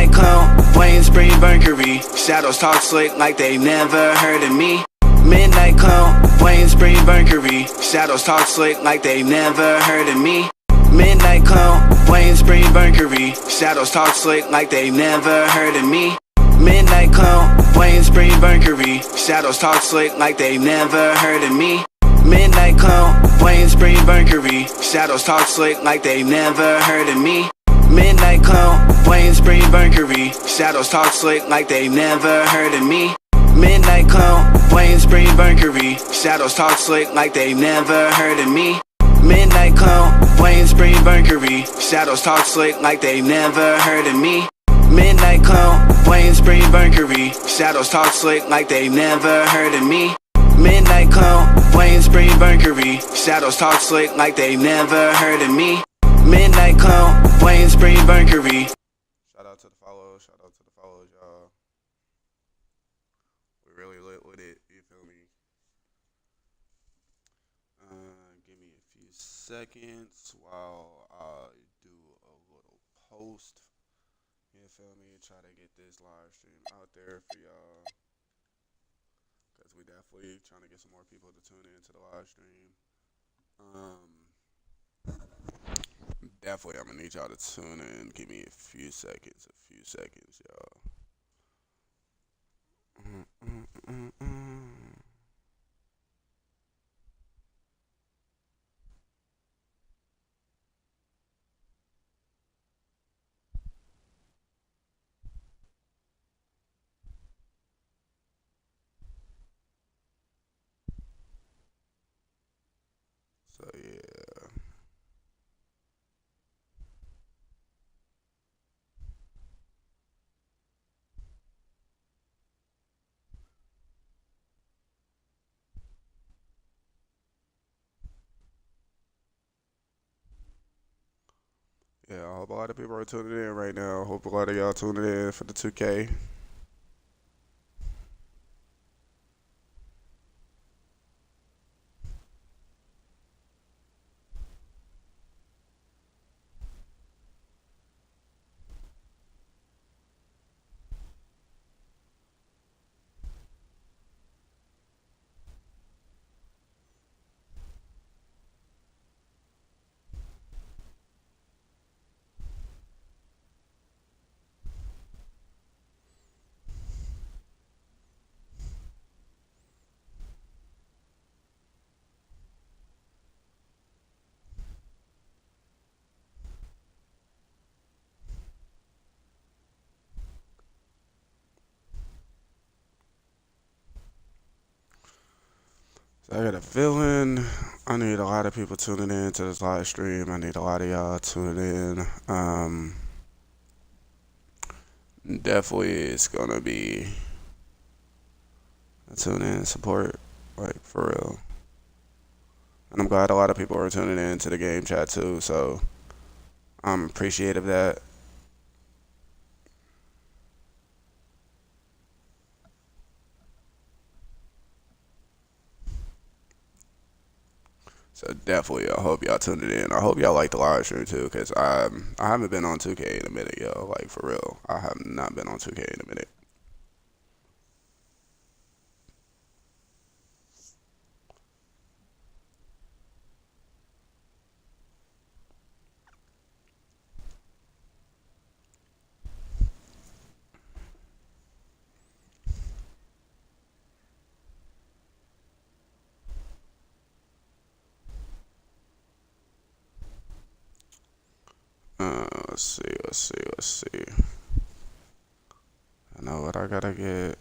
Midnight clown, Wayne Spring Mercury. Shadows talk slick like they never heard of me. Midnight clown, Wayne Spring Mercury. Shadows talk slick like they never heard of me. Midnight clown, Wayne Spring Mercury. Shadows talk slick like they never heard of me. Midnight clown, Wayne Spring Mercury. Shadows talk slick like they never heard of me. Midnight clown, Wayne Spring Mercury. Shadows talk slick like they never heard of me. Midnight clown, Wayne Spring Mercury. Shadows talk slick like they never heard of me. Midnight clown, Wayne Spring Mercury. Shadows talk slick like they never heard of me. Midnight clown, Wayne Spring Mercury. Shadows talk slick like they never heard of me. Midnight clown, Wayne Spring Mercury. Shadows talk slick like they never heard of me. Midnight clown, Wayne Spring Mercury. Shadows talk slick like they never heard of me. Midnight clown, Wayne Spring Mercury. Shout out to the follows, y'all. We really lit with it, you feel me? Give me a few seconds while I do a little post. You feel me? Try to get this live stream out there for y'all. Because we definitely trying to get some more people to tune in to the live stream. Definitely, I'm going to need y'all to tune in. Give me a few seconds, y'all. So, yeah. Yeah, I hope a lot of people are tuning in right now. I hope a lot of y'all tuning in for the 2K. So I got a feeling I need a lot of people tuning in to this live stream. I need a lot of y'all tuning in. Definitely it's gonna be a tune in support, like for real. And I'm glad a lot of people are tuning in to the game chat too, so I'm appreciative of that. So definitely, I hope y'all tuned in. I hope y'all like the live stream too, cause I haven't been on 2K in a minute, yo. Like for real, I have not been on 2K in a minute. Let's see. I know what I gotta get.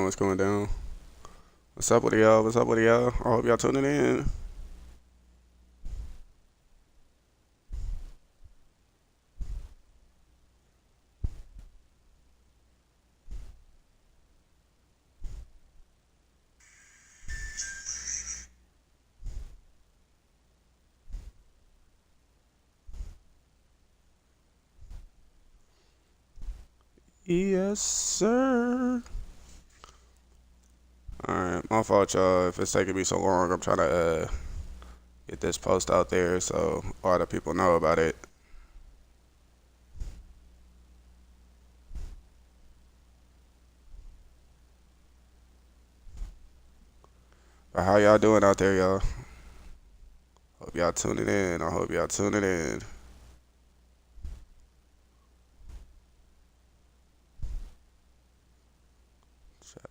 What's going down? What's up with y'all? What's up with y'all? I hope y'all tuning in. Yes, sir. Alright, my fault, y'all. If it's taking me so long, I'm trying to get this post out there so a lot of people know about it. But how y'all doing out there, y'all? Hope y'all tuning in. I hope y'all tuning in.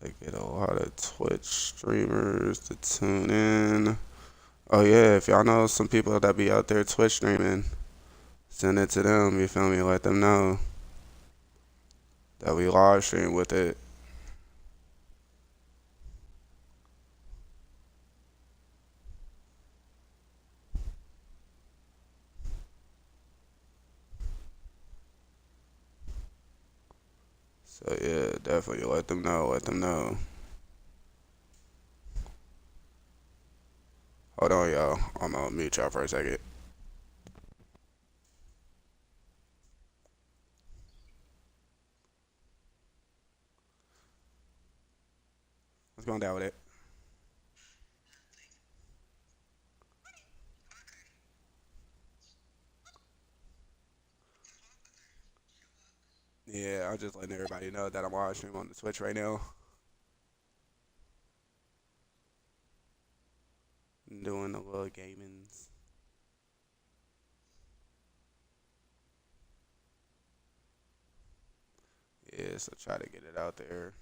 Try to get a lot of Twitch streamers to tune in. Oh yeah, if y'all know some people that be out there Twitch streaming, send it to them, you feel me? Let them know that we live stream with it. So yeah, definitely let them know, let them know. Hold on, y'all. I'm gonna mute y'all for a second. What's going down with it? Yeah, I'm just letting everybody know that I'm live streaming on the Twitch right now. I'm doing the little gamings. Yeah, so try to get it out there.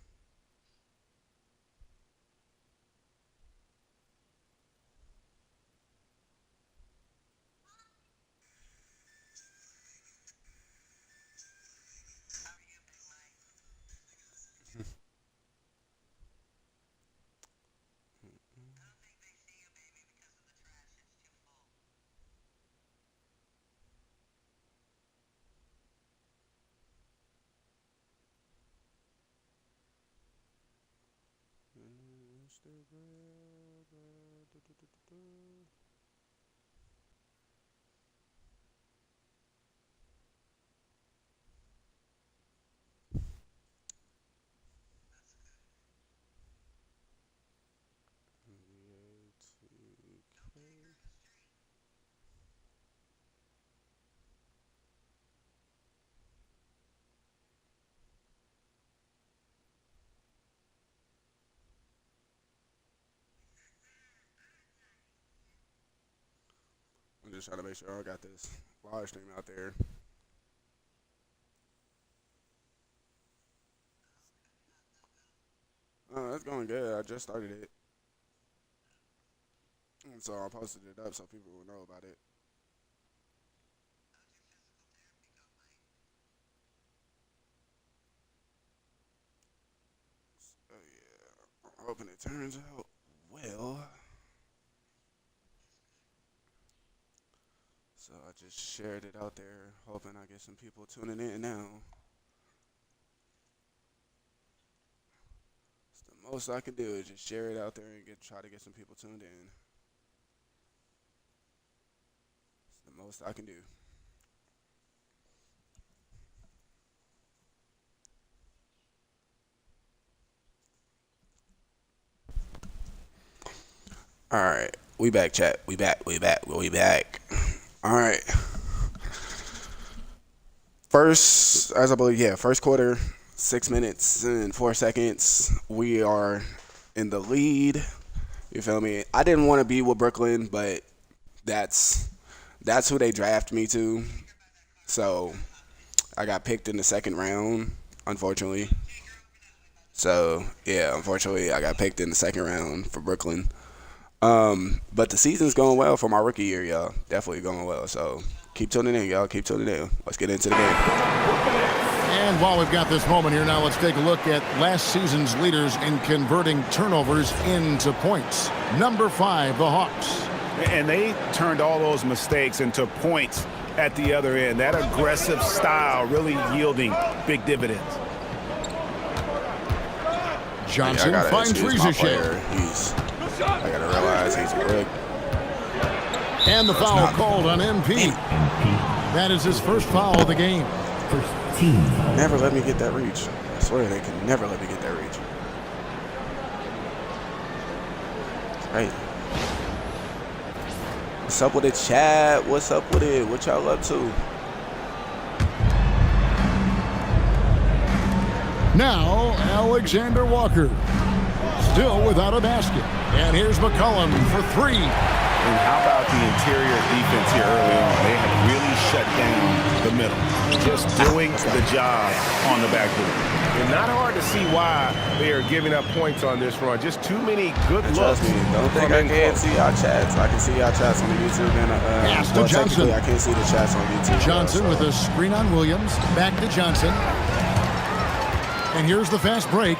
I'm just trying to make sure I got this live stream out there. That's going good. I just started it. And so I posted it up so people will know about it. So yeah, I'm hoping it turns out well. So I just shared it out there, hoping I get some people tuning in now. It's the most I can do is just share it out there and try to get some people tuned in. It's the most I can do. All right, we back, chat. We back. All right. First, as I believe, yeah, first quarter, 6 minutes and 4 seconds. We are in the lead. You feel me? I didn't want to be with Brooklyn, but that's who they draft me to. So I got picked in the second round, unfortunately. So yeah, unfortunately, I got picked in the second round for Brooklyn. But the season's going well for my rookie year, y'all. Definitely going well. So keep tuning in, y'all. Keep tuning in. Let's get into the game. And while we've got this moment here, now let's take a look at last season's leaders in converting turnovers into points. Number 5, the Hawks. And they turned all those mistakes into points at the other end. That aggressive style really yielding big dividends. Johnson finds Rizachet. I gotta realize he's good. And the foul called on MP. That is his first foul of the game. First team foul. Never let me get that reach. I swear they can never let me get that reach. Right. What's up with it, chat? What's up with it? What y'all up to? Now, Alexander Walker. Still without a basket. And here's McCollum for 3. And how about the interior defense here early on? They have really shut down the middle. Just doing the job on the backboard. And not hard to see why they are giving up points on this run. Just too many good And looks. trust me, don't think I can't see y'all chats. I can see y'all chats on the YouTube. And Pass to well, Johnson. technically, I can't see the chats on YouTube. Johnson with a screen on Williams. Back to Johnson. And here's the fast break.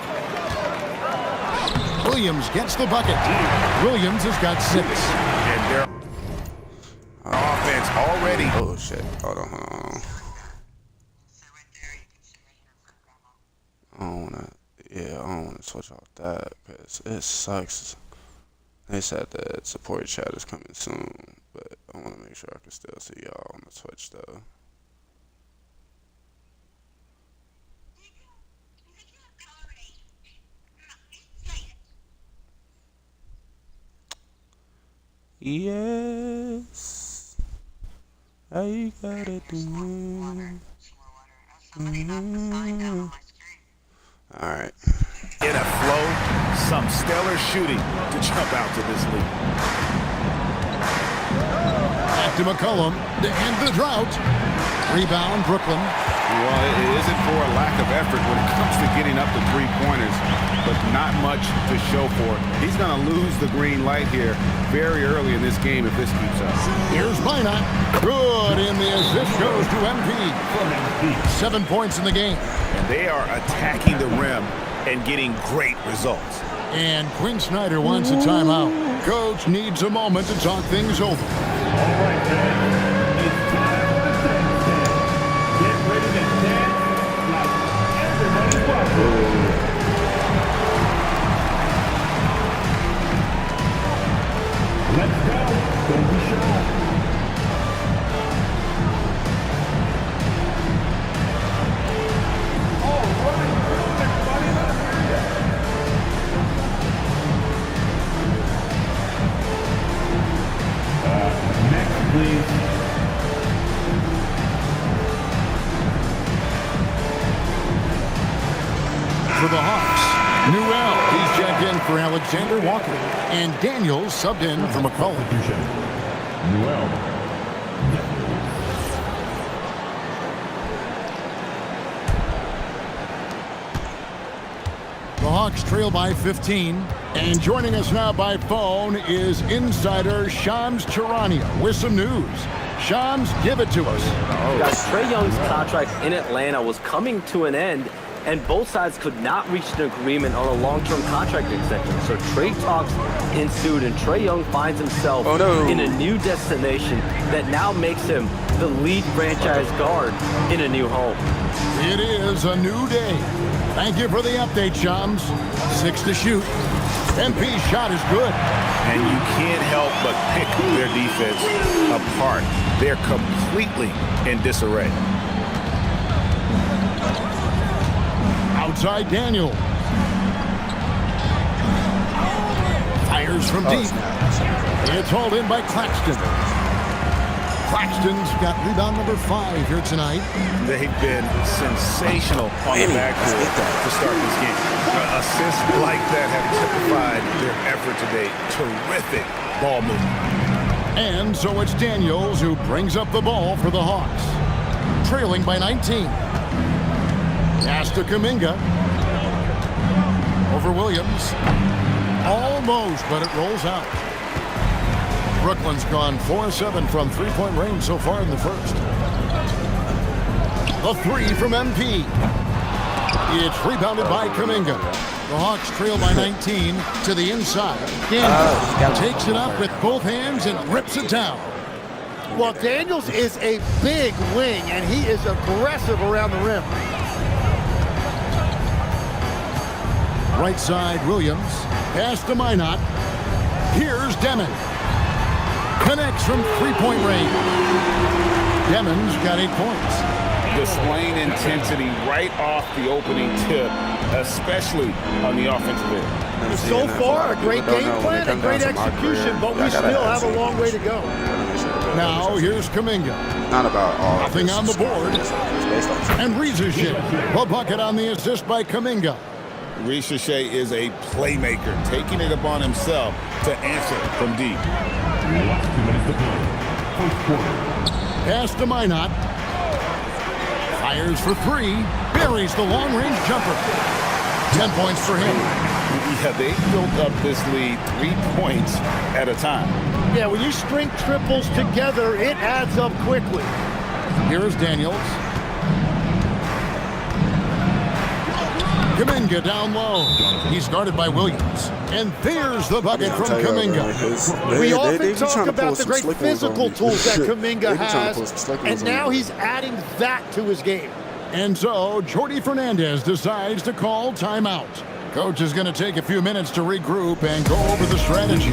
Williams gets the bucket. Williams has got 6. And their offense already. Oh, shit. Hold on. I don't wanna switch off that because it sucks. They said that support chat is coming soon, but I want to make sure I can still see y'all on the Twitch though. Yes, I gotta do. All right. In a flow, some stellar shooting to jump out to this lead. Back to McCollum to end the drought. Rebound, Brooklyn. Well, it isn't for a lack of effort when it comes to getting up to three-pointers, but not much to show for it. He's going to lose the green light here very early in this game if this keeps up. Here's Minot. Good, and the assist goes to MP. 7 points in the game. And they are attacking the rim and getting great results. And Quinn Snyder wants a timeout. Coach needs a moment to talk things over. All right, fans. It's time for the dance stand. Get ready to dance like everybody's watching. Let's go. Don't be shy. Please. For the Hawks, Newell, he's checked in for Alexander Walker. And Daniels subbed in for McCollum. Newell. The Hawks trail by 15. And joining us now by phone is insider Shams Charania with some news. Shams, give it to us. Guys, Trae Young's contract in Atlanta was coming to an end, and both sides could not reach an agreement on a long-term contract extension. So trade talks ensued, and Trae Young finds himself in a new destination that now makes him the lead franchise guard in a new home. It is a new day. Thank you for the update, Shams. 6 to shoot. MP's shot is good. And you can't help but pick their defense apart. They're completely in disarray. Outside Daniel. Fires from deep. It's hauled in by Claxton. Claxton's got rebound number 5 here tonight. They've been sensational on the backcourt to start this game. Assists like that have typified their effort today. Terrific ball movement. And so it's Daniels who brings up the ball for the Hawks. Trailing by 19. Pass to Kuminga. Over Williams. Almost, but it rolls out. Brooklyn's gone 4-7 from three-point range so far in the first. The three from MP. It's rebounded by Kuminga. The Hawks trail by 19 to the inside. Daniels takes it up with both hands and rips it down. Well, Daniels is a big wing, and he is aggressive around the rim. Right side, Williams. Pass to Minot. Here's Demon. Connects from three-point range. Demon's got 8 points. Displaying intensity right off the opening tip, especially on the offensive end. So far, a great game plan and great execution, but we still have a long way to go. Now, here's Kuminga. Not about all. Nothing on the board. And Rizushik. A bucket on the assist by Kuminga. Rizushik is a playmaker, taking it upon himself to answer from deep. Last 2 minutes to play. First quarter. Pass to Minot. Fires for three. Buries the long-range jumper. 10 points for him. Yeah, they built up this lead 3 points at a time. Yeah, when you string triples together, it adds up quickly. Here's Daniels. Kuminga down low. He's guarded by Williams. And there's the bucket from Kuminga. We often talk about the great physical tools that Kuminga has, and now he's adding that to his game. And so, Jordi Fernandez decides to call timeout. Coach is going to take a few minutes to regroup and go over the strategy.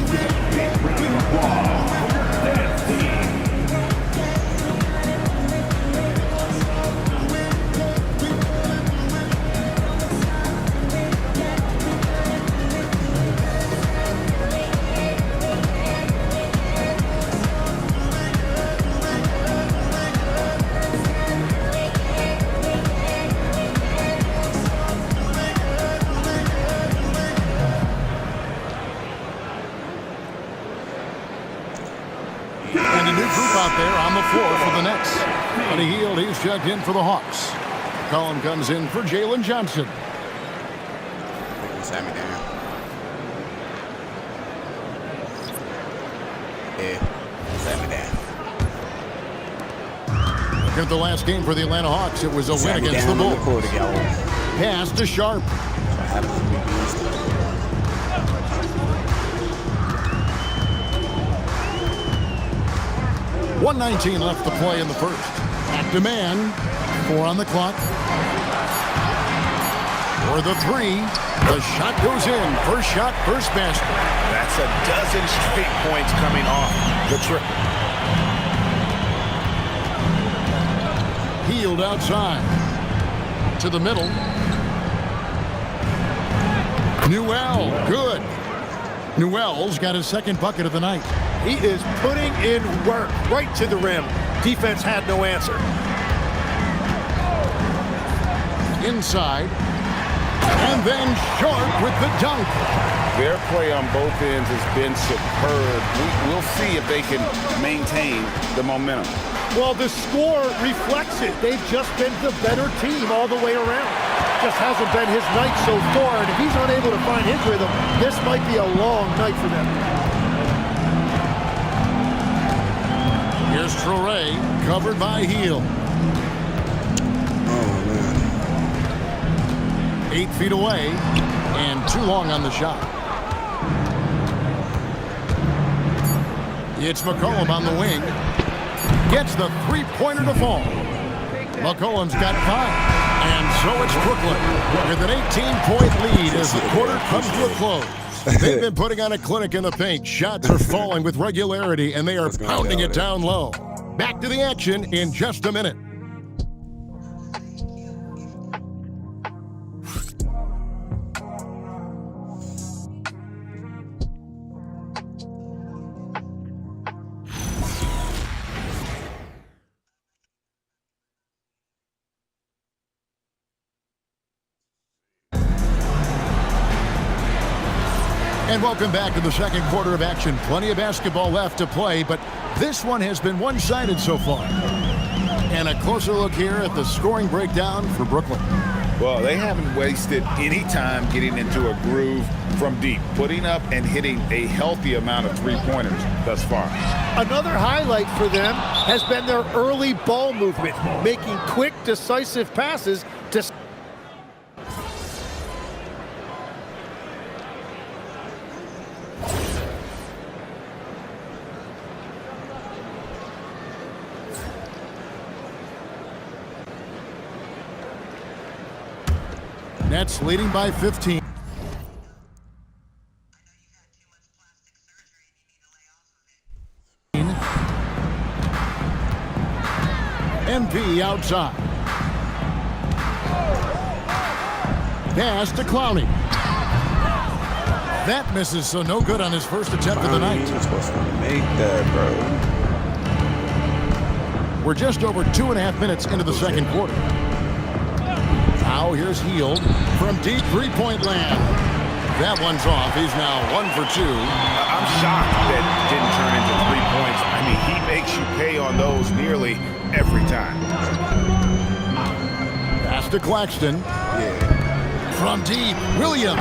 Round of applause for your dance team. And a new group out there on the floor for the Nets. Buddy Hield, he's checked in for the Hawks. Collin comes in for Jalen Johnson. Sat me down. Yeah, sat me down. Look at the last game for the Atlanta Hawks. It was a win against the Bulls. Pass to Sharp. 1:19 left to play in the first. Back to man. 4 on the clock. For the three. The shot goes in. First shot, first basket. That's a dozen straight points coming off the triple. Hield outside. To the middle. Newell, good. Newell's got his second bucket of the night. He is putting in work right to the rim. Defense had no answer. Inside. And then Sharp with the dunk. Their play on both ends has been superb. We'll see if they can maintain the momentum. Well, the score reflects it. They've just been the better team all the way around. Just hasn't been his night so far, and if he's unable to find his rhythm, this might be a long night for them. Here's Traore, covered by Hield. Oh, man. 8 feet away, and too long on the shot. It's McCollum on the wing. Gets the three-pointer to fall. McCollum's got 5. And so it's Brooklyn with an 18-point lead as the quarter comes to a close. They've been putting on a clinic in the paint. Shots are falling with regularity, and they are pounding it down low. Back to the action in just a minute. And welcome back to the second quarter of action. Plenty of basketball left to play, but this one has been one-sided so far. And a closer look here at the scoring breakdown for Brooklyn. Well, they haven't wasted any time getting into a groove from deep, putting up and hitting a healthy amount of three-pointers thus far. Another highlight for them has been their early ball movement, making quick, decisive passes to... Nets leading by 15. MP outside. Pass to Clowney. That misses, so no good on his first attempt of the night. He was supposed to make that, bro. We're just over 2.5 minutes into the second quarter. Now here's Hield from deep three-point land. That one's off. He's now 1 for 2. I'm shocked that didn't turn into 3 points. I mean, he makes you pay on those nearly every time. Pass to Claxton. Yeah. From deep, Williams.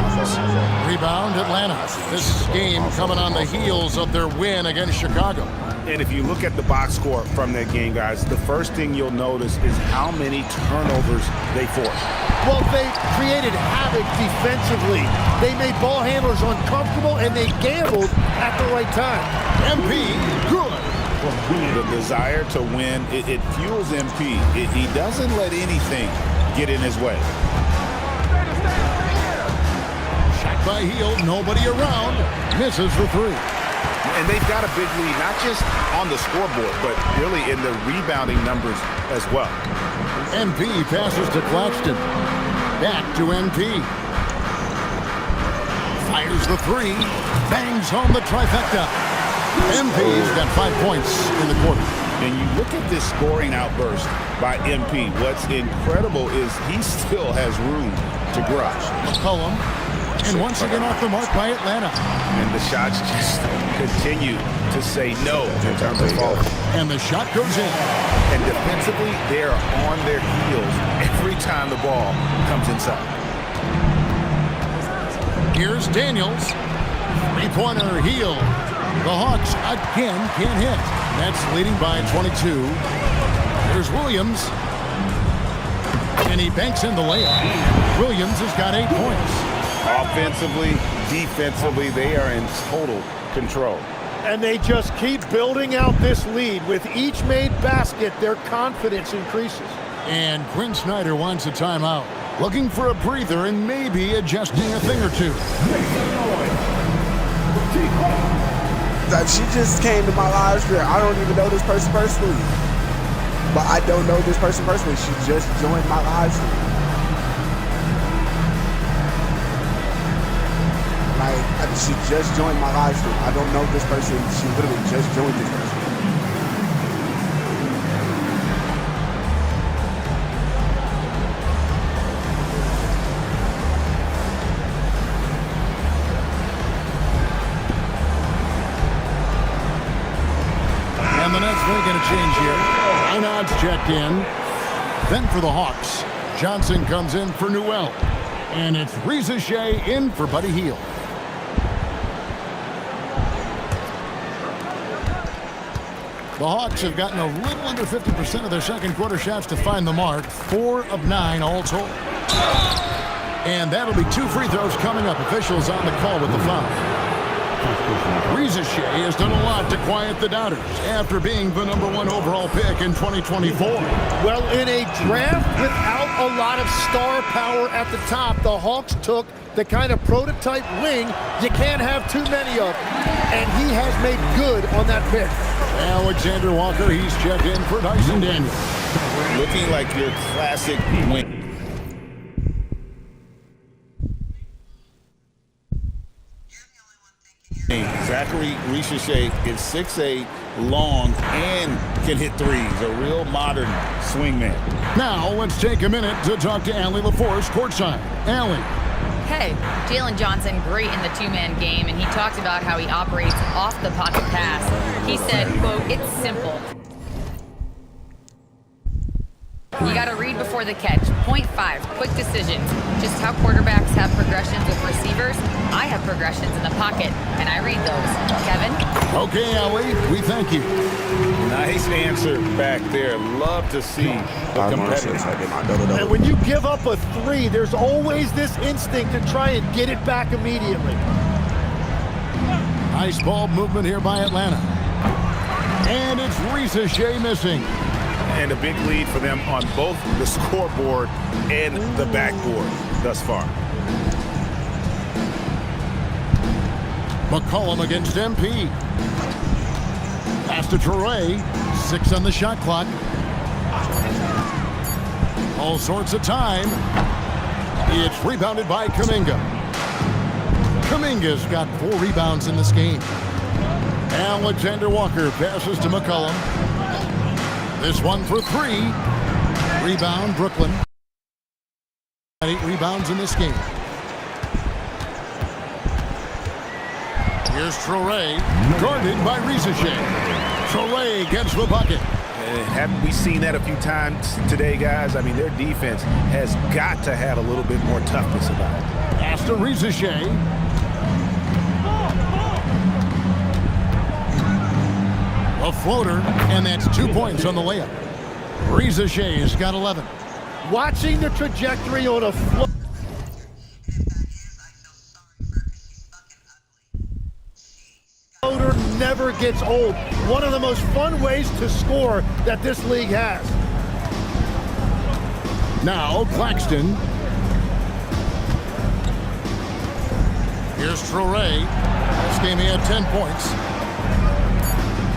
Rebound, Atlanta. This game coming on the heels of their win against Chicago. And if you look at the box score from that game, guys, the first thing you'll notice is how many turnovers they forced. Well, they created havoc defensively. They made ball handlers uncomfortable, and they gambled at the right time. MP, good. The desire to win, it fuels MP. He doesn't let anything get in his way. Shot by Hield, nobody around. Misses the three. And they've got a big lead, not just on the scoreboard, but really in the rebounding numbers as well. MP passes to Claxton. Back to MP. Fires the three. Bangs home the trifecta. MP's got 5 points in the quarter. And you look at this scoring outburst by MP. What's incredible is he still has room to grow. McCollum. And once again off the mark by Atlanta. And the shots just continue to say no in terms of falling. And the shot goes in. And defensively, they are on their heels every time the ball comes inside. Here's Daniels. Three-pointer, Hield. The Hawks again can't hit. That's leading by 22. Here's Williams. And he banks in the layup. Williams has got 8 points. Offensively, defensively, they are in total control. And they just keep building out this lead. With each made basket, their confidence increases. And Quinn Snyder wants a timeout. Looking for a breather and maybe adjusting a thing or two. She just came to my live stream. I don't even know this person personally. But I don't know this person personally. She just joined my live stream. She just joined my live stream. I don't know this person. She literally just joined this person. And the Nets making a change here. Timeout's checked in. Then for the Hawks, Johnson comes in for Newell. And it's Reza Shea in for Buddy Hield. The Hawks have gotten a little under 50% of their second quarter shots to find the mark. 4 of 9 all told. And that'll be 2 free throws coming up. Officials on the call with the foul. Reza Shea has done a lot to quiet the doubters after being the #1 overall pick in 2024. Well, in a draft without a lot of star power at the top, the Hawks took the kind of prototype wing you can't have too many of. And he has made good on that pick. Alexander Walker, he's checked in for Dyson Daniels. Looking like your classic wing. Zachary Richer is 6'8", long, and can hit threes. A real modern swingman. Now let's take a minute to talk to Allie LaForce courtside. Allie. Hey, Jalen Johnson, great in the two-man game, and he talked about how he operates off the pocket pass. He said, quote, "It's simple." You got to read before the catch. Point 5, quick decisions. Just how quarterbacks have progressions with receivers, I have progressions in the pocket, and I read those. Kevin? Okay, Ellie, we thank you. Nice answer back there. Love to see the competitive. And when you give up a 3, there's always this instinct to try and get it back immediately. Nice ball movement here by Atlanta. And it's Risa Shea missing. And a big lead for them on both the scoreboard and the backboard thus far. McCollum against MP. Pass to Toure. 6 on the shot clock. All sorts of time. It's rebounded by Kuminga. Kuminga's got 4 rebounds in this game. Alexander Walker passes to McCollum. This one for 3. Rebound, Brooklyn. 8 rebounds in this game. Here's Traore, guarded by Risa Shea. Traore gets the bucket. And haven't we seen that a few times today, guys? I mean, their defense has got to have a little bit more toughness about it. Pass to Risa Shea. A floater, and that's 2 points on the layup. Risa Shea's got 11. Watching the trajectory on a floater never gets old. One of the most fun ways to score that this league has. Now Claxton. Here's Traore. This game he had 10 points.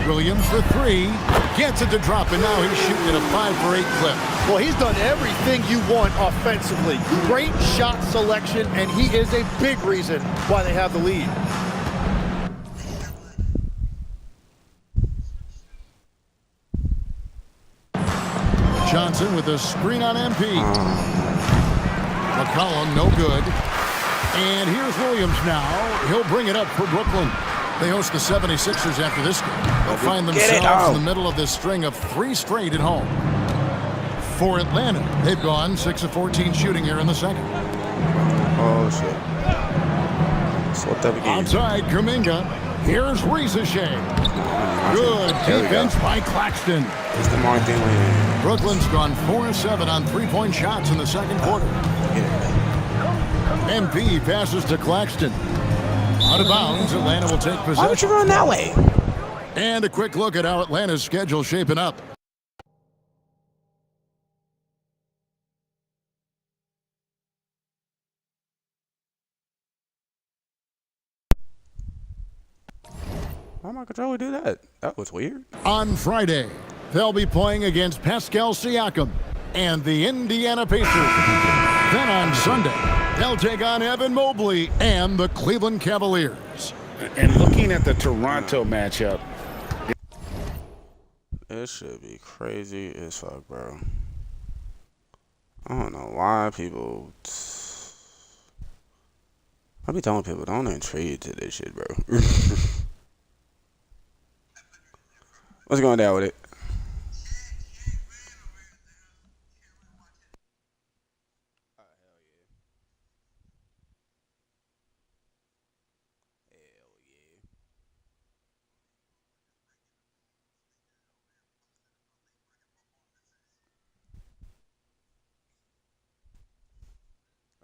Williams for 3. Gets it to drop, and now he's shooting at a 5 for 8 clip. Well, he's done everything you want offensively. Great shot selection, and he is a big reason why they have the lead. Johnson with a screen on MP. McCollum, no good. And here's Williams now. He'll bring it up for Brooklyn. They host the 76ers after this game. They'll find themselves in the middle of this string of 3 straight at home. For Atlanta, they've gone 6 of 14 shooting here in the second. Oh, shit. Swept up again. Outside, Kuminga. Here's Risa Shea. Good defense by Claxton. It's the Mark Dinwiddie. Brooklyn's gone 4 of 7 on 3-point shots in the second quarter. MP passes to Claxton. Out of bounds, Atlanta will take possession. Why would you run that way? And a quick look at how Atlanta's schedule shaping up. Why my controller do that? That was weird. On Friday, they'll be playing against Pascal Siakam and the Indiana Pacers. Then on Sunday, they'll take on Evan Mobley and the Cleveland Cavaliers. And looking at the Toronto matchup, It should be crazy as fuck, bro. I don't know why people. I be telling people don't intrigue to this shit, bro. What's going down with it?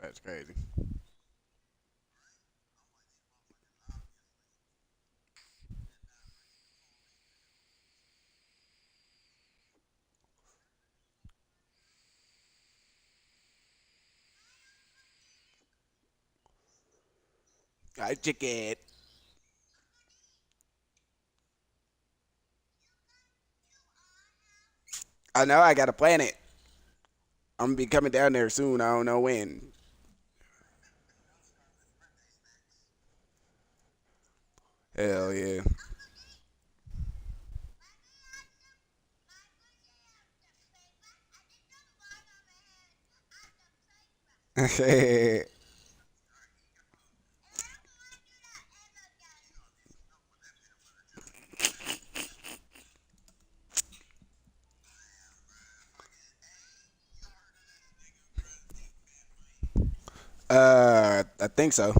That's crazy. I check it. I know I got a planet. I'm gonna be coming down there soon. I don't know when. Hell yeah. I think so.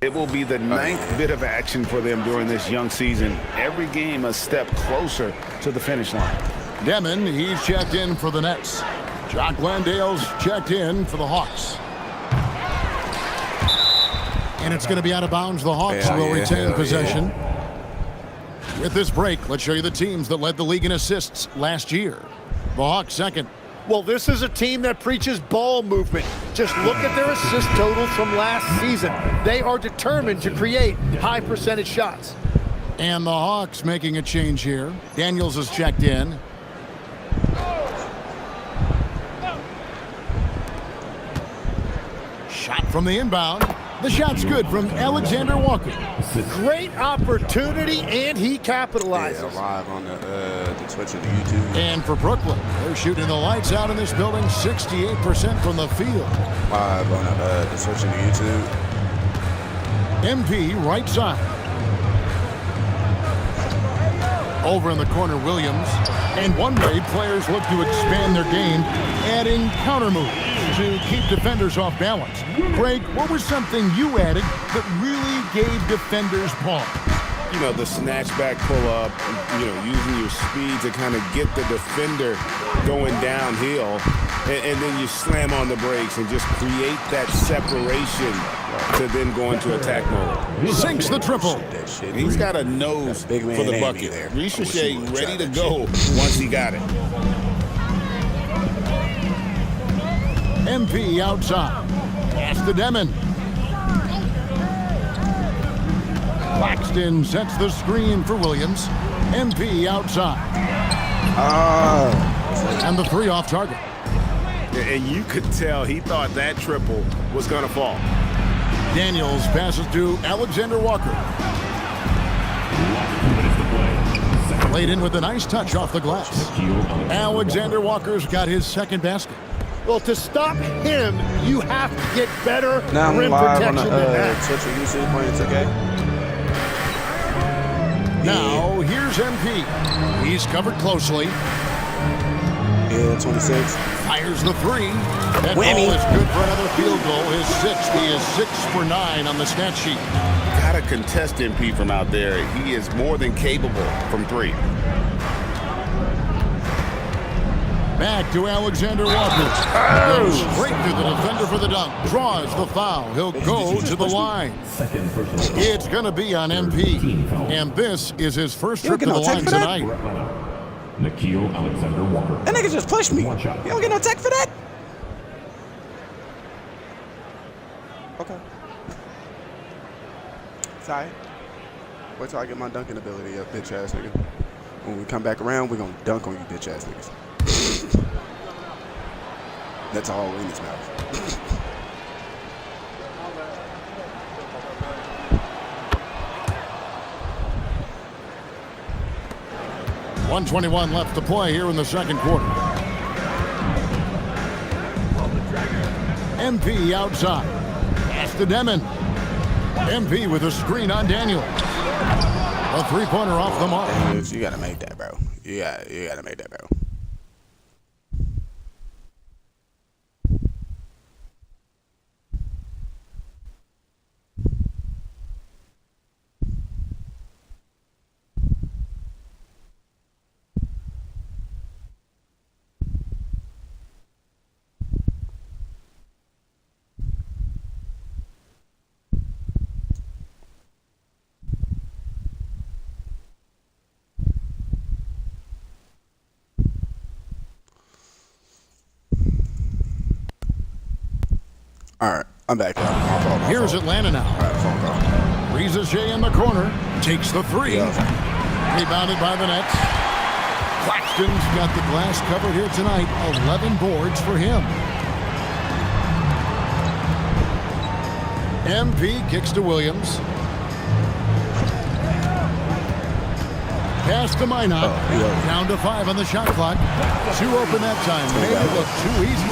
It will be the ninth bit of action for them during this young season. Every game a step closer to the finish line. Demon, he's checked in for the Nets. Jock Landale's checked in for the Hawks. And it's going to be out of bounds. The Hawks will retain possession. With this break, let's show you the teams that led the league in assists last year. The Hawks second. Well, this is a team that preaches ball movement. Just look at their assist totals from last season. They are determined to create high percentage shots. And the Hawks making a change here. Daniels is checked in. Shot from the inbound. The shot's good from Alexander Walker. Great opportunity, and he capitalizes. Yeah, live on the Twitch and the YouTube. And for Brooklyn, they're shooting the lights out in this building, 68% from the field. Live on the Twitch and the YouTube. MP right side. Over in the corner, Williams. And one way players look to expand their game, adding counter moves to keep defenders off balance. Craig, what was something you added that really gave defenders pause? You know, the snatchback pull-up, you know, using your speed to kind of get the defender going downhill, and then you slam on the brakes and just create that separation to then go into attack mode. Sinks the triple. He's got a nose for the bucket. Ricochet ready to go once he got it. MP outside. Pass to Demon. Claxton sets the screen for Williams. MP outside. And the three off target. And you could tell he thought that triple was going to fall. Daniels passes to Alexander Walker. Played in with a nice touch off the glass. Alexander Walker's got his second basket. Well, to stop him, you have to get better Now I'm rim live on protection the than that. Twitch and YouTube points, okay? Now, here's MP. He's covered closely. Yeah, 26. Fires the three. That Whammy. ball is good for another field goal. His sixth. He is 6 for 9 on the stat sheet. Got to contest MP from out there. He is more than capable from three. Back to Alexander Walker. Goes straight to the defender for the dunk. Draws the foul. He'll go to the line. It's going to be on MP. And this is his first trip to the line tonight. Nickeil Alexander Walker. That nigga just pushed me. You One shot. don't get no tech for that? Okay. Sorry. Wait till I get my dunking ability up, bitch ass nigga. When we come back around, we're gonna dunk on you bitch ass niggas. That's all in his mouth. 1:21 left to play here in the second quarter. MP outside. Pass to Demon. MP with a screen on Daniel. A three-pointer off the mark. Dude, you gotta make that, bro. You gotta make that, bro. All right, I'm back. My fault. Here's Atlanta now. All right, phone call. Riza in the corner. Takes the three. Rebounded by the Nets. Claxton's got the glass covered here tonight. 11 boards for him. MP kicks to Williams. Pass to Minot. Down to 5 on the shot clock. 2 open that time. Made it look too easy.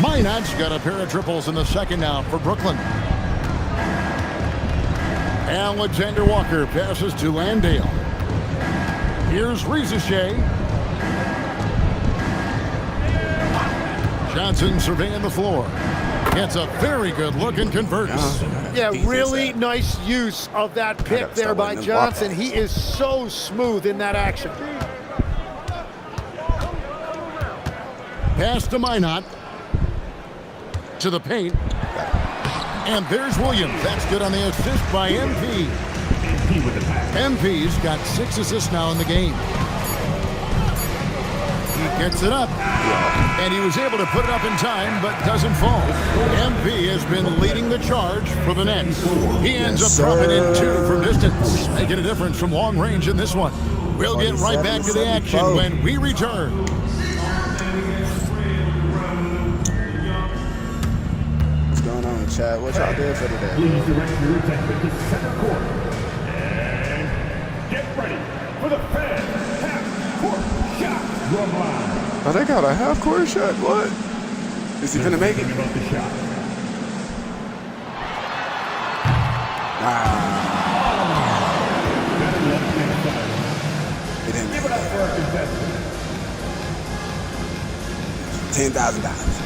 Minot's got a pair of triples in the second now for Brooklyn. Alexander Walker passes to Landale. Here's Riza. Johnson surveying the floor. Gets a very good look and converts. Yeah, really nice use of that pick there by Johnson. He is so smooth in that action. Pass to Minot. To the paint. And there's Williams. That's good on the assist by MP. MP's got 6 assists now in the game. He gets it up. And he was able to put it up in time, but doesn't fall. MP has been leading the charge for the Nets. He ends up dropping in 2 from distance, making a difference from long range in this one. We'll get right back to the action when we return. What's going on, Chad? What y'all did for today? Please direct your attention to center court. And get ready for the fan half-court shot. Run line. Oh, they got a half-court shot? What? Is he gonna make it? About the shot. He didn't make Give it up for our contestant. $10,000.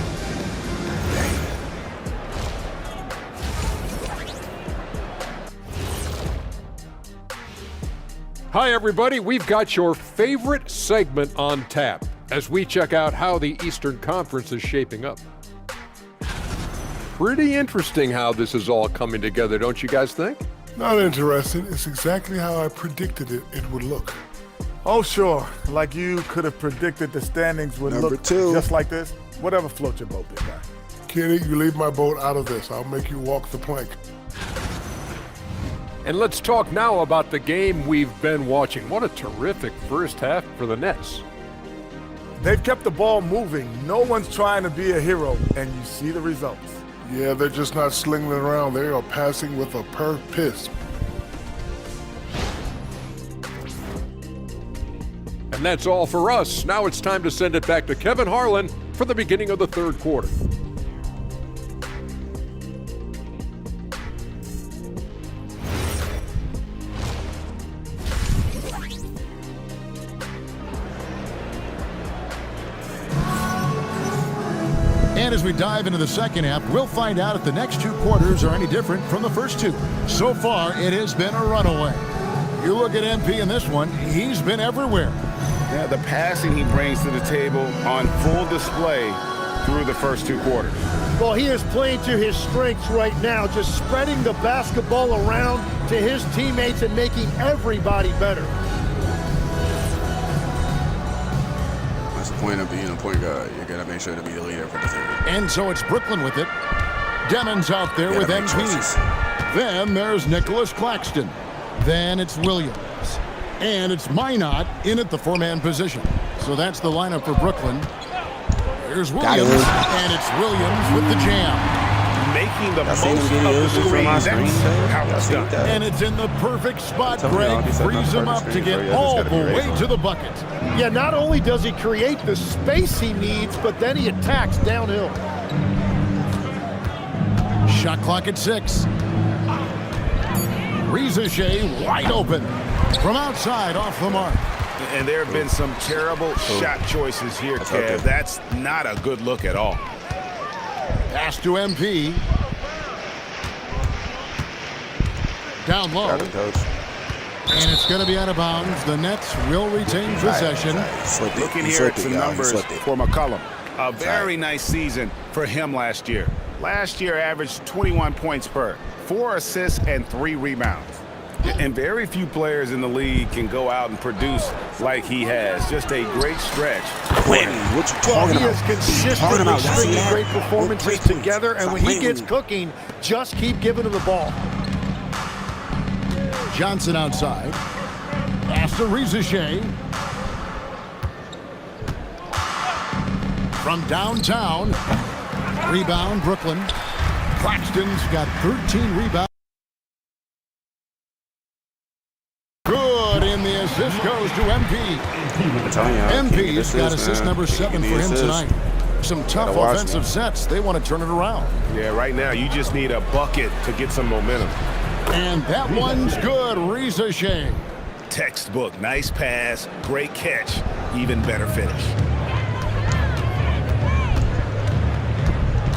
Hi, everybody. We've got your favorite segment on tap as we check out how the Eastern Conference is shaping up. Pretty interesting how this is all coming together, don't you guys think? Not interesting. It's exactly how I predicted it would look. Oh, sure. Like you could have predicted the standings would look just like this. Whatever floats your boat, big guy. Kenny, you leave my boat out of this. I'll make you walk the plank. And let's talk now about the game we've been watching. What a terrific first half for the Nets. They've kept the ball moving. No one's trying to be a hero, and you see the results. Yeah, they're just not slinging it around. They are passing with a purpose. And that's all for us. Now it's time to send it back to Kevin Harlan for the beginning of the third quarter. And as we dive into the second half, we'll find out if the next 2 quarters are any different from the first 2. So far, it has been a runaway. You look at MP in this one, he's been everywhere. Yeah, the passing he brings to the table on full display through the first 2 quarters. Well, he is playing to his strengths right now, just spreading the basketball around to his teammates and making everybody better. That's the point of being a point guard. You're going to make sure to be the leader for the team. And so it's Brooklyn with it. Demon's out there with MP. Then there's Nicholas Claxton. Then it's Williams. And it's Minot in at the 4-man position. So that's the lineup for Brooklyn. Here's Williams. And it's Williams with the jam. Making the most of the screen. That's how it's done. And it's in the perfect spot. Greg frees him up to get all the way to the bucket. Yeah, not only does he create the space he needs, but then he attacks downhill. Shot clock at 6. Riza wide open. From outside, off the mark. And there have been some terrible shot choices here, Kev. That's not a good look at all. Pass to MP. Down low. And it's going to be out of bounds. The Nets will retain possession. Looking here at some numbers for McCollum. A very nice season for him last year. Last year averaged 21 points per, 4 assists, and 3 rebounds. And very few players in the league can go out and produce like he has. Just a great stretch. Quinn, what you talking He about? is consistently stringing great performances together, and when he gets cooking, just keep giving him the ball. Johnson outside. Pass to Rizachet. From downtown. Rebound, Brooklyn. Claxton's got 13 rebounds. Good, and the assist goes to MP. MP's got assist number 7 for him tonight. Some tough offensive sets. They want to turn it around. Yeah, right now you just need a bucket to get some momentum. And that one's good. Rizachet. Textbook, nice pass, great catch, even better finish.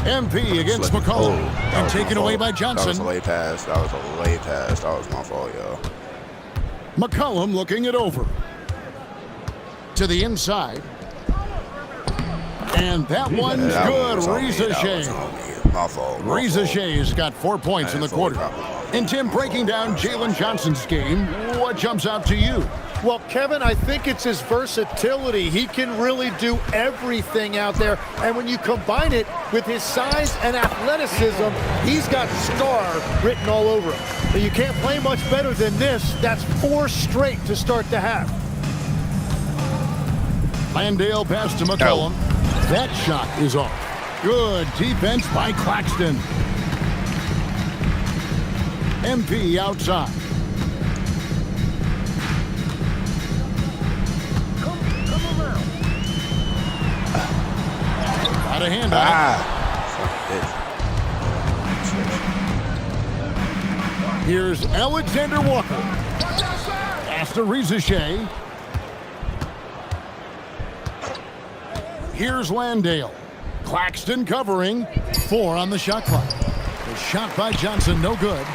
MP against McCollum. And taken away by Johnson. That was a late pass. That was a late pass. That was my fault, yo. McCollum looking it over. To the inside. And that one's good. Rizachet. My fault. Rizachet's got 4 points in the quarter. And Tim, breaking down Jalen Johnson's game, what jumps out to you? Well, Kevin, I think it's his versatility. He can really do everything out there. And when you combine it with his size and athleticism, he's got star written all over him. But you can't play much better than this. That's 4 straight to start the half. Landale pass to McCollum. That shot is off. Good defense by Claxton. MP outside. Got a hand on it. Here's Alexander Walker. Pass to Rizachet. Here's Landale. Claxton covering. 4 on the shot clock. The shot by Johnson, no good.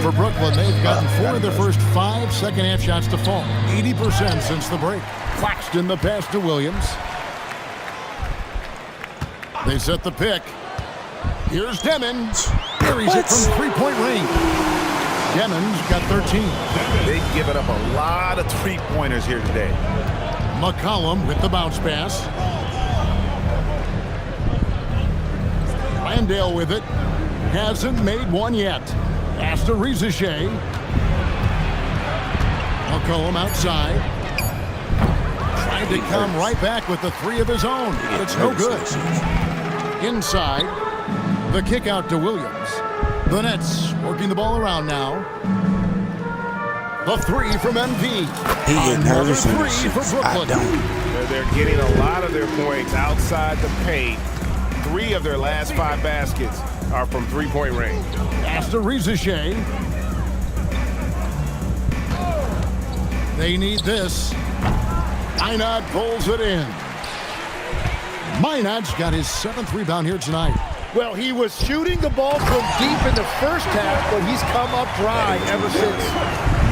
For Brooklyn, they've gotten 4 of their first 5 second-half shots to fall. 80% since the break. Claxton the pass to Williams. They set the pick. Here's Demon. Buries it from three-point range. Demon's got 13. They've given up a lot of three-pointers here today. McCollum with the bounce pass. Landale with it. Hasn't made one yet. Pass to Rizachet. McCollum outside. Tried to come right back with the 3 of his own, but it's no good. Inside. The kick out to Williams. The Nets working the ball around now. The 3 from MP. Another 3 for Brooklyn. They're getting a lot of their points outside the paint. 3 of their last 5 baskets are from three-point range. Pass to Rizachet. They need this. Minot pulls it in. Minot's got his 7th rebound here tonight. Well, he was shooting the ball from deep in the first half, but he's come up dry ever since.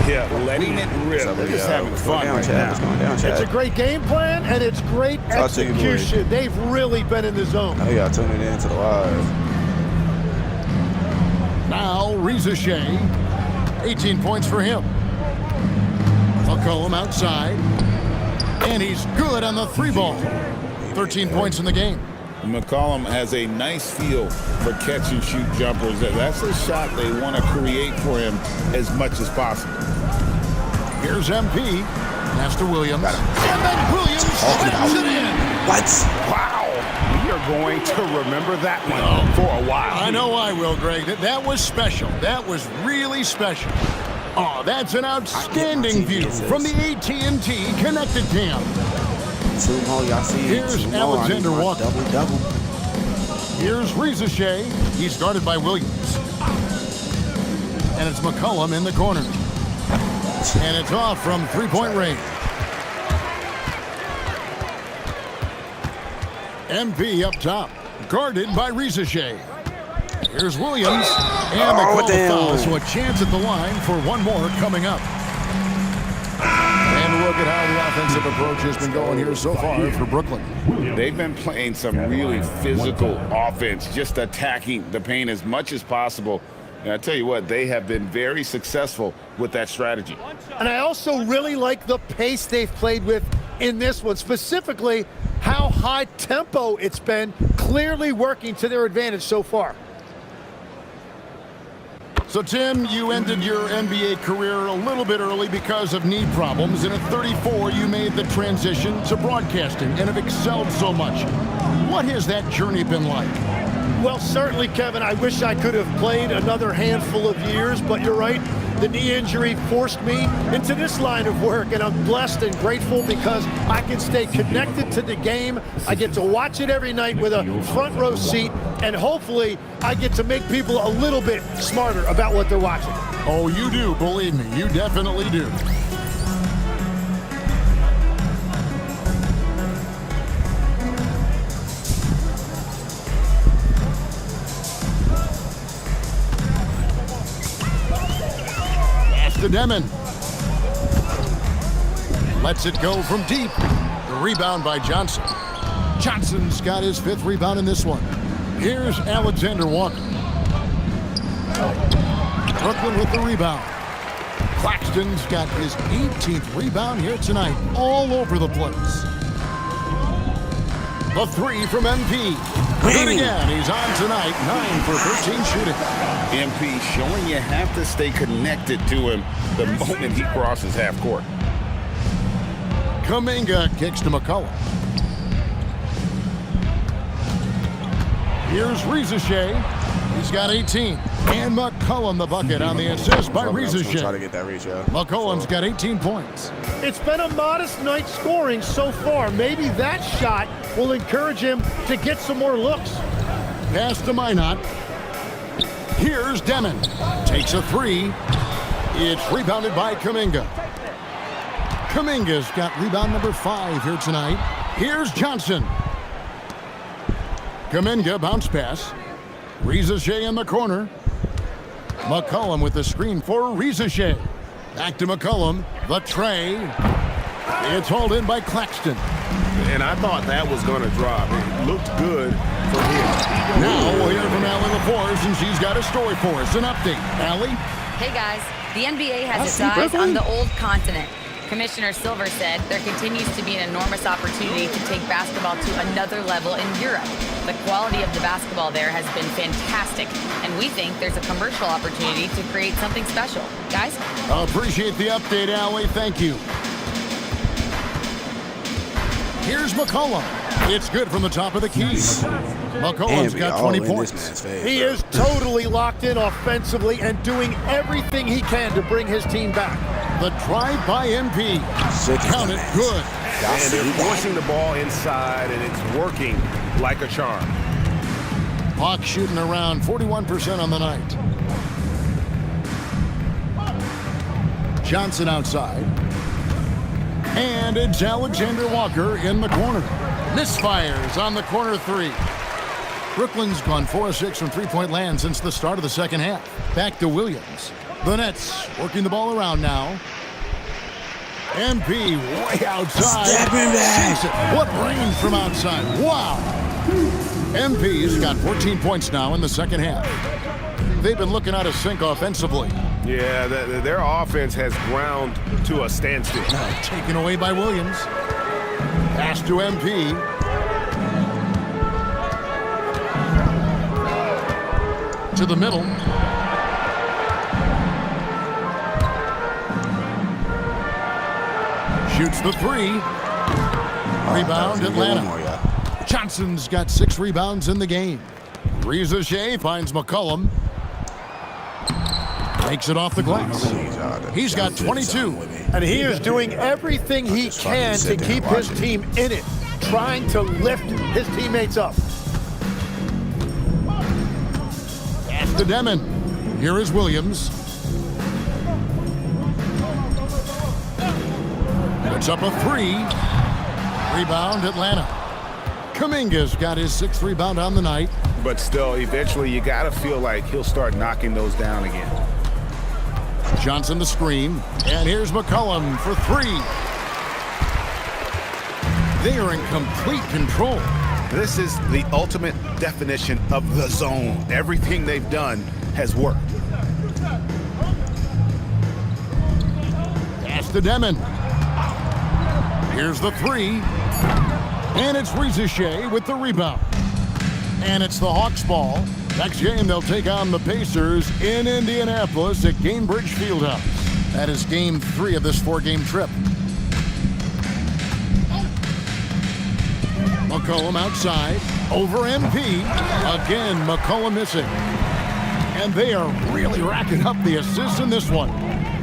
Yeah, letting it rip. They're just having fun right now. It's a great game plan, and it's great execution. They've really been in the zone. Oh, yeah, tuning in to the live. Now, Rizachet. 18 points for him. McCollum outside. And he's good on the 3 ball. 13 points in the game. McCollum has a nice feel for catch-and-shoot jumpers. That's a shot they want to create for him as much as possible. Here's MP. Pass to Williams. And then Williams slams it in. What? Wow. We are going to remember that one for a while. I know I will, Greg. That was special. That was really special. Oh, that's an outstanding view from the AT&T Connected Cam. Here's Alexander Walker. Double. Here's Rizachet. He's guarded by Williams. And it's McCollum in the corner. And it's off from three-point range. MP up top. Guarded by Rizachet. Here's Williams. And they call the foul, so a chance at the line for one more coming up. And look at how the offensive approach has been going here so far for Brooklyn. They've been playing some really physical offense, just attacking the paint as much as possible And I tell you what, they have been very successful with that strategy. And I also really like the pace they've played with in this one, specifically how high tempo it's been, clearly working to their advantage so far. So, Tim, you ended your NBA career a little bit early because of knee problems, and at 34, you made the transition to broadcasting and have excelled so much. What has that journey been like? Well, certainly, Kevin, I wish I could have played another handful of years, but you're right. The knee injury forced me into this line of work, and I'm blessed and grateful because I can stay connected to the game. I get to watch it every night with a front row seat, and hopefully I get to make people a little bit smarter about what they're watching. Oh, you do, believe me, you definitely do. To Demon. Lets it go from deep. The rebound by Johnson. Johnson's got his 5th rebound in this one. Here's Alexander Walker. Brooklyn with the rebound. Claxton's got his 18th rebound here tonight. All over the place. The 3 from MP. Good again. He's on tonight. 9 for 13 shooting. MP showing you have to stay connected to him the moment he crosses half court. Kuminga kicks to McCollum. Here's Reza Shea. He's got 18. And McCollum the bucket on the assist by Reza Shea. Try to get that reach, yeah. McCollum's got 18 points. It's been a modest night scoring so far. Maybe that shot will encourage him to get some more looks. Pass to Minot. Here's Demon. Takes a 3. It's rebounded by Kuminga. Kuminga's got rebound number 5 here tonight. Here's Johnson. Kuminga bounce pass. Reza Shea in the corner. McCollum with the screen for Reza Shea. Back to McCollum. The tray. It's hauled in by Claxton. And I thought that was going to drop. It looked good for him. Now we'll hear from Allie LaForce, and she's got a story for us. An update. Allie? Hey guys, the NBA has its eyes on the old continent. Commissioner Silver said there continues to be an enormous opportunity to take basketball to another level in Europe. The quality of the basketball there has been fantastic, and we think there's a commercial opportunity to create something special. Guys? Appreciate the update, Allie. Thank you. Here's McCollum. It's good from the top of the key. McCollum's got 20 points. He is totally locked in offensively and doing everything he can to bring his team back. The drive by MP. Count it good. And they're forcing the ball inside, and it's working like a charm. Hawks shooting around 41% on the night. Johnson outside. And it's Alexander Walker in the corner. Misfires on the corner 3. Brooklyn's gone 4 of 6 from three-point land since the start of the second half. Back to Williams. The Nets working the ball around now. MP way outside. What range from outside. Wow. MP's got 14 points now in the second half. They've been looking out of sync offensively. Yeah, their offense has ground to a standstill. Taken away by Williams. Pass to MP. To the middle. Shoots the 3. Rebound, Atlanta. Johnson's got 6 rebounds in the game. Reza Shea finds McCollum. Takes it off the glass. He's got 22. And he is doing everything he can to keep his team in it, trying to lift his teammates up. Pass to Demon. Here is Williams. Puts up a 3. Rebound, Atlanta. Kuminga's got his 6th rebound on the night. But still, eventually, you got to feel like he'll start knocking those down again. Johnson the screen. And here's McCollum for 3. They are in complete control. This is the ultimate definition of the zone. Everything they've done has worked. Pass to Demon. Here's the three. And it's Rizachet with the rebound. And it's the Hawks ball. Next game, they'll take on the Pacers in Indianapolis at Gainbridge Fieldhouse. That is game 3 of this 4-game trip. McCollum outside. Over MP. Again, McCollum missing. And they are really racking up the assists in this one.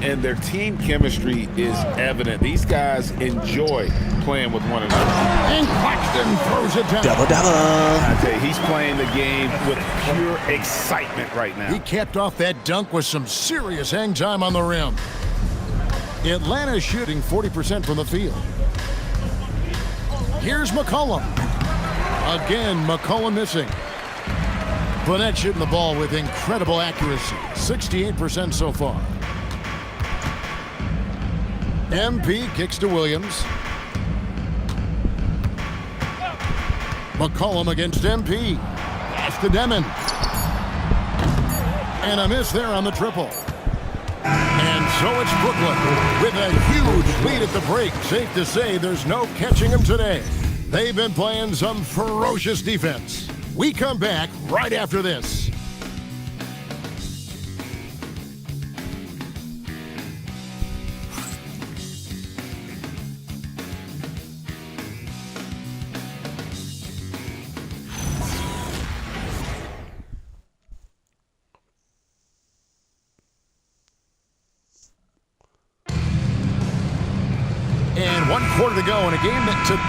And their team chemistry is evident. These guys enjoy playing with one another. And Claxton throws it down. Double-double. I tell you, he's playing the game with pure excitement right now. He capped off that dunk with some serious hang time on the rim. Atlanta shooting 40% from the field. Here's McCollum. Again, McCollum missing. Burnett shooting the ball with incredible accuracy. 68% so far. MP kicks to Williams. McCollum against MP. Pass to Demon. And a miss there on the triple. And so it's Brooklyn with a huge lead at the break. Safe to say there's no catching them today. They've been playing some ferocious defense. We come back right after this. And 1 quarter to go in a game that took...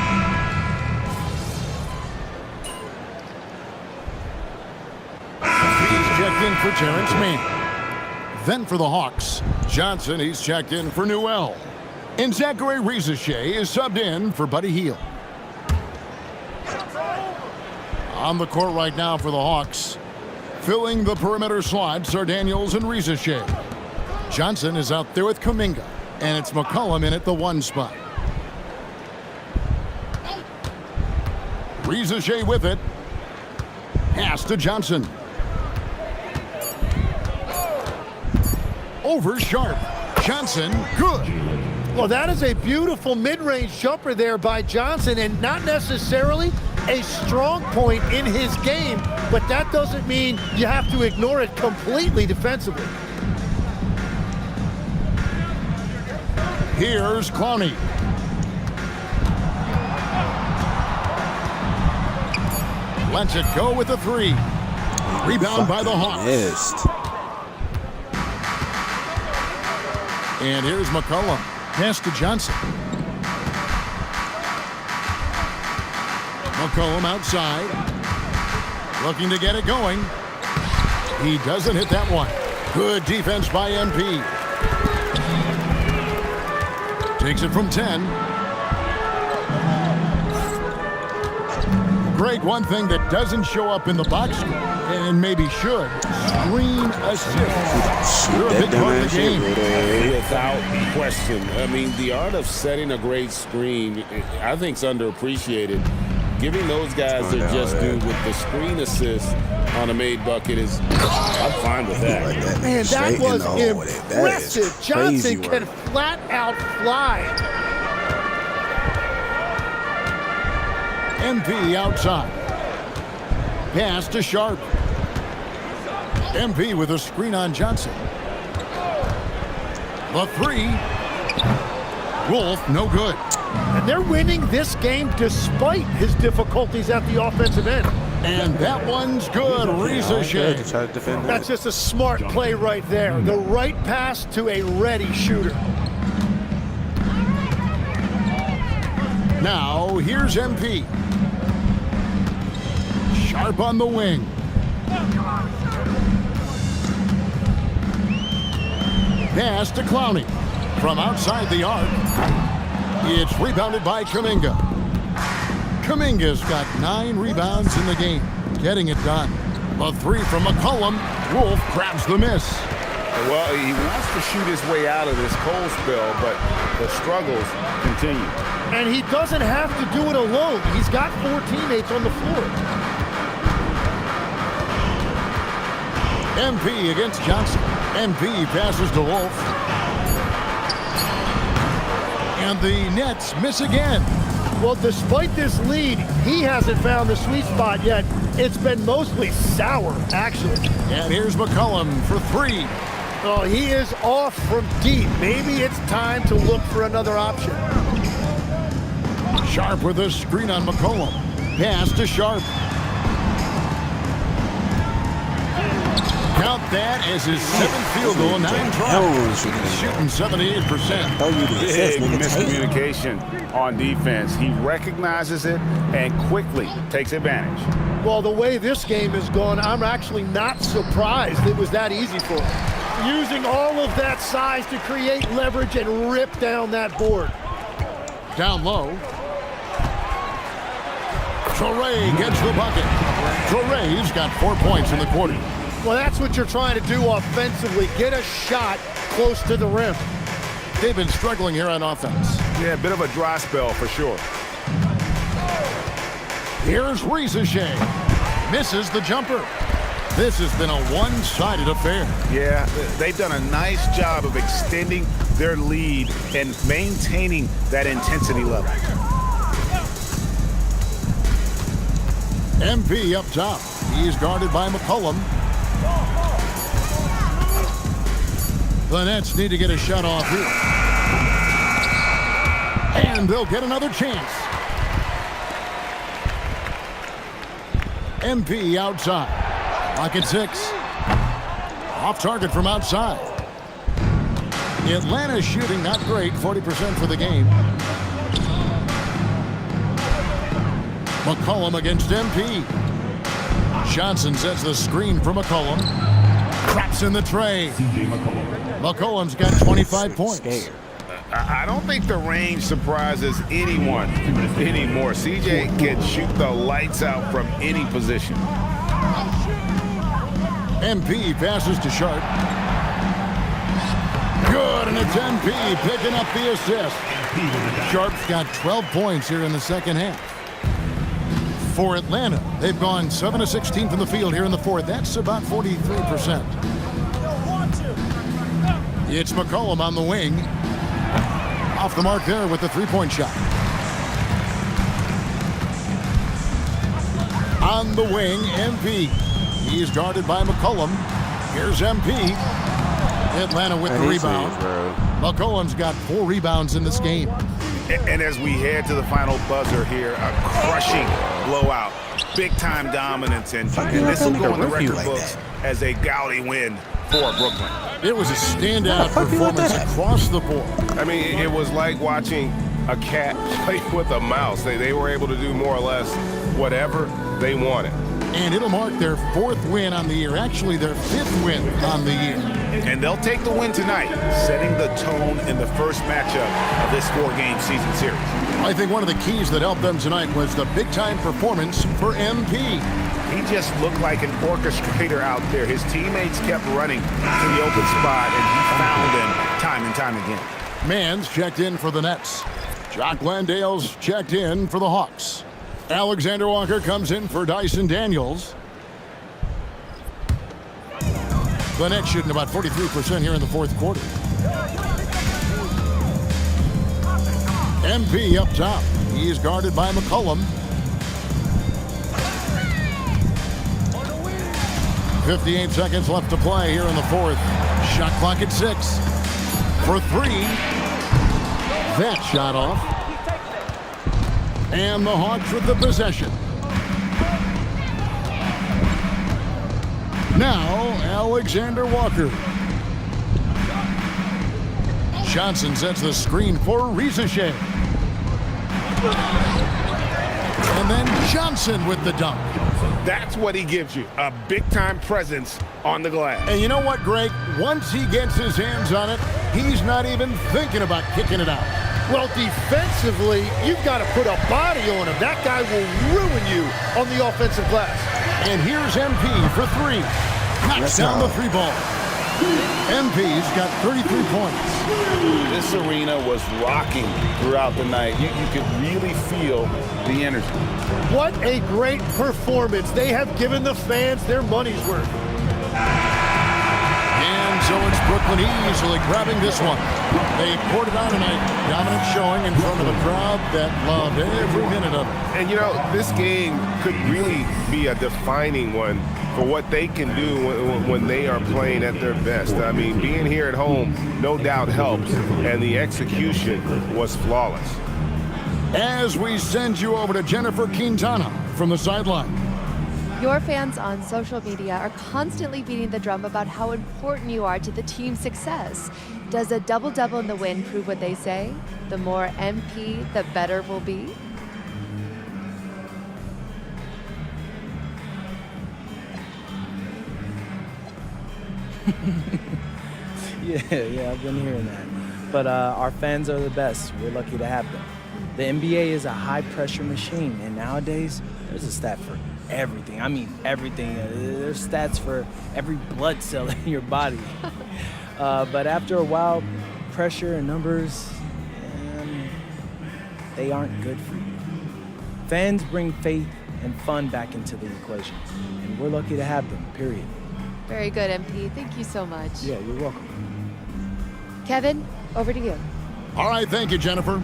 He's checked in for Terrence Mann. Then for the Hawks, Johnson, he's checked in for Newell. And Zachary Rizachet is subbed in for Buddy Hield. On the court right now for the Hawks, filling the perimeter slots are Daniels and Rizachet. Johnson is out there with Kuminga. And it's McCollum in at the 1 spot. Rizachet with it. Pass to Johnson. Over Sharp. Johnson, good. Well, that is a beautiful mid-range jumper there by Johnson, and not necessarily a strong point in his game, but that doesn't mean you have to ignore it completely defensively. Here's Clowney. Lets it go with the 3. Rebound by the Hawks. Missed. And here's McCollum. Pass to Johnson. McCollum outside. Looking to get it going. He doesn't hit that one. Good defense by MP. Takes it from 10. Greg, one thing that doesn't show up in the box score, and maybe should, screen assist. You're a big part of the game. Without question. I mean, the art of setting a great screen, I think, is underappreciated. Giving those guys their just due with the screen assist on a made bucket is, I'm fine with that. Man, that was impressive. Johnson can flat out fly. MP outside. Pass to Sharp. MP with a screen on Johnson. The 3. Wolf, no good. And they're winning this game despite his difficulties at the offensive end. And that one's good. Rizachet. That's just a smart play right there. The right pass to a ready shooter. Now, here's MP. Sharp on the wing. Pass to Clowney. From outside the arc. It's rebounded by Kuminga. Kuminga's got 9 rebounds in the game. Getting it done. A 3 from McCollum. Wolf grabs the miss. Well, he wants to shoot his way out of this cold spell, but the struggles continue. And he doesn't have to do it alone. He's got 4 teammates on the floor. MP against Johnson. MP passes to Wolf. And the Nets miss again. Well, despite this lead, he hasn't found the sweet spot yet. It's been mostly sour, actually. And here's McCollum for 3. Oh, he is off from deep. Maybe it's time to look for another option. Sharp with a screen on McCollum. Pass to Sharp. Count that as his 7th field goal, 9 tries. He's shooting 78%. Big miscommunication on defense. He recognizes it and quickly takes advantage. Well, the way this game has gone, I'm actually not surprised it was that easy for him. Using all of that size to create leverage and rip down that board. Down low. Torrey gets the bucket. Torrey's got 4 points in the quarter. Well, that's what you're trying to do offensively. Get a shot close to the rim. They've been struggling here on offense. Yeah, a bit of a dry spell for sure. Here's Risacher. Misses the jumper. This has been a one-sided affair. Yeah, they've done a nice job of extending their lead and maintaining that intensity level. MP up top. He's guarded by McCollum. The Nets need to get a shot off here. And they'll get another chance. MP outside. Pocket 6. Off target from outside. Atlanta shooting not great, 40% for the game. McCollum against MP. Johnson sets the screen for McCollum. Traps in the tray. McCollum's got 25 points. I don't think the range surprises anyone anymore. CJ can shoot the lights out from any position. MP passes to Sharp. Good, and it's MP picking up the assist. Sharp's got 12 points here in the second half. For Atlanta, they've gone 7 of 16 from the field here in the fourth. That's about 43%. It's McCollum on the wing. Off the mark there with the three-point shot. On the wing, MP. He's guarded by McCollum. Here's MP. Atlanta with the rebound. McCollum's got 4 rebounds in this game. And as we head to the final buzzer here, a crushing blowout. Big-time dominance, and this will go in the record books as a gaudy win for Brooklyn. It was a standout performance across the board. I mean, it was like watching a cat play with a mouse. They were able to do more or less whatever they wanted. And it'll mark their 4th win on the year, actually their 5th win on the year. And they'll take the win tonight, setting the tone in the first matchup of this 4-game season series. I think one of the keys that helped them tonight was the big-time performance for MP. He just looked like an orchestrator out there. His teammates kept running to the open spot, and he found them time and time again. Mans checked in for the Nets. Jock Landale's checked in for the Hawks. Alexander Walker comes in for Dyson Daniels. The Nets shooting about 43% here in the 4th quarter. MP up top. He's guarded by McCollum. 58 seconds left to play here in the 4th. Shot clock at 6. For 3. That shot off. And the Hawks with the possession. Now, Alexander Walker. Johnson sets the screen for Risacher. And then Johnson with the dunk. That's what he gives you, a big-time presence on the glass. And you know what, Greg? Once he gets his hands on it, he's not even thinking about kicking it out. Well, defensively, you've got to put a body on him. That guy will ruin you on the offensive glass. And here's MP for 3. Knocks down the 3 ball. MP's got 33 points. This arena was rocking throughout the night. You could really feel the energy. What a great performance. They have given the fans their money's worth. And so it's Brooklyn easily grabbing this one. They poured it on tonight. Dominant showing in front of a crowd that loved every minute of it. And, you know, this game could really be a defining one for what they can do when they are playing at their best. I mean, being here at home no doubt helps, and the execution was flawless. As we send you over to Jennifer Quintana from the sideline. Your fans on social media are constantly beating the drum about how important you are to the team's success. Does a double-double in the win prove what they say? The more MP, the better we'll be? Yeah, I've been hearing that. But our fans are the best. We're lucky to have them. The NBA is a high-pressure machine, and nowadays, there's a stat for everything. I mean, everything. There's stats for every blood cell in your body. But after a while, pressure and numbers, they aren't good for you. Fans bring faith and fun back into the equation, and we're lucky to have them, period. Very good, MP. Thank you so much. Yeah, you're welcome. Kevin, over to you. All right, thank you, Jennifer.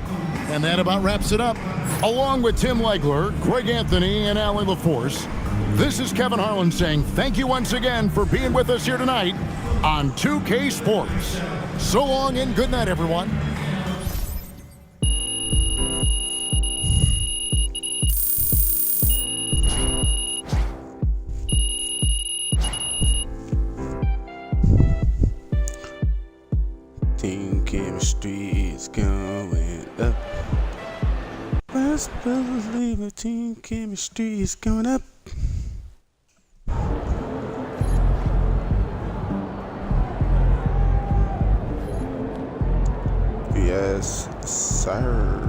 And that about wraps it up. Along with Tim Legler, Greg Anthony, and Allie LaForce, this is Kevin Harlan saying thank you once again for being with us here tonight on 2K Sports. So long and good night, everyone. Team chemistry is going up. Best believe the team chemistry is going up. Yes, sir.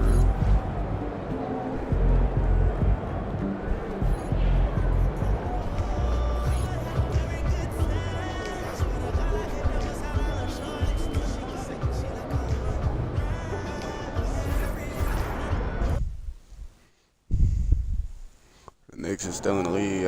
The Knicks is still in the lead,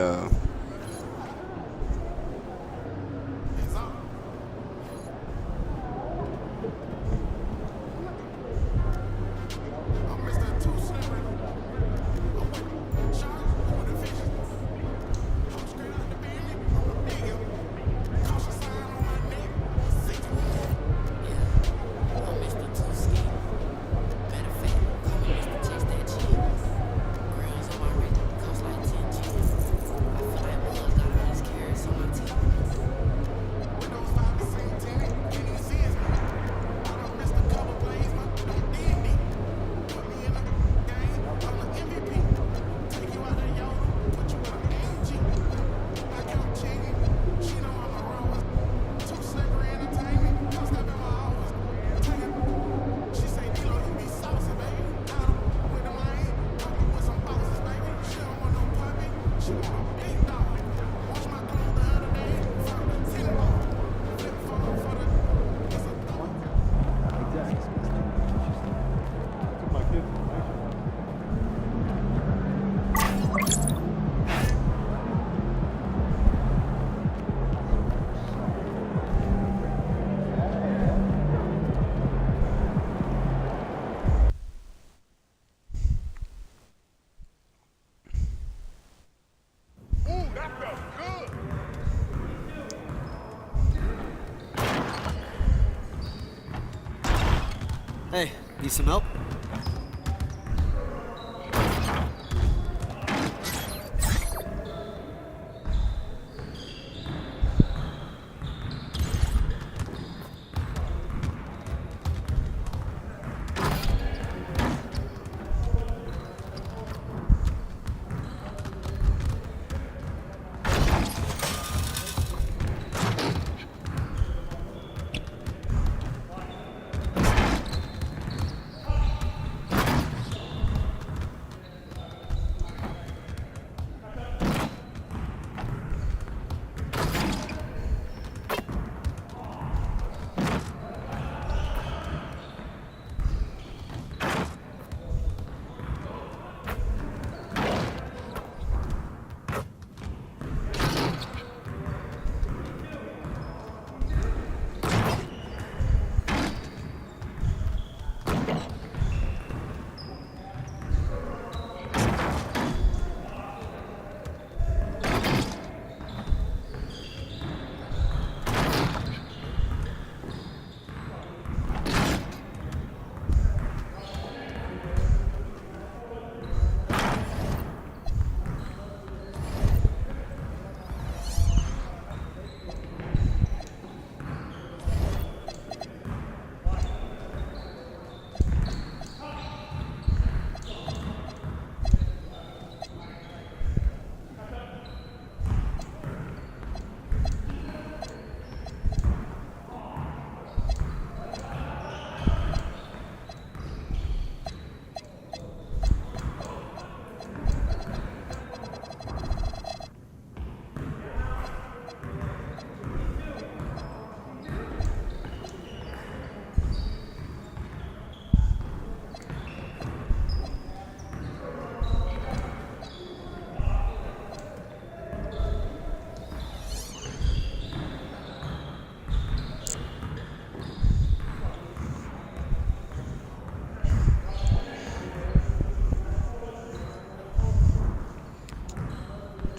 Hey, need some help?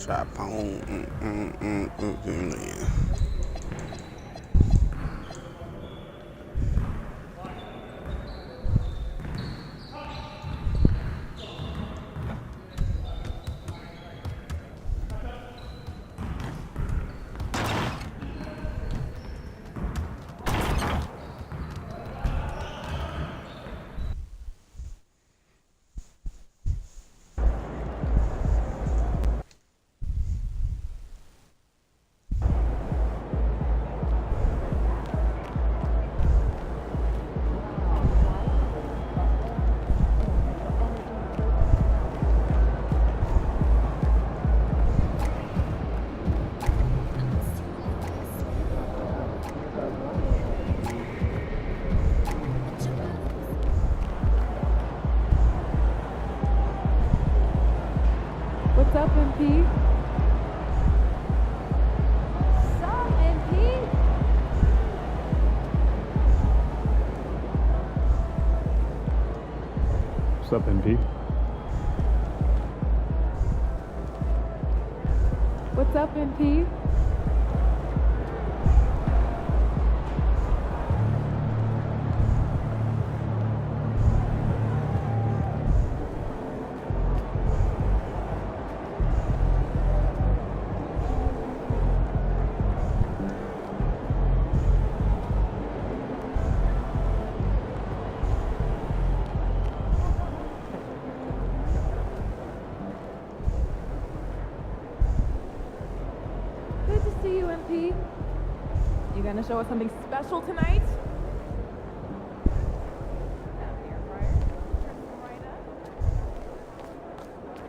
Trapone. Yeah. What's up, MP? Sup, MP? What's up, MP? What's up, MP? Good to see you, MP. You gonna show us something special tonight?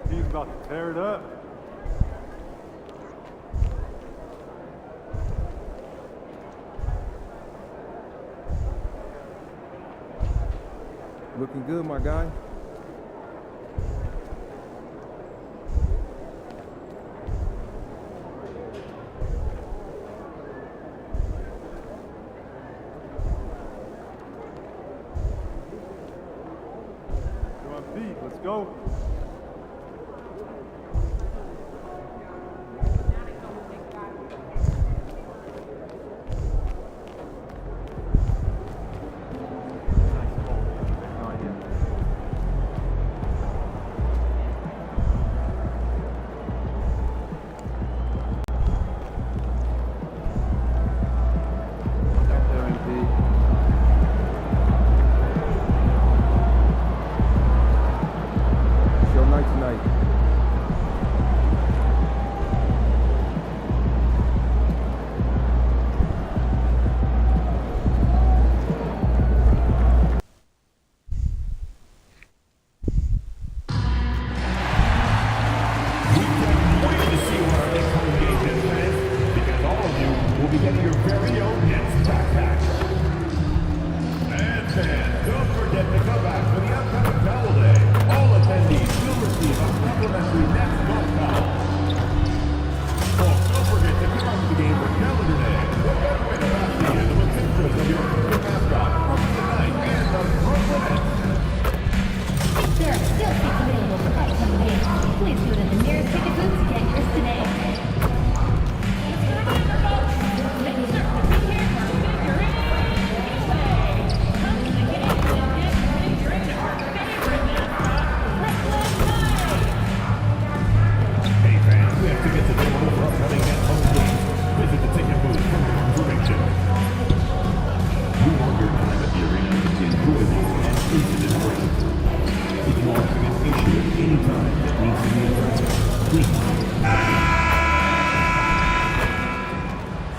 He's about to tear it up. Looking good, my guy. Come on, Pete, let's go.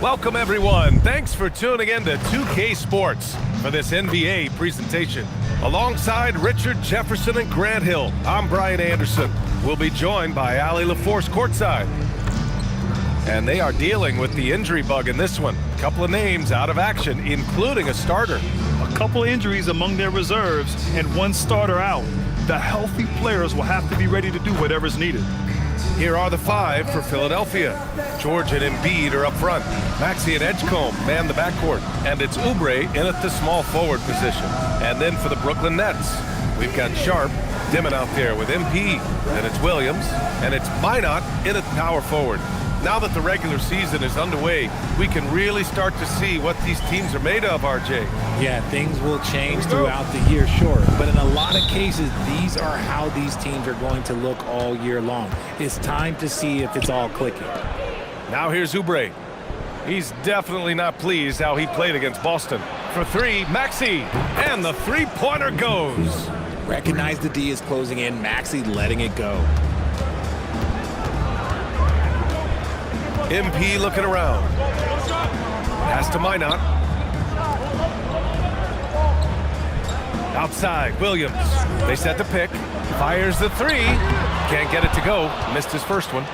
Welcome, everyone. Thanks for tuning in to 2K Sports for this NBA presentation. Alongside Richard Jefferson and Grant Hill, I'm Brian Anderson. We'll be joined by Allie LaForce courtside. And they are dealing with the injury bug in this one. A couple of names out of action, including a starter. A couple injuries among their reserves and one starter out. The healthy players will have to be ready to do whatever's needed. Here are the five for Philadelphia. George and Embiid are up front. Maxey and Edgecombe man the backcourt. And it's Oubre in at the small forward position. And then for the Brooklyn Nets, We've got Sharp, Dimon out there with MP. Then it's Williams, and it's Minot in at power forward. Now that the regular season is underway, we can really start to see what these teams are made of, RJ. Yeah, things will change throughout the year, sure. But in a lot of cases, these are how these teams are going to look all year long. It's time to see if it's all clicking. Now here's Oubre. He's definitely not pleased how he played against Boston. For three, Maxey, and the three-pointer goes. Recognize the D is closing in. Maxey letting it go. MP looking around. Pass to Minot. Outside, Williams. They set the pick. Fires the three. Can't get it to go. Missed his first one.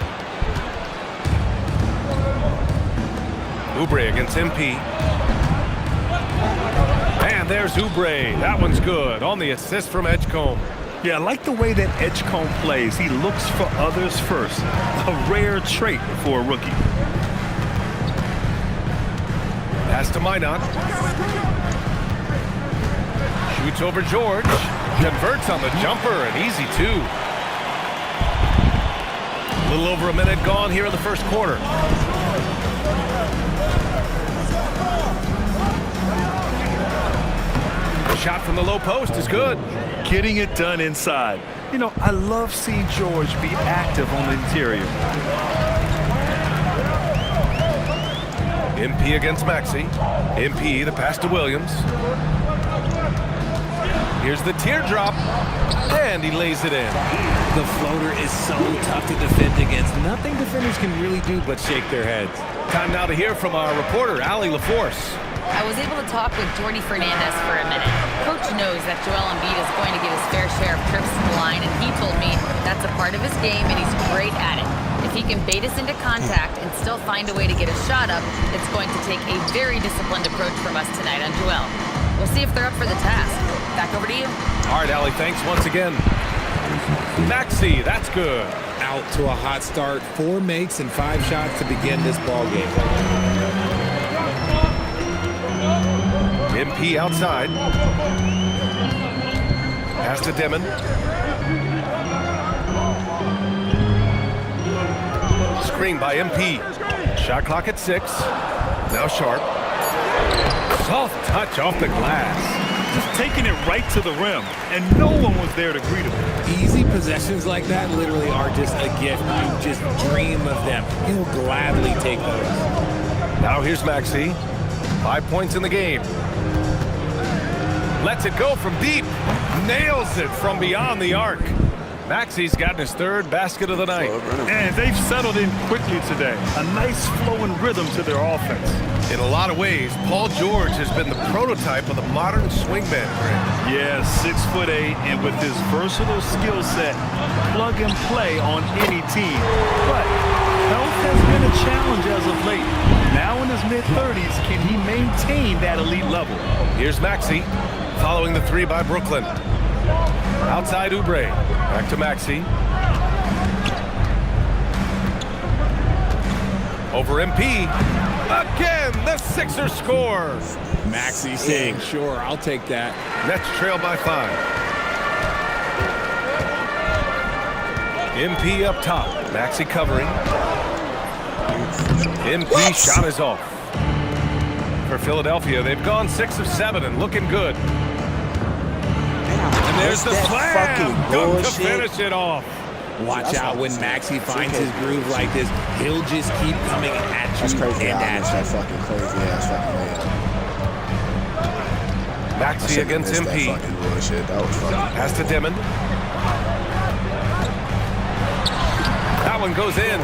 Oubre against MP. And there's Oubre. That one's good on the assist from Edgecombe. Yeah, I like the way that Edgecombe plays. He looks for others first. A rare trait for a rookie. Pass to Minot. Shoots over George. Converts on the jumper, an easy two. A little over a minute gone here in the first quarter. Shot from the low post is good. Getting it done inside. You know, I love seeing George be active on the interior. MP against Maxey. MP, the pass to Williams. Here's the teardrop, and he lays it in. The floater is so tough to defend against. Nothing defenders can really do but shake their heads. Time now to hear from our reporter, Allie LaForce. I was able to talk with Jordy Fernandez for a minute. Coach knows that Joel Embiid is going to get his fair share of trips to the line, and he told me that's a part of his game, and he's great at it. If he can bait us into contact and still find a way to get a shot up, it's going to take a very disciplined approach from us tonight on Joel. We'll see if they're up for the task. Back over to you. All right, Allie, thanks once again. Maxey, that's good. Out to a hot start. 4 makes and 5 shots to begin this ball game. MP outside. Pass to Dimon. Screen by MP. Shot clock at 6. Now Sharp. Soft touch off the glass. Just taking it right to the rim, and no one was there to greet him. Easy possessions like that literally are just a gift. You just dream of them. He'll gladly take those. Now here's Maxey. 5 points in the game. Lets it go from deep. Nails it from beyond the arc. Maxey's gotten his 3rd basket of the night. And they've settled in quickly today. A nice flowing rhythm to their offense. In a lot of ways, Paul George has been the prototype of the modern swingman. Yeah, 6'8", and with his versatile skill set, plug and play on any team. But health has been a challenge as of late. Now in his mid-30s, can he maintain that elite level? Here's Maxey, following the 3 by Brooklyn. Outside Oubre, back to Maxey. Over MP. Again, the Sixers score. Maxey saying, sure, I'll take that. Nets trail by 5. MP up top. Maxey covering. MP shot is off. For Philadelphia, they've gone 6 of 7 and looking good. And there's the slam. Dunk to finish it off. Watch out when Maxey finds his groove like this. He'll just keep coming at you. That's crazy. And That's that fucking crazy ass fucking man. Maxey against MP. That was fucking. Pass to Dimon. That one goes in.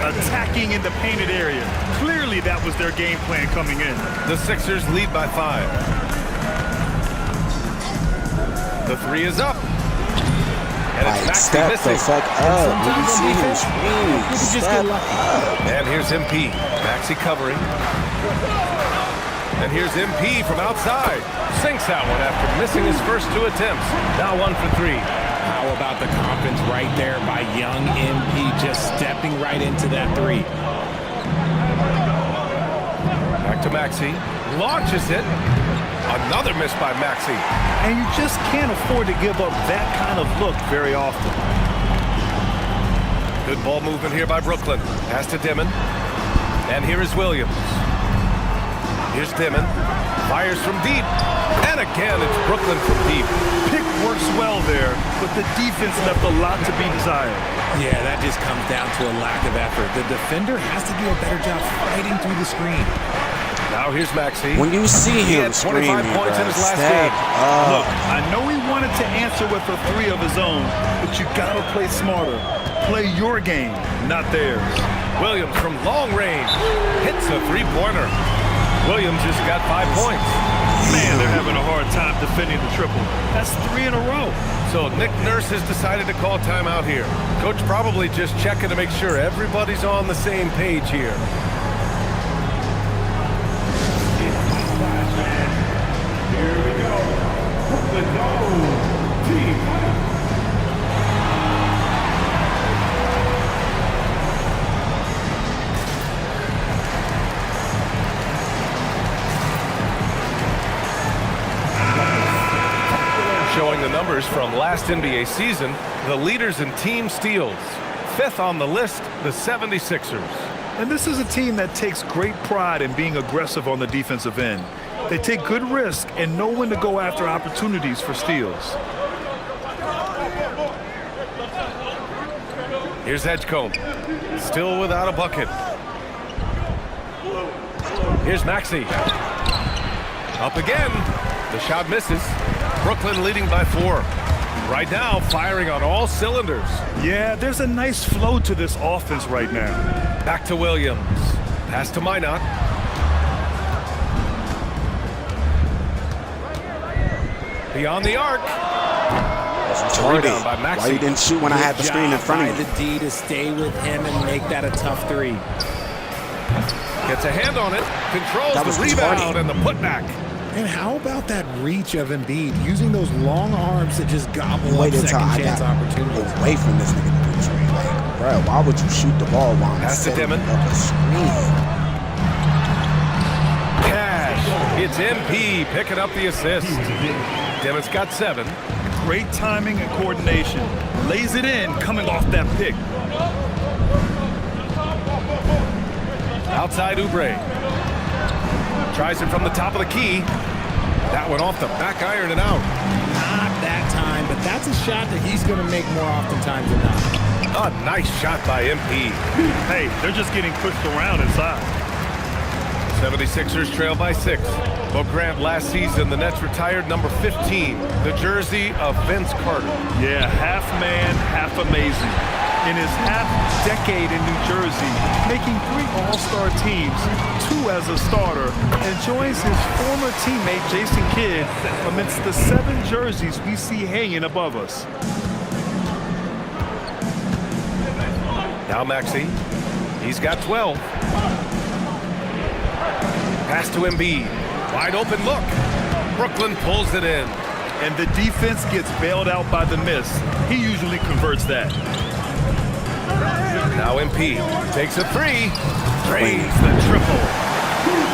Attacking in the painted area. Clearly that was their game plan coming in. The Sixers lead by 5. The 3 is up. And it's Maxey missing. Step the fuck up. Did you see him scream? Step up. And here's MP. Maxey covering. And here's MP from outside. Sinks that one after missing his first 2 attempts. Now 1 for 3. How about the confidence right there by young MP, just stepping right into that 3. Back to Maxey. Launches it. Another miss by Maxey. And you just can't afford to give up that kind of look very often. Good ball movement here by Brooklyn. Pass to Dimon. And here is Williams. Here's Dimon. Fires from deep. And again, it's Brooklyn from deep. Pick works well there, but the defense left a lot to be desired. Yeah, that just comes down to a lack of effort. The defender has to do a better job fighting through the screen. Now here's Maxey. When you see him had 25 points in his last game. Look, I know he wanted to answer with a 3 of his own, but you gotta play smarter. Play your game, not theirs. Williams from long range hits a three-pointer. Williams has got 5 points. Man, they're having a hard time defending the triple. That's 3 in a row. So Nick Nurse has decided to call timeout here. Coach probably just checking to make sure everybody's on the same page here. Here we go. The Gold Team. Showing the numbers from last NBA season, the leaders in team steals. 5th on the list, the 76ers. And this is a team that takes great pride in being aggressive on the defensive end. They take good risk and know when to go after opportunities for steals. Here's Edgecombe, still without a bucket. Here's Maxey. Up again. The shot misses. Brooklyn leading by 4. Right now, firing on all cylinders. Yeah, there's a nice flow to this offense right now. Back to Williams. Pass to Minot. Beyond the arc. Rebound by Maxey. Why you didn't shoot when I had the screen in front of you? The D to stay with him and make that a tough 3. Gets a hand on it. Controls the rebound and the putback. And how about that reach of Embiid, using those long arms to just gobble up Wait until I second chance got opportunities? away from this nigga to do trade. Like, bro, why would you shoot the ball while I'm Pass to setting Dimon. up a screen? Cash. It's MP picking up the assist. Dimon's got 7. Great timing and coordination. Lays it in coming off that pick. Outside Oubre. Tries it from the top of the key. That one off the back iron and out. Not that time, but that's a shot that he's going to make more oftentimes than not. A nice shot by MP. Hey, they're just getting pushed around inside. 76ers trail by 6. Book Grant last season, the Nets retired number 15, the jersey of Vince Carter. Yeah, half man, half amazing. In his half-decade in New Jersey, making 3 All-Star teams, 2 as a starter, and joins his former teammate Jason Kidd amidst the 7 jerseys we see hanging above us. Now Maxey, he's got 12. Pass to Embiid, wide open look. Brooklyn pulls it in. And the defense gets bailed out by the miss. He usually converts that. Now MP takes a 3, drains the triple.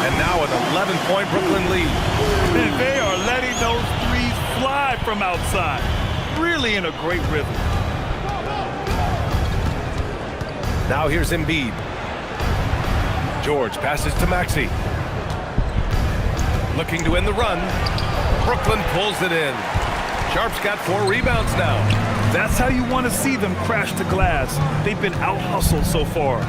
And now an 11-point Brooklyn lead. And they are letting those 3s fly from outside. Really in a great rhythm. Now here's Embiid. George passes to Maxey. Looking to end the run. Brooklyn pulls it in. Sharp's got 4 rebounds now. That's how you want to see them crash the glass. They've been out-hustled so far.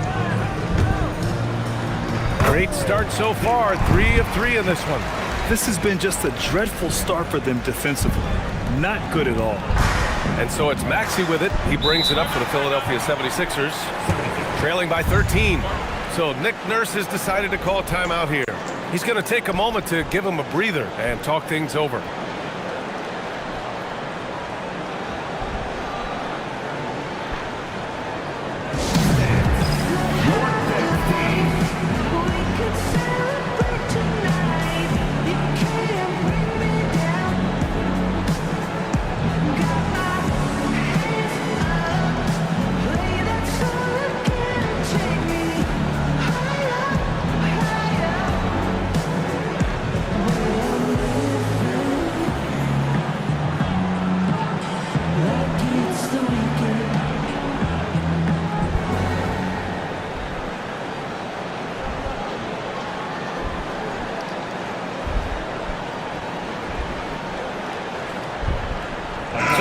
Great start so far. 3 of 3 in this one. This has been just a dreadful start for them defensively. Not good at all. And so it's Maxey with it. He brings it up for the Philadelphia 76ers. Trailing by 13. So Nick Nurse has decided to call timeout here. He's going to take a moment to give him a breather and talk things over.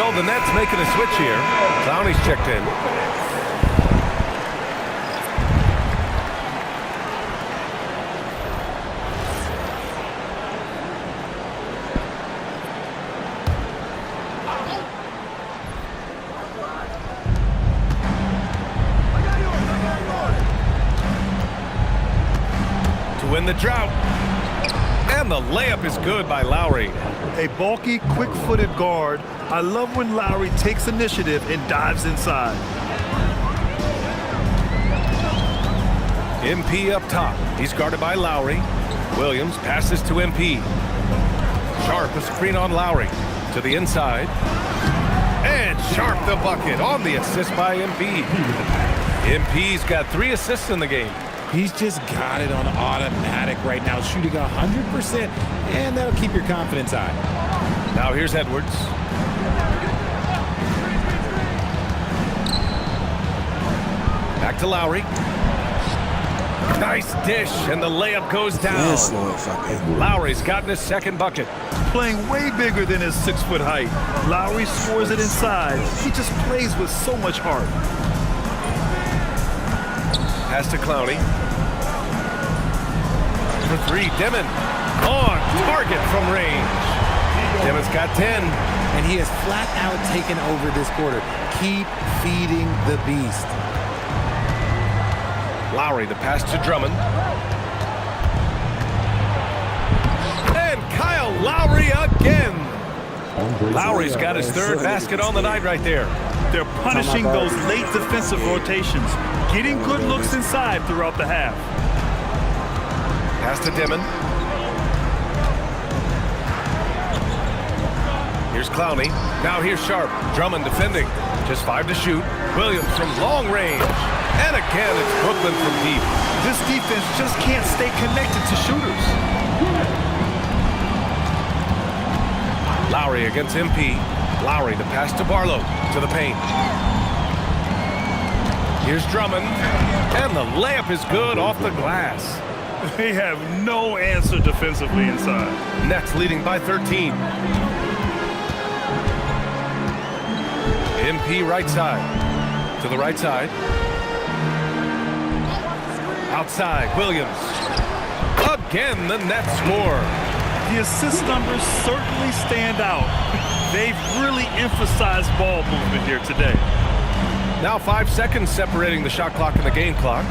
Well, the Nets making a switch here. Clowney's checked in. To win the drought. And the layup is good by Lowry. A bulky, quick-footed guard. I love when Lowry takes initiative and dives inside. MP up top. He's guarded by Lowry. Williams passes to MP. Sharp a screen on Lowry. To the inside. And Sharp the bucket on the assist by MP. MP's got 3 assists in the game. He's just got it on automatic right now, shooting 100%, and that'll keep your confidence high. Now here's Edwards. Back to Lowry. Nice dish, and the layup goes down. Lowry's gotten his second bucket. Playing way bigger than his 6-foot height. Lowry scores it inside. He just plays with so much heart. Pass to Clowney. For 3, Dimon. On target from range. Dimon's got 10. And he has flat out taken over this quarter. Keep feeding the beast. Lowry, the pass to Drummond. And Kyle Lowry again. Lowry's got his 3rd basket on the night right there. They're punishing those late defensive rotations, getting good looks inside throughout the half. Pass to Dimon. Here's Clowney. Now here's Sharp. Drummond defending. Just 5 to shoot. Williams from long range. And again, it's Brooklyn from deep. This defense just can't stay connected to shooters. Lowry against MP. Lowry, the pass to Barlow. To the paint. Here's Drummond. And the layup is good off the glass. They have no answer defensively inside. Nets leading by 13. MP right side. To the right side. Outside, Williams. Again, the Nets score. The assist numbers certainly stand out. They've really emphasized ball movement here today. Now 5 seconds separating the shot clock and the game clock.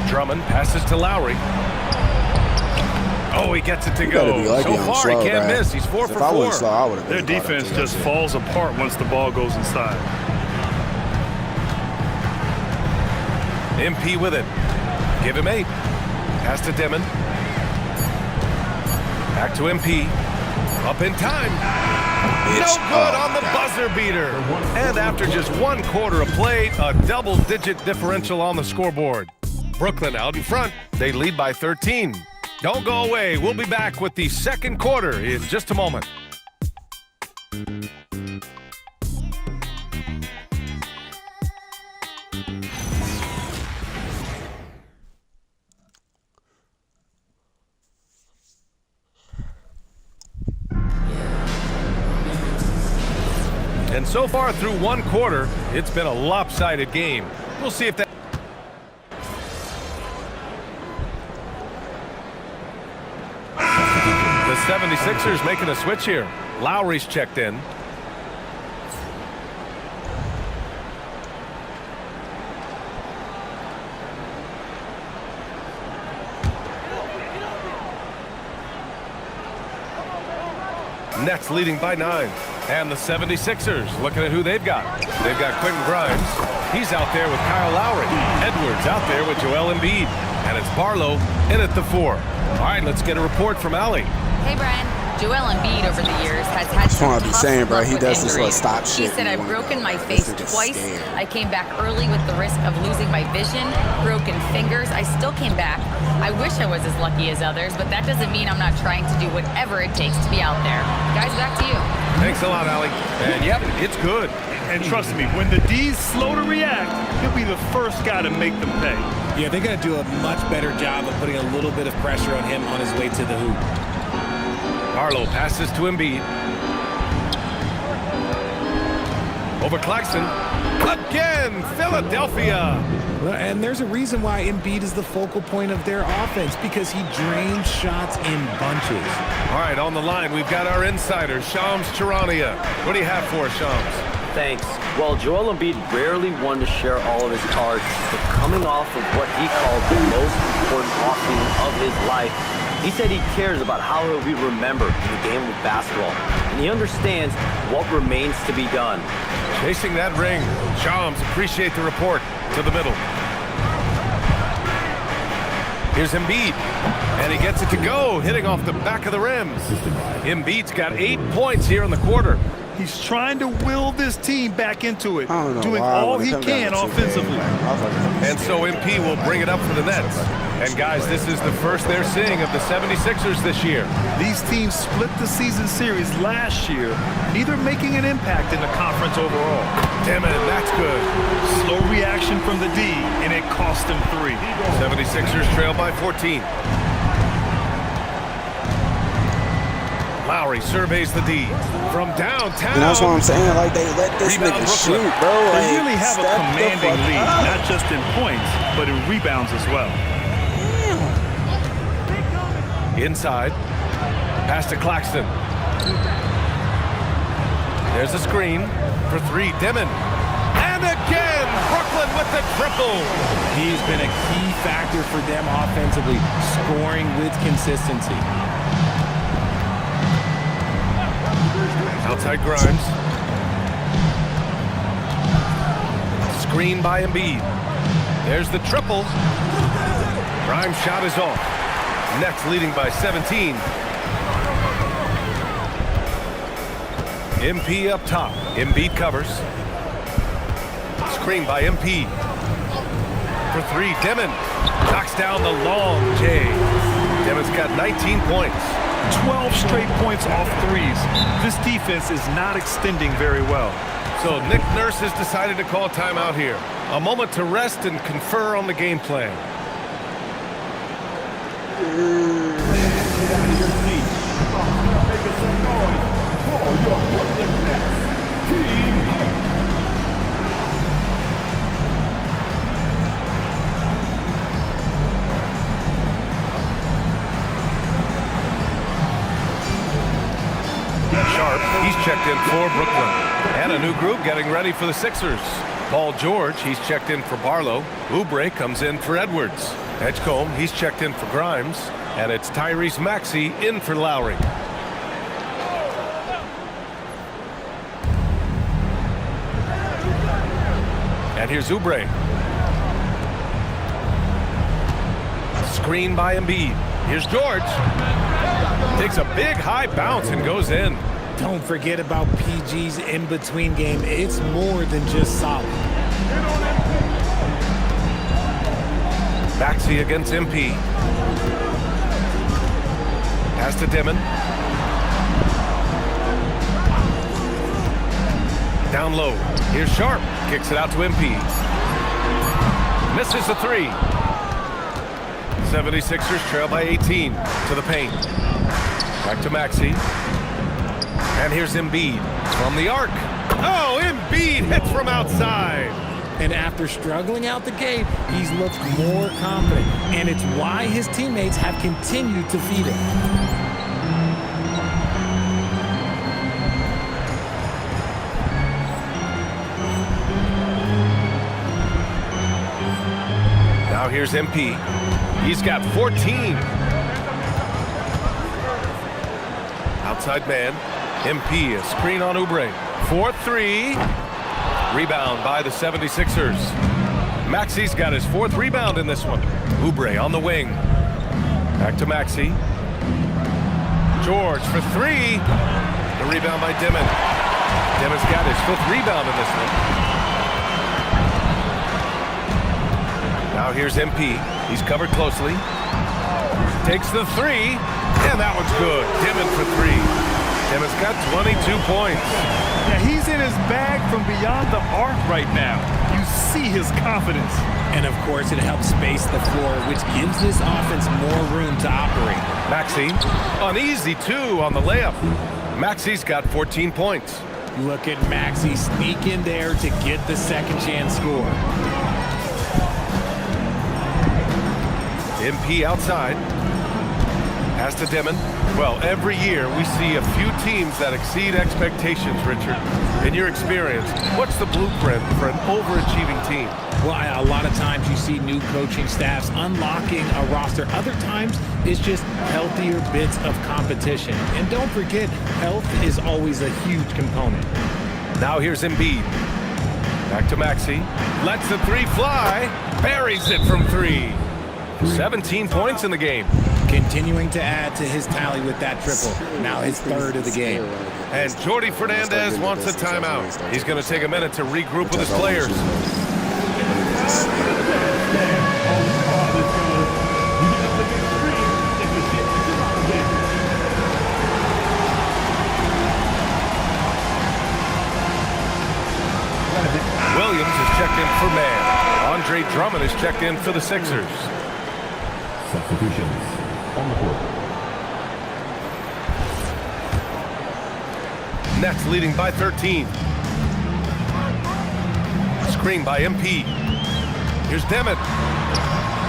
Drummond passes to Lowry. Oh, he gets it to go. So far, he can't miss. He's 4 for 4. Their defense just falls apart once the ball goes inside. MP with it. Give him 8. Pass to Dimon. Back to MP. Up in time. No good on the buzzer beater. And after just 1 quarter of play, a double-digit differential on the scoreboard. Brooklyn out in front. They lead by 13. Don't go away. We'll be back with the second quarter in just a moment. And so far through 1 quarter, it's been a lopsided game. We'll see if that... The 76ers making a switch here. Lowry's checked in. Nets leading by 9. And the 76ers looking at who they've got. They've got Quentin Grimes. He's out there with Kyle Lowry. Edwards out there with Joel Embiid. And it's Barlow in at the 4. All right, let's get a report from Allie. Hey, Brian. Joel Embiid over the years has had some tough luck with injuries. He said, I've broken my face twice. I came back early with the risk of losing my vision, broken fingers. I still came back. I wish I was as lucky as others, but that doesn't mean I'm not trying to do whatever it takes to be out there. Guys, back to you. Thanks a lot, Allie. And yep, it's good. And trust me, when the D's slow to react, he'll be the first guy to make them pay. Yeah, they're going to do a much better job of putting a little bit of pressure on him on his way to the hoop. Barlow passes to Embiid. Over Claxton. Again, Philadelphia. And there's a reason why Embiid is the focal point of their offense, because he drains shots in bunches. All right, on the line, we've got our insider, Shams Charania. What do you have for us, Shams? Thanks. Well, Joel Embiid rarely wanted to share all of his cards, but coming off of what he called the most important offseason of his life, he said he cares about how he'll be remembered in the game of basketball, and he understands what remains to be done. Chasing that ring. Shams, appreciate the report. To the middle. Here's Embiid, and he gets it to go, hitting off the back of the rims. Embiid's got 8 points here in the quarter. He's trying to will this team back into it, doing all he can offensively. And so MP will bring it up for the Nets. And guys, this is the first they're seeing of the 76ers this year. These teams split the season series last year, neither making an impact in the conference overall. Damn it, that's good. Slow reaction from the D, and it cost them 3. 76ers trail by 14. Lowry surveys the D from downtown. And that's what I'm saying. Like, they let this Rebound nigga Brooklyn. shoot, bro. Like, They really have a commanding lead, not just in points, but in rebounds as well. Inside. Pass to Claxton. There's a screen for 3. Dimon. And again, Brooklyn with the triple. He's been a key factor for them offensively, scoring with consistency. Outside Grimes. Screen by Embiid. There's the triple. Grimes' shot is off. Nets leading by 17. MP up top. Embiid covers. Screen by MP. For 3, Dimon. Knocks down the long J. Dimon's got 19 points. 12 straight points off threes. This defense is not extending very well. So Nick Nurse has decided to call timeout here. A moment to rest and confer on the game plan. Sharp, he's checked in for Brooklyn. And a new group getting ready for the Sixers. Paul George, he's checked in for Barlow. Oubre comes in for Edwards. Edgecombe, he's checked in for Grimes. And it's Tyrese Maxey in for Lowry. And here's Oubre. Screen by Embiid. Here's George. Takes a big high bounce and goes in. Don't forget about PG's in-between game. It's more than just solid. Maxey against MP. Pass to Dimon. Down low. Here's Sharp. Kicks it out to MP. Misses the 3. 76ers trail by 18 to the paint. Back to Maxey. And here's Embiid from the arc. Oh, Embiid hits from outside. And after struggling out the gate, he's looked more confident. And it's why his teammates have continued to feed him. Now here's MP. He's got 14. Outside man. MP, a screen on Oubre. 4-3. Rebound by the 76ers. Maxey's got his 4th rebound in this one. Oubre on the wing. Back to Maxey. George for 3. The rebound by Dimon. Dimon's got his 5th rebound in this one. Now here's MP. He's covered closely. Takes the 3. And that one's good. Dimon for 3. Dimon's got 22 points. Yeah, he's in his bag from beyond the arc right now. You see his confidence. And of course, it helps space the floor, which gives this offense more room to operate. Maxey, an easy 2 on the layup. Maxey's got 14 points. Look at Maxey sneak in there to get the second chance score. MP outside. Pass to Demon. Well, every year we see a few teams that exceed expectations, Richard. In your experience, what's the blueprint for an overachieving team? Well, a lot of times you see new coaching staffs unlocking a roster. Other times it's just healthier bits of competition. And don't forget, health is always a huge component. Now here's Embiid. Back to Maxey. Lets the three fly. Buries it from three. 17 points in the game. Continuing to add to his tally with that triple. Now his third of the game. And Jordi Fernandez wants a timeout. He's going to take a minute to regroup with his players. Williams is checked in for man. Andre Drummond is checked in for the Sixers. Substitutions on the court. Nets leading by 13. Screen by MP. Here's Demon.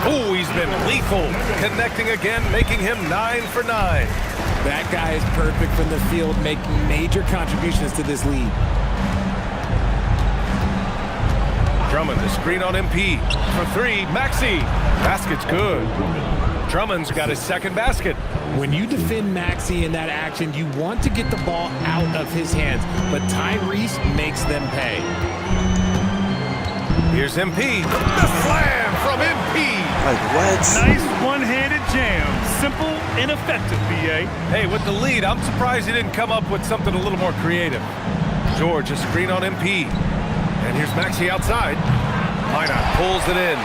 Oh, he's been lethal. Connecting again, making him 9 for 9. That guy is perfect from the field, making major contributions to this lead. Drummond, the screen on MP. For three, Maxey. Basket's good. Drummond's got his second basket. When you defend Maxey in that action, you want to get the ball out of his hands, but Tyrese makes them pay. Here's MP. The slam from MP. Like what? Nice one-handed jam. Simple and effective, BA. Hey, with the lead, I'm surprised he didn't come up with something a little more creative. George, a screen on MP. And here's Maxey outside. Minot pulls it in.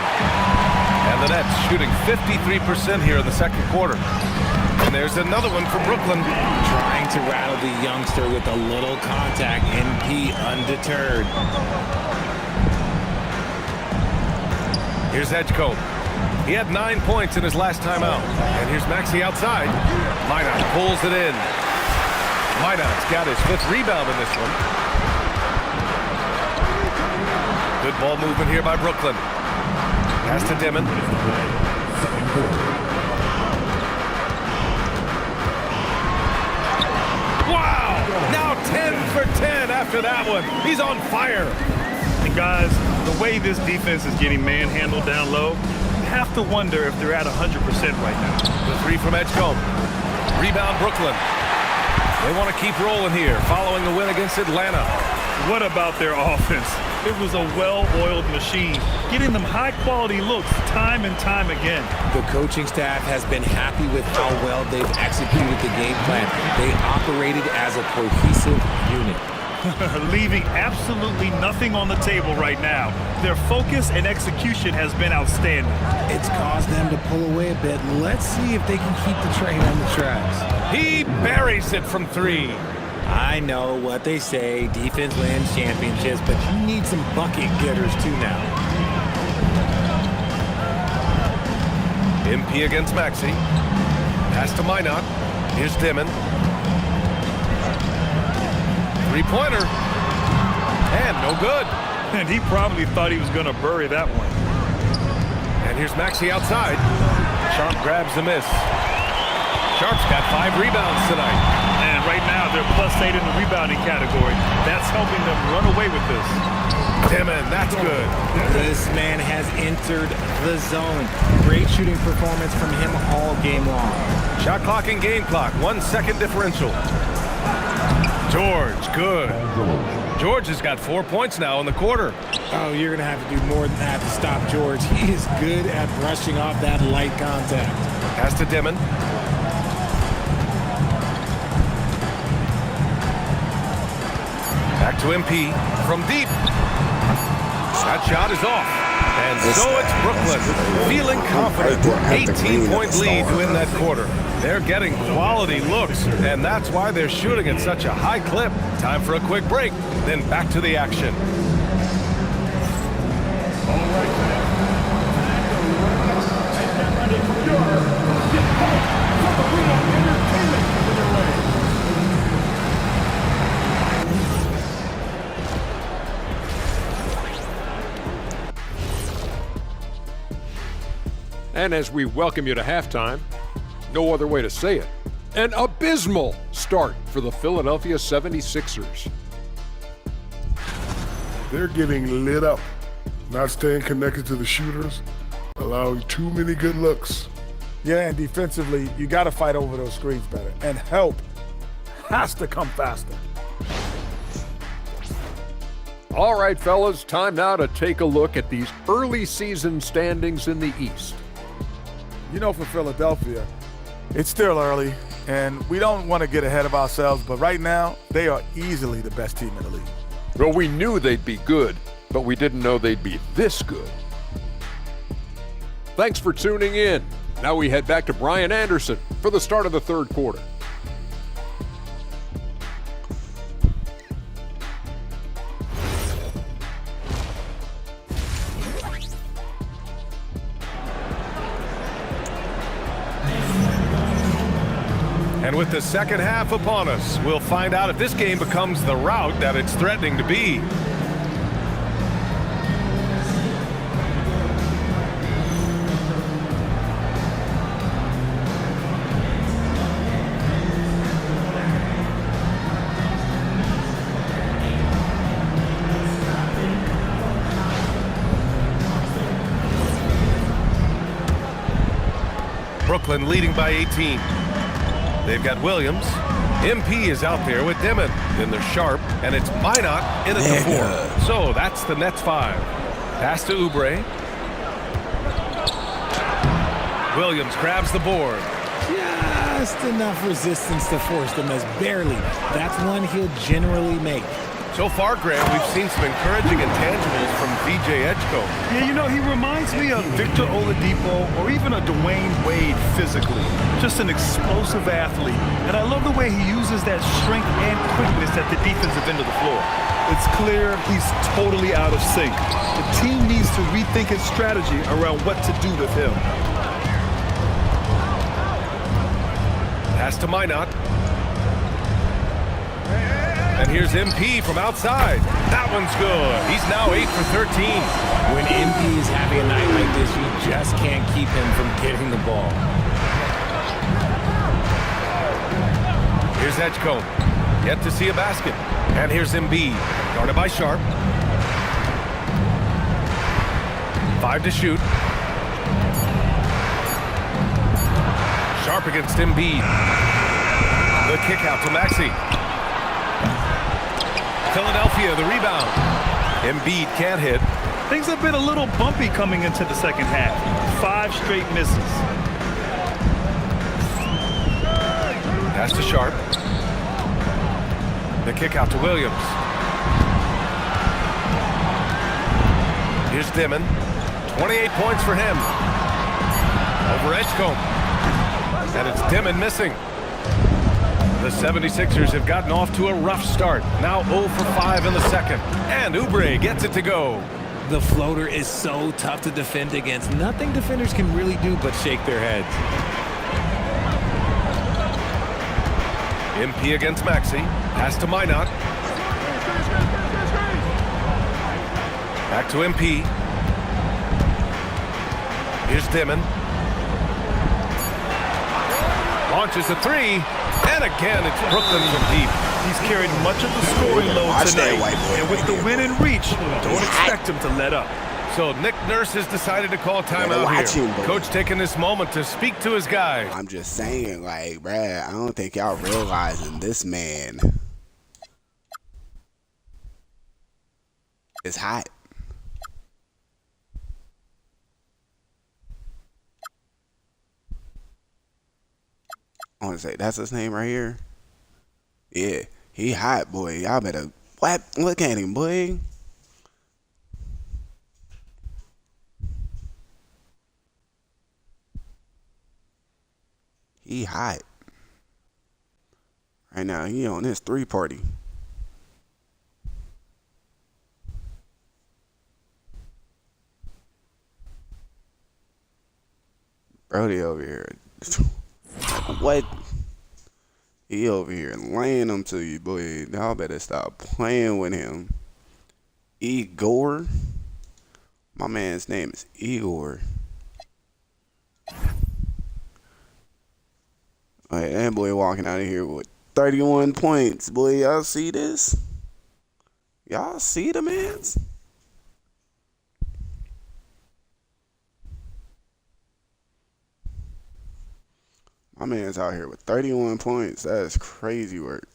And the Nets shooting 53% here in the second quarter. And there's another one from Brooklyn. Trying to rattle the youngster with a little contact. MP undeterred. Here's Edgecombe. He had 9 points in his last time out. And here's Maxey outside. Minot pulls it in. Minot's got his 5th rebound in this one. Good ball movement here by Brooklyn. Pass to Demon. Wow! Now 10 for 10 after that one. He's on fire. And guys, the way this defense is getting manhandled down low, you have to wonder if they're at 100% right now. The three from Edgecombe. Rebound Brooklyn. They want to keep rolling here following the win against Atlanta. What about their offense? It was a well-oiled machine, getting them high-quality looks time and time again. The coaching staff has been happy with how well they've executed the game plan. They operated as a cohesive unit. Leaving absolutely nothing on the table right now. Their focus and execution has been outstanding. It's caused them to pull away a bit. Let's see if they can keep the train on the tracks. He buries it from three. I know what they say, defense wins championships, but you need some bucket getters too now. MP against Maxey. Pass to Minot. Here's Demon. Three-pointer. And no good. And he probably thought he was going to bury that one. And here's Maxey outside. Sharp grabs the miss. Sharp's got 5 rebounds tonight. And right now, they're +8 in the rebounding category. That's helping them run away with this. Demon, that's good. This man has entered the zone. Great shooting performance from him all game long. Shot clock and game clock, 1 second differential. George, good. George has got 4 points now in the quarter. Oh, you're going to have to do more than that to stop George. He is good at brushing off that light contact. Pass to Demon. Back to MP from deep. That shot is off. And so it's Brooklyn feeling confident. 18-point lead to win that quarter. They're getting quality looks, and that's why they're shooting at such a high clip. Time for a quick break, then back to the action. And as we welcome you to halftime, no other way to say it, an abysmal start for the Philadelphia 76ers. They're getting lit up, not staying connected to the shooters, allowing too many good looks. Yeah, and defensively, you got to fight over those screens better. And help has to come faster. All right, fellas, time now to take a look at these early season standings in the East. You know, for Philadelphia, it's still early, and we don't want to get ahead of ourselves, but right now, they are easily the best team in the league. Well, we knew they'd be good, but we didn't know they'd be this good. Thanks for tuning in. Now we head back to Brian Anderson for the start of the third quarter. And with the second half upon us, we'll find out if this game becomes the rout that it's threatening to be. Brooklyn leading by 18. They've got Williams. MP is out there with Dimon. Then there's Sharp, and it's Minot in at the 4. So that's the Nets 5. Pass to Oubre. Williams grabs the board. Just enough resistance to force them as barely. That's one he'll generally make. So far, Graham, we've seen some encouraging intangibles from VJ Edgecombe. Yeah, you know, he reminds me of Victor Oladipo or even a Dwayne Wade physically. Just an explosive athlete. And I love the way he uses that strength and quickness at the defensive end of the floor. It's clear he's totally out of sync. The team needs to rethink its strategy around what to do with him. Pass to Minot. And here's MP from outside. That one's good. He's now 8 for 13. When MP is having a night like this, you just can't keep him from getting the ball. Here's Edgecombe. Yet to see a basket. And here's Embiid. Guarded by Sharp. 5 to shoot. Sharp against Embiid. The kick out to Maxey. Philadelphia, the rebound. Embiid can't hit. Things have been a little bumpy coming into the second half. 5 straight misses. Pass to Sharp. The kick out to Williams. Here's Dimon. 28 points for him. Over Edgecombe. And it's Dimon missing. The 76ers have gotten off to a rough start. Now 0 for 5 in the second. And Oubre gets it to go. The floater is so tough to defend against. Nothing defenders can really do but shake their heads. MP against Maxey. Pass to Minot. Back to MP. Here's Dimon. Launches a 3. And again, it's Brooklyn from deep. He's carried much of the scoring load tonight. And with the win in reach, don't expect him to let up. So Nick Nurse has decided to call timeout here. Coach taking this moment to speak to his guys. I'm just saying, like, bruh, I don't think y'all realizing this man is hot. I want to say that's his name right here. Yeah, he hot, boy. Y'all better look at him, boy. He hot. Right now, he on his 3 party. Brody over here. What? He over here laying them to you, boy. Y'all better stop playing with him. Igor. My man's name is Igor. Hey, that boy walking out of here with 31 points. Boy, y'all see this? Y'all see the mans? My man's out here with 31 points. That is crazy work.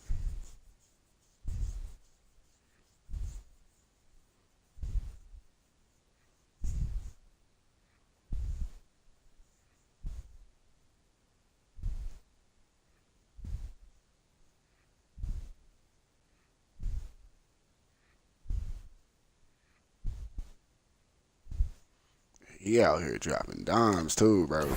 He out here dropping dimes too, bro.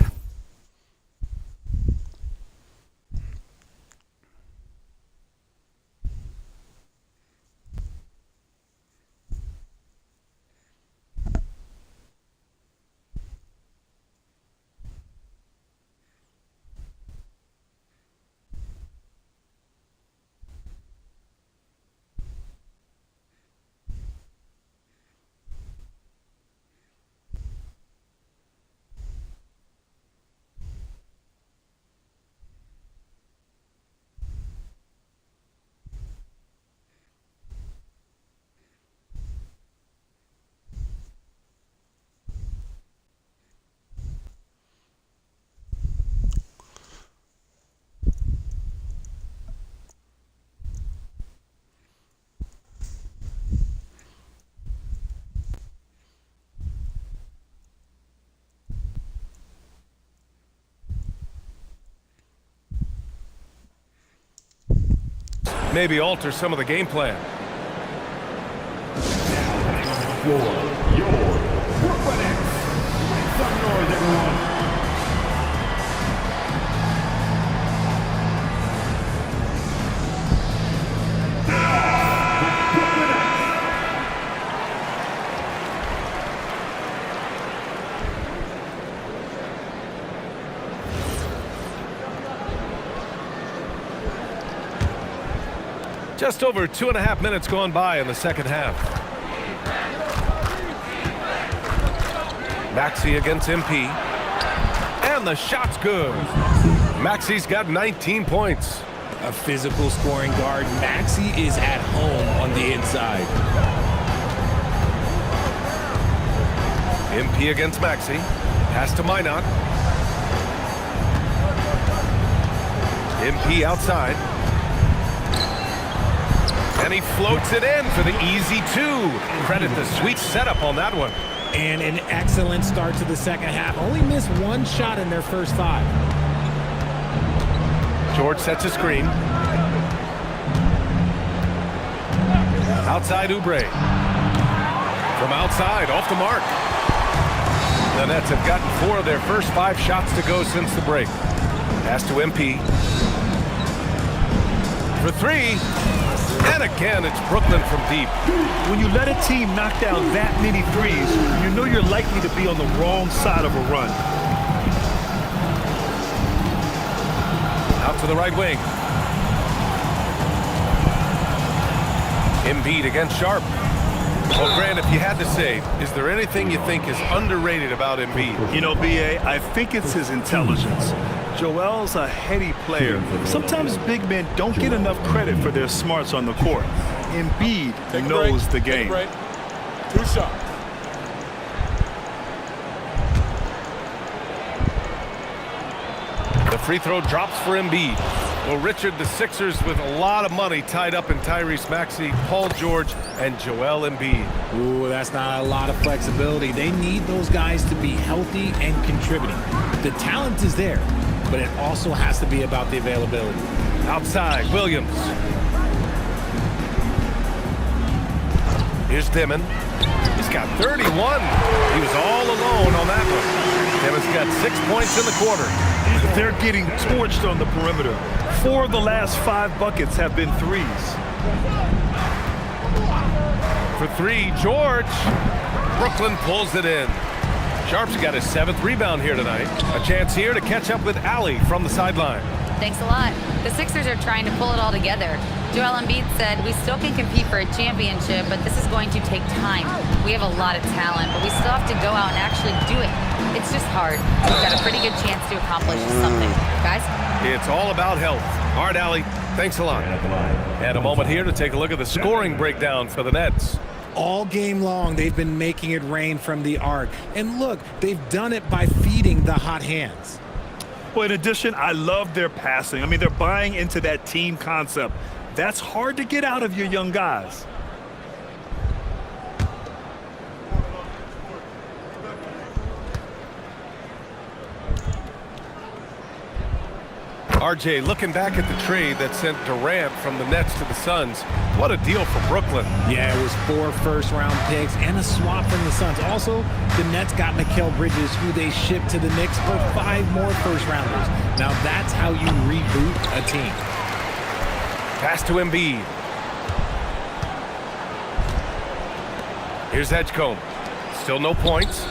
Maybe alter some of the game plan. Your Brooklyn Nets. Make some noise, everyone. Just over 2.5 minutes gone by in the second half. Maxey against MP. And the shot's good. Maxey's got 19 points. A physical scoring guard. Maxey is at home on the inside. MP against Maxey. Pass to Minot. MP outside. And he floats it in for the easy two. Credit the sweet setup on that one. And an excellent start to the second half. Only missed one shot in their first 5. George sets a screen. Outside Oubre. From outside, off the mark. The Nets have gotten 4 of their first 5 shots to go since the break. Pass to MP. For 3. And again, it's Brooklyn from deep. When you let a team knock down that many threes, you know you're likely to be on the wrong side of a run. Out to the right wing. Embiid against Sharp. Well, Grant, if you had to say, is there anything you think is underrated about Embiid? You know, B.A., I think it's his intelligence. Joel's a heady player. Sometimes big men don't get enough credit for their smarts on the court. Embiid knows the game. 2 shots. The free throw drops for Embiid. Well, Richard, the Sixers with a lot of money tied up in Tyrese Maxey, Paul George, and Joel Embiid. Ooh, that's not a lot of flexibility. They need those guys to be healthy and contributing. The talent is there, but it also has to be about the availability. Outside, Williams. Here's Dimon. He's got 31. He was all alone on that one. Dimmon's got 6 points in the quarter. They're getting torched on the perimeter. 4 of the last 5 buckets have been threes. For 3, George. Brooklyn pulls it in. Sharp's got his 7th rebound here tonight. A chance here to catch up with Allie from the sideline. Thanks a lot. The Sixers are trying to pull it all together. Joel Embiid said, we still can compete for a championship, but this is going to take time. We have a lot of talent, but we still have to go out and actually do it. It's just hard. We've got a pretty good chance to accomplish something. Guys? It's all about health. All right, Allie, thanks a lot. And a moment here to take a look at the scoring breakdown for the Nets. All game long, they've been making it rain from the arc. And look, they've done it by feeding the hot hands. Well, in addition, I love their passing. I mean, they're buying into that team concept. That's hard to get out of your young guys. RJ, looking back at the trade that sent Durant from the Nets to the Suns, what a deal for Brooklyn. Yeah, it was 4 first-round picks and a swap from the Suns. Also, the Nets got Mikal Bridges, who they shipped to the Knicks for 5 more first-rounders. Now that's how you reboot a team. Pass to Embiid. Here's Edgecombe. Still no points.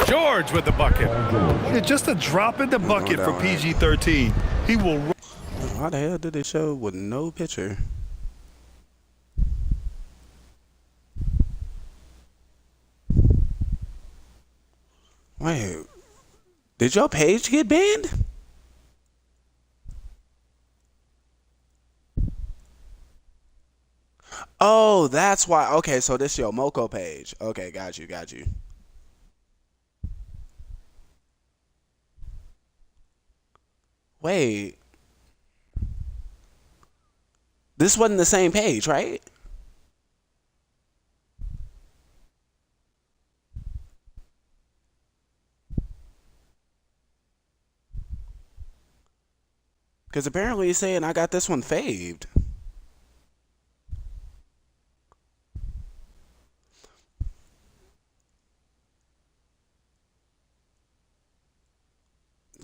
George with the bucket. Yeah, just a drop in the bucket for PG-13. He will. Why the hell did they show with no picture? Wait, did your page get banned? Oh, that's why. Okay, so this your Moco page. Okay, got you. Wait. This wasn't the same page, right? Because apparently he's saying I got this one faved.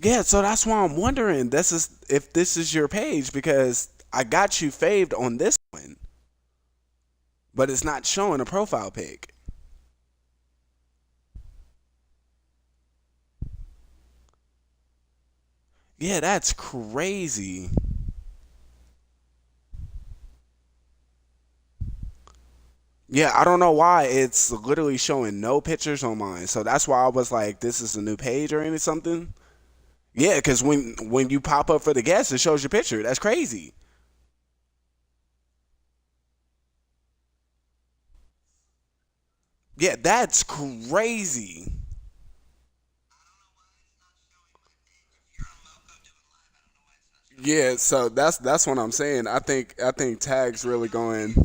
Yeah, so that's why I'm wondering if this is your page, because I got you faved on this one, but it's not showing a profile pic. Yeah, that's crazy. Yeah, I don't know why it's literally showing no pictures on mine. So that's why I was like, this is a new page or anything, something. Yeah, because when you pop up for the guests, it shows your picture. That's crazy. Yeah, that's crazy. Yeah, so that's what I'm saying. I think Tag's really going.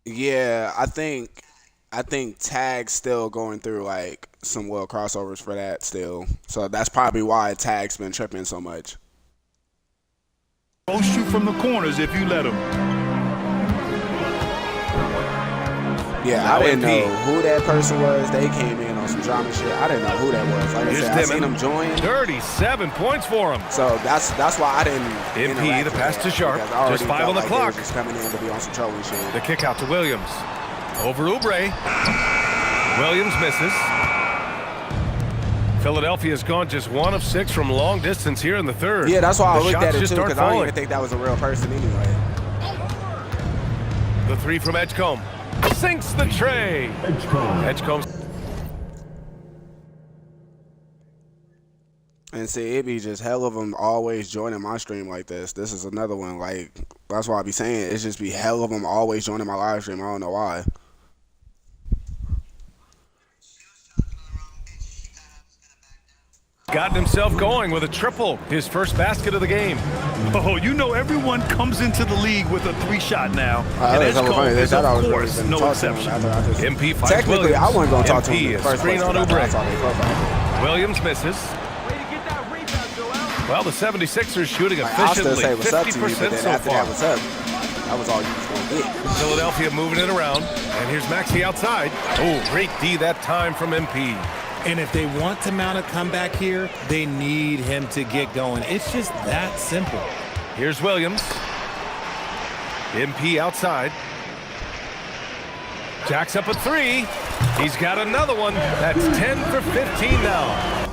Yeah, I think Tag's still going through like some crossovers for that still. So that's probably why Tag's been tripping so much. Won't shoot from the corners if you let him. Yeah, I didn't know who that person was. They came in on some drama shit. I didn't know who that was. Like I said, I seen him join. 37 points for him. So that's why I didn't. MP, the pass to Sharp. Just 5 on the clock. Just coming in to be on some trolling shit. The kick out to Williams. Over Oubre. Williams misses. Philadelphia's gone just 1 of 6 from long distance here in the third. Yeah, that's why I looked at it just too, because I don't even think that was a real person anyway. The 3 from Edgecombe. Sinks the tray. Edgecombe. And see, it be just hell of them always joining my stream like this. This is another one. Like, that's why I be saying it's just be hell of them always joining my live stream. I don't know why. Gotten himself going with a triple, his first basket of the game. Oh, you know everyone comes into the league with a 3-shot now. And Edgecombe is, of course, no exception. MP finds Technically, Williams. I wasn't going to talk to him in the MP, first screen place. on Oubre. Williams misses. Well, the 76ers shooting efficiently, 50% so far. What's up? That was all you was going to get. Philadelphia moving it around. And here's Maxey outside. Oh, great D that time from MP. And if they want to mount a comeback here, they need him to get going. It's just that simple. Here's Williams. MP outside. Jacks up a 3. He's got another one. That's 10 for 15 now.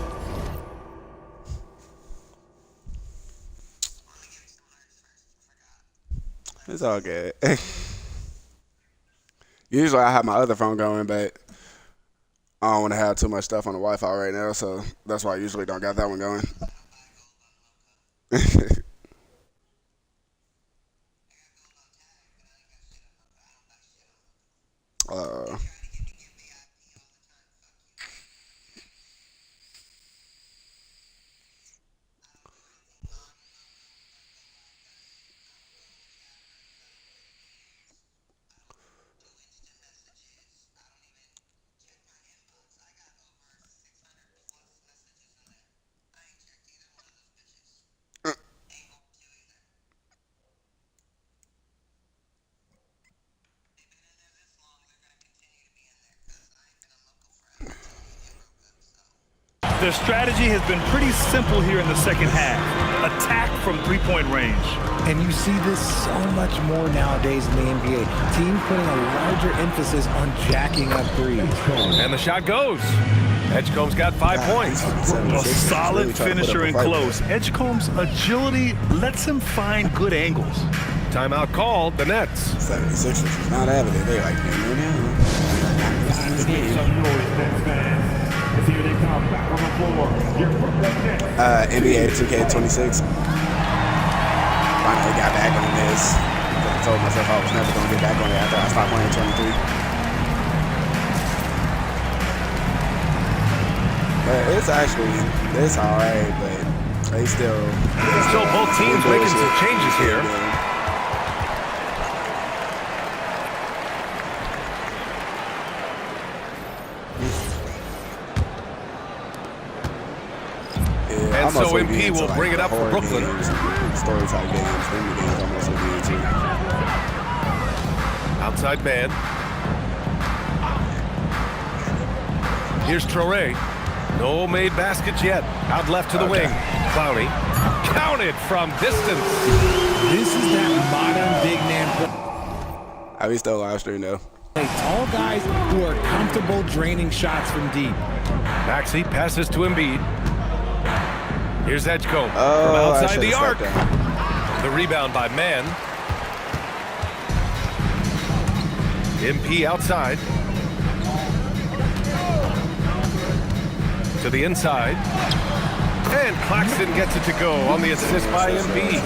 It's all good. Usually I have my other phone going, but I don't want to have too much stuff on the Wi-Fi right now, so that's why I usually don't got that one going. Their strategy has been pretty simple here in the second half. Attack from three-point range. And you see this so much more nowadays in the NBA. Teams putting a larger emphasis on jacking up threes. And the shot goes. Edgecombe's got 5 points. A solid finisher in close. Edgecombe's agility lets him find good angles. Timeout called, the Nets. 76ers is not having it. They like, NBA 2K26. Finally got back on this. I told myself I was never going to get back on it after I stopped playing 23. It's actually, it's alright, but they still. So both teams making some changes here. And so MP will bring it up for Brooklyn. Story type games, then the games almost will be too. Outside man. Here's Traore. No made baskets yet. Out left to the wing. Clowney. Counted from distance. This is that modern big man. I we still live stream though. Tall guys who are comfortable draining shots from deep. Maxey passes to Embiid. Here's Edgecombe from Oh, outside the arc. The rebound by Mann. MP outside. To the inside. And Claxton gets it to go on the assist by MP.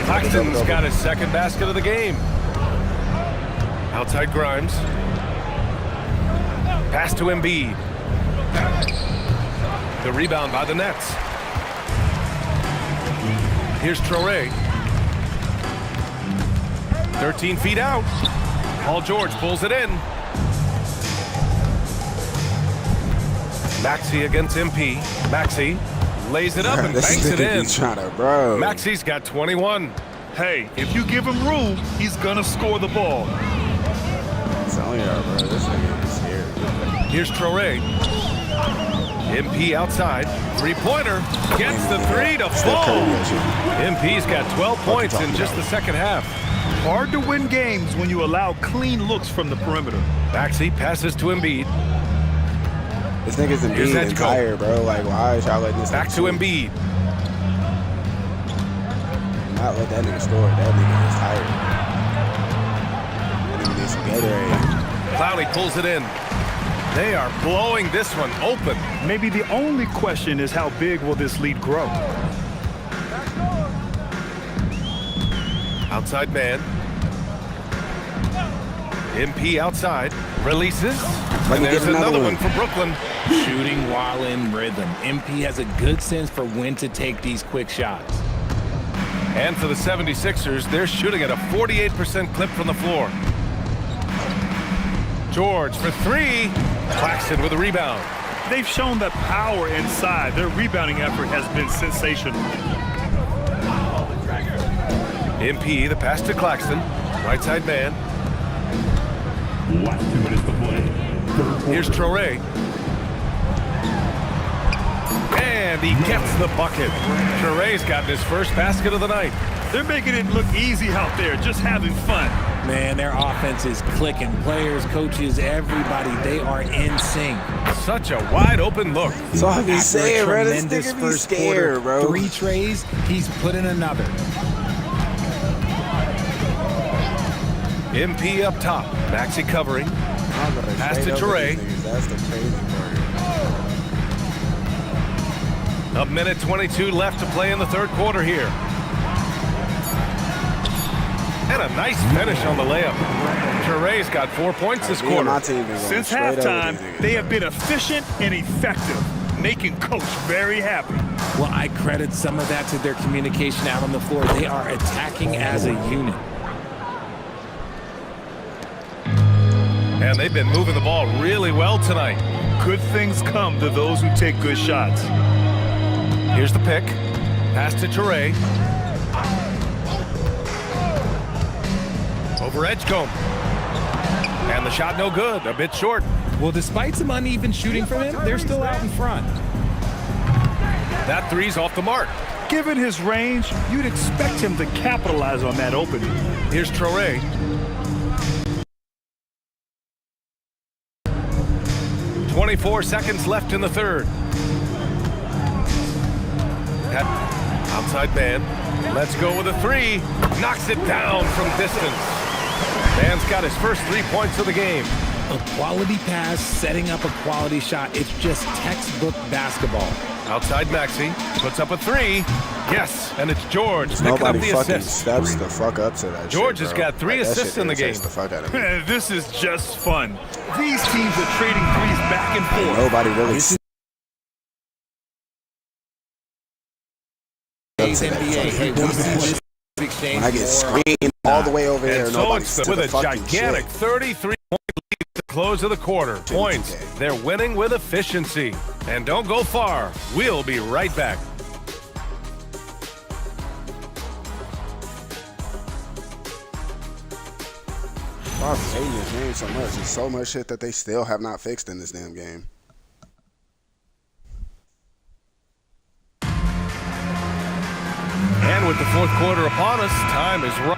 Claxton's got his second basket of the game. Outside Grimes. Pass to Embiid. The rebound by the Nets. Here's Traore. 13 feet out. Paul George pulls it in. Maxey against MP. Maxey lays it up and banks it in. Maxey's got 21. Hey, if you give him room, he's gonna score the ball. Here's Traore. MP outside. Three-pointer. Gets the three to fall. MP's got 12 points in just the second half. Hard to win games when you allow clean looks from the perimeter. Maxey passes to Embiid. This nigga's Embiid tired, bro. Like, why is y'all letting this back to Embiid. Not let that nigga score. That nigga is tired. That nigga needs some Gatorade. Clowney pulls it in. They are blowing this one open. Maybe the only question is how big will this lead grow? Outside man. MP outside. Releases. And there's another one for Brooklyn. Shooting while in rhythm. MP has a good sense for when to take these quick shots. And for the 76ers, they're shooting at a 48% clip from the floor. George for three. Claxton with a rebound. They've shown that power inside. Their rebounding effort has been sensational. MP, the pass to Claxton. Right side man. Last 2 minutes to play. Here's Traore. And he gets the bucket. Traore's gotten his first basket of the night. They're making it look easy out there, just having fun. Man, their offense is clicking. Players, coaches, everybody, they are in sync. Such a wide open look. So I be saying, bro, this tremendous nigga be first scared, quarter, bro. 3 trays, he's put in another. MP up top. Maxey covering. Pass to Toure. That's the crazy part. A minute 22 left to play in the third quarter here. And a nice finish on the layup. Toure's got 4 points this quarter. Since halftime, they have been efficient and effective, making Coach very happy. Well, I credit some of that to their communication out on the floor. They are attacking as a unit. And they've been moving the ball really well tonight. Good things come to those who take good shots. Here's the pick. Pass to Toure. Over Edgecombe. And the shot no good, a bit short. Well, despite some uneven shooting from him, they're still out in front. That three's off the mark. Given his range, you'd expect him to capitalize on that opening. Here's Toure. .24 seconds left in the third. Outside man. Let's go with a three. Knocks it down from distance. Man's got his first 3 points of the game. A quality pass, setting up a quality shot. It's just textbook basketball. Outside Maxey. Puts up a three. Yes, and it's George picking up Nobody the fucking assist. steps the fuck up to that George shit, has bro. got 3 Like, that assists shit in the game. irritates the fuck out of me. This is just fun. These teams are trading threes back and forth. Nobody really when I get screened all the way over here, And so nobody it's steps with the a fucking gigantic shit. 33-point lead at the close of the quarter. Points. They're winning with efficiency. And don't go far. We'll be right back. I was hating this game so much. There's so much shit that they still have not fixed in this damn game. And with the fourth quarter upon us, time is right.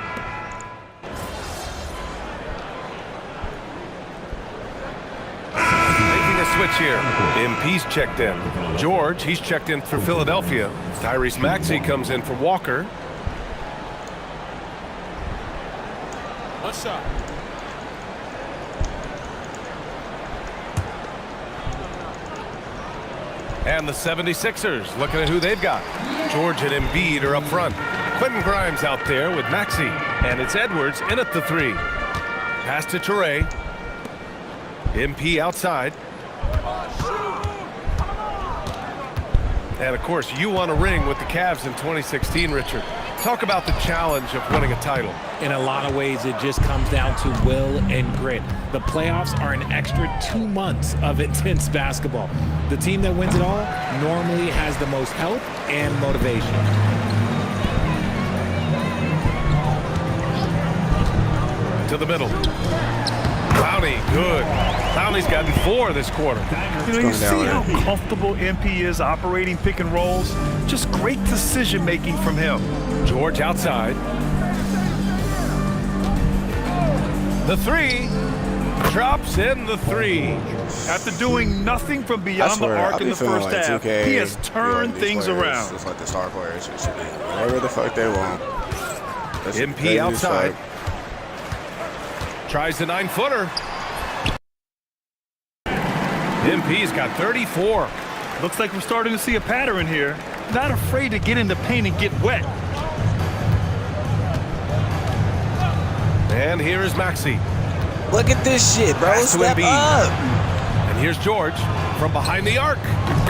Making a switch here. MP's checked in. George, he's checked in for Philadelphia. Tyrese Maxey comes in for Walker. What's up? And the 76ers looking at who they've got. George and Embiid are up front. Quentin Grimes out there with Maxey. And it's Edwards in at the three. Pass to Toure. MP outside. And of course, you won a ring with the Cavs in 2016, Richard. Talk about the challenge of winning a title. In a lot of ways, it just comes down to will and grit. The playoffs are an extra 2 months of intense basketball. The team that wins it all normally has the most health and motivation. To the middle. Clowney, good. Clowney's gotten 4 this quarter. You know, you see how comfortable MP is operating pick and rolls? Just great decision making from him. George outside. The three. Drops in the three. After doing nothing from beyond the arc in the first half, he has turned things around. Just like the star players should be. Whatever the fuck they want. MP outside. Tries the 9-footer. MP's got 34. Looks like we're starting to see a pattern here. Not afraid to get in the paint and get wet. And here is Maxey. Look at this shit, bro. Pass to Step Embiid. up. And here's George from behind the arc.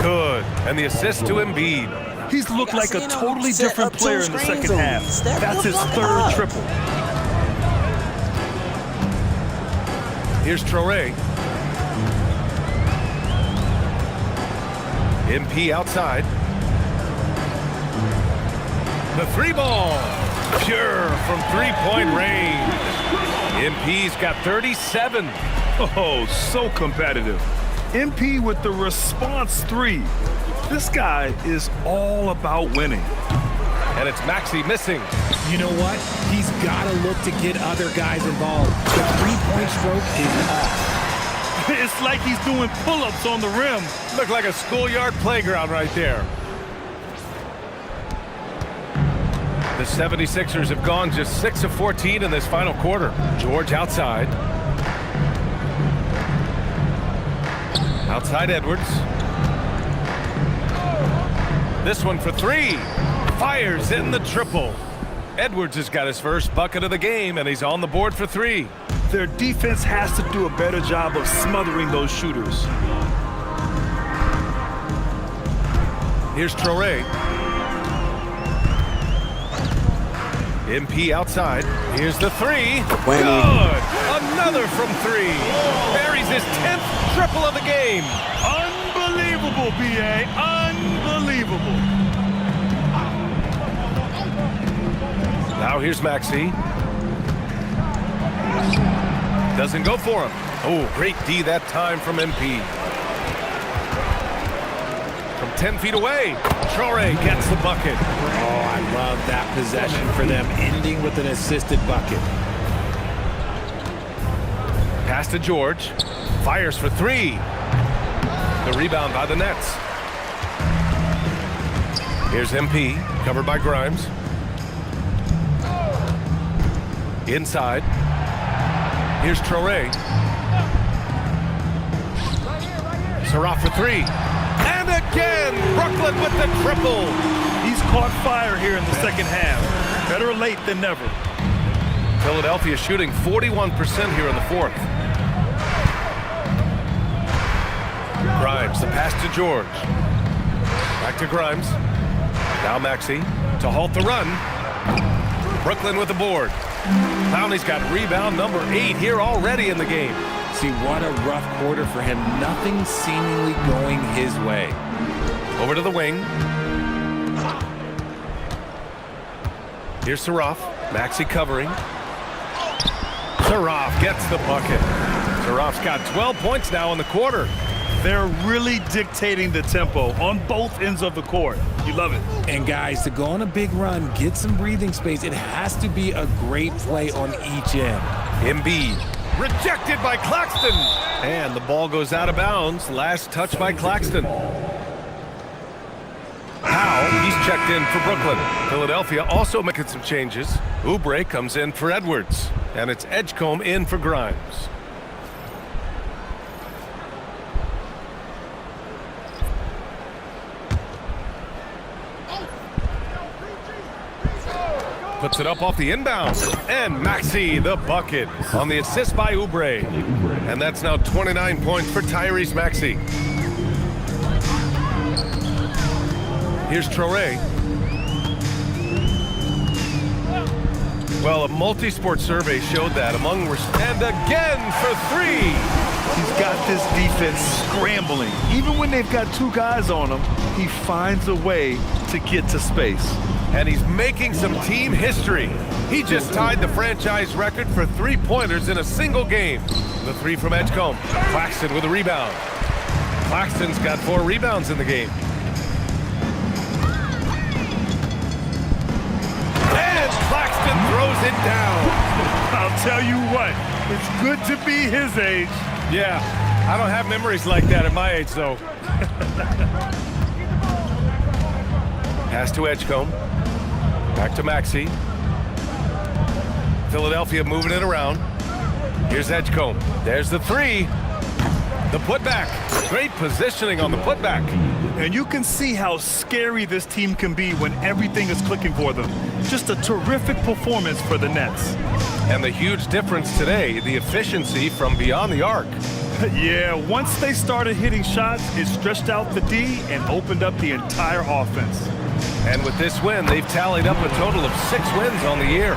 Good. And the assist to Embiid. He's looked like a totally different player in the second half. That's his third triple. Here's Toure. MP outside. The three ball. Pure from three-point range. MP's got 37. Oh, so competitive. MP with the response three. This guy is all about winning. And it's Maxey missing. You know what? He's got to look to get other guys involved. The three-point stroke is off. It's like he's doing pull-ups on the rim. Look like a schoolyard playground right there. The 76ers have gone just 6 of 14 in this final quarter. George outside. Outside Edwards. This one for three. Fires in the triple. Edwards has got his first bucket of the game, and he's on the board for three. Their defense has to do a better job of smothering those shooters. Here's Traore. MP outside. Here's the three. Good. Another from three. Buries his 10th triple of the game. Unbelievable, B.A. Unbelievable. Now here's Maxey. Doesn't go for him. Oh, great D that time from MP. From 10 feet away, Traore gets the bucket. Oh, I love that possession for them, ending with an assisted bucket. Pass to George. Fires for three. The rebound by the Nets. Here's MP, covered by Grimes. Inside. Here's Traore. Saraf for three. And again, Brooklyn with the triple. He's caught fire here in the second half. Better late than never. Philadelphia shooting 41% here in the fourth. Grimes, the pass to George. Back to Grimes. Now Maxey to halt the run. Brooklyn with the board. Clowney's got rebound number 8 here already in the game. See, what a rough quarter for him. Nothing seemingly going his way. Over to the wing. Here's Saraf. Maxey covering. Saraf gets the bucket. Saraf's got 12 points now in the quarter. They're really dictating the tempo on both ends of the court. You love it. And guys, to go on a big run, get some breathing space, it has to be a great play on each end. Embiid rejected by Claxton. And the ball goes out of bounds. Last touch by Claxton. Powell, he's checked in for Brooklyn. Philadelphia also making some changes. Oubre comes in for Edwards. And it's Edgecombe in for Grimes. Puts it up off the inbound. And Maxey, the bucket on the assist by Oubre. And that's now 29 points for Tyrese Maxey. Here's Traore. Well, a multi-sport survey showed that among... And again for three. He's got this defense scrambling. Even when they've got two guys on him, he finds a way to get to space. And he's making some team history. He just tied the franchise record for three-pointers in a single game. The three from Edgecombe. Claxton with a rebound. Claxton's got 4 rebounds in the game. And Claxton throws it down. I'll tell you what, it's good to be his age. Yeah, I don't have memories like that at my age, though. Pass to Edgecombe. Back to Maxey. Philadelphia moving it around. Here's Edgecombe. There's the three. The putback. Great positioning on the putback. And you can see how scary this team can be when everything is clicking for them. Just a terrific performance for the Nets. And the huge difference today, the efficiency from beyond the arc. Yeah, once they started hitting shots, it stretched out the D and opened up the entire offense. And with this win, they've tallied up a total of 6 wins on the year.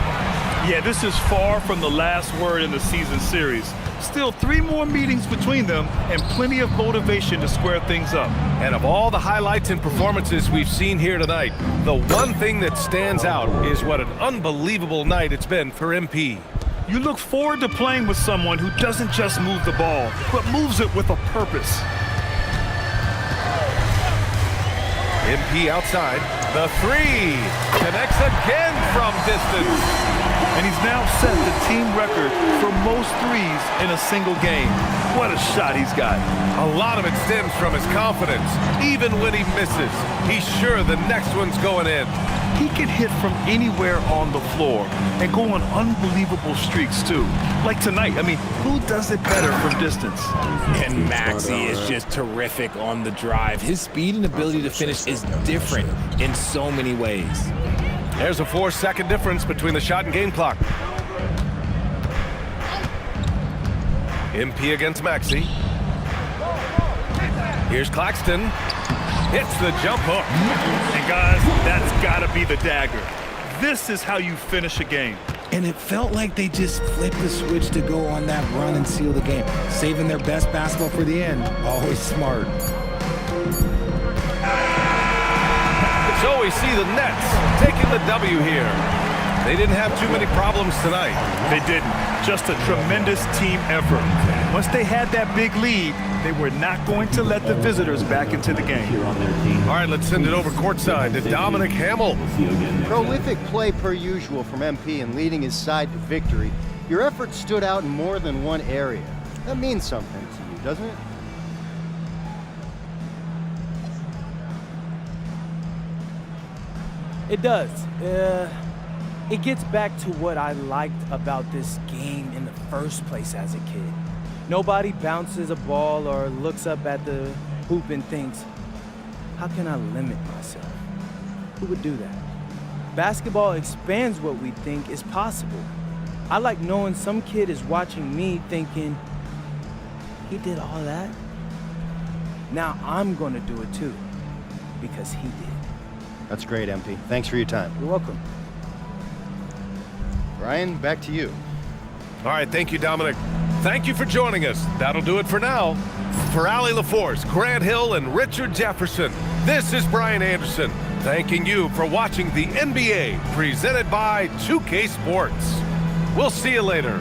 Yeah, this is far from the last word in the season series. Still 3 more meetings between them and plenty of motivation to square things up. And of all the highlights and performances we've seen here tonight, the one thing that stands out is what an unbelievable night it's been for MP. You look forward to playing with someone who doesn't just move the ball, but moves it with a purpose. MP outside. The three connects again from distance. and he's now set the team record for most threes in a single game. What a shot he's got. A lot of it stems from his confidence. Even when he misses, he's sure the next one's going in. He can hit from anywhere on the floor and go on unbelievable streaks, too. Like tonight. I mean, who does it better from distance? And Maxey is just terrific on the drive. His speed and ability to finish is different in so many ways. There's a 4-second difference between the shot and game clock. MP against Maxey. Here's Claxton. Hits the jump hook. And guys, that's gotta be the dagger. This is how you finish a game. And it felt like they just flipped the switch to go on that run and seal the game. Saving their best basketball for the end. Always smart. So we see the Nets taking the W here. They didn't have too many problems tonight. They didn't. Just a tremendous team effort. Once they had that big lead, they were not going to let the visitors back into the game. All right, let's send it over courtside to Dominic Hamill. Prolific play per usual from MP and leading his side to victory. Your effort stood out in more than one area. That means something to you, doesn't it? It does. It gets back to what I liked about this game in the first place as a kid. Nobody bounces a ball or looks up at the hoop and thinks, how can I limit myself? Who would do that? Basketball expands what we think is possible. I like knowing some kid is watching me thinking, he did all that? Now I'm gonna do it too, because he did. That's great, MP. Thanks for your time. You're welcome. Brian, back to you. All right, thank you, Dominic. Thank you for joining us. That'll do it for now. For Allie LaForce, Grant Hill, and Richard Jefferson, this is Brian Anderson, thanking you for watching the NBA presented by 2K Sports. We'll see you later.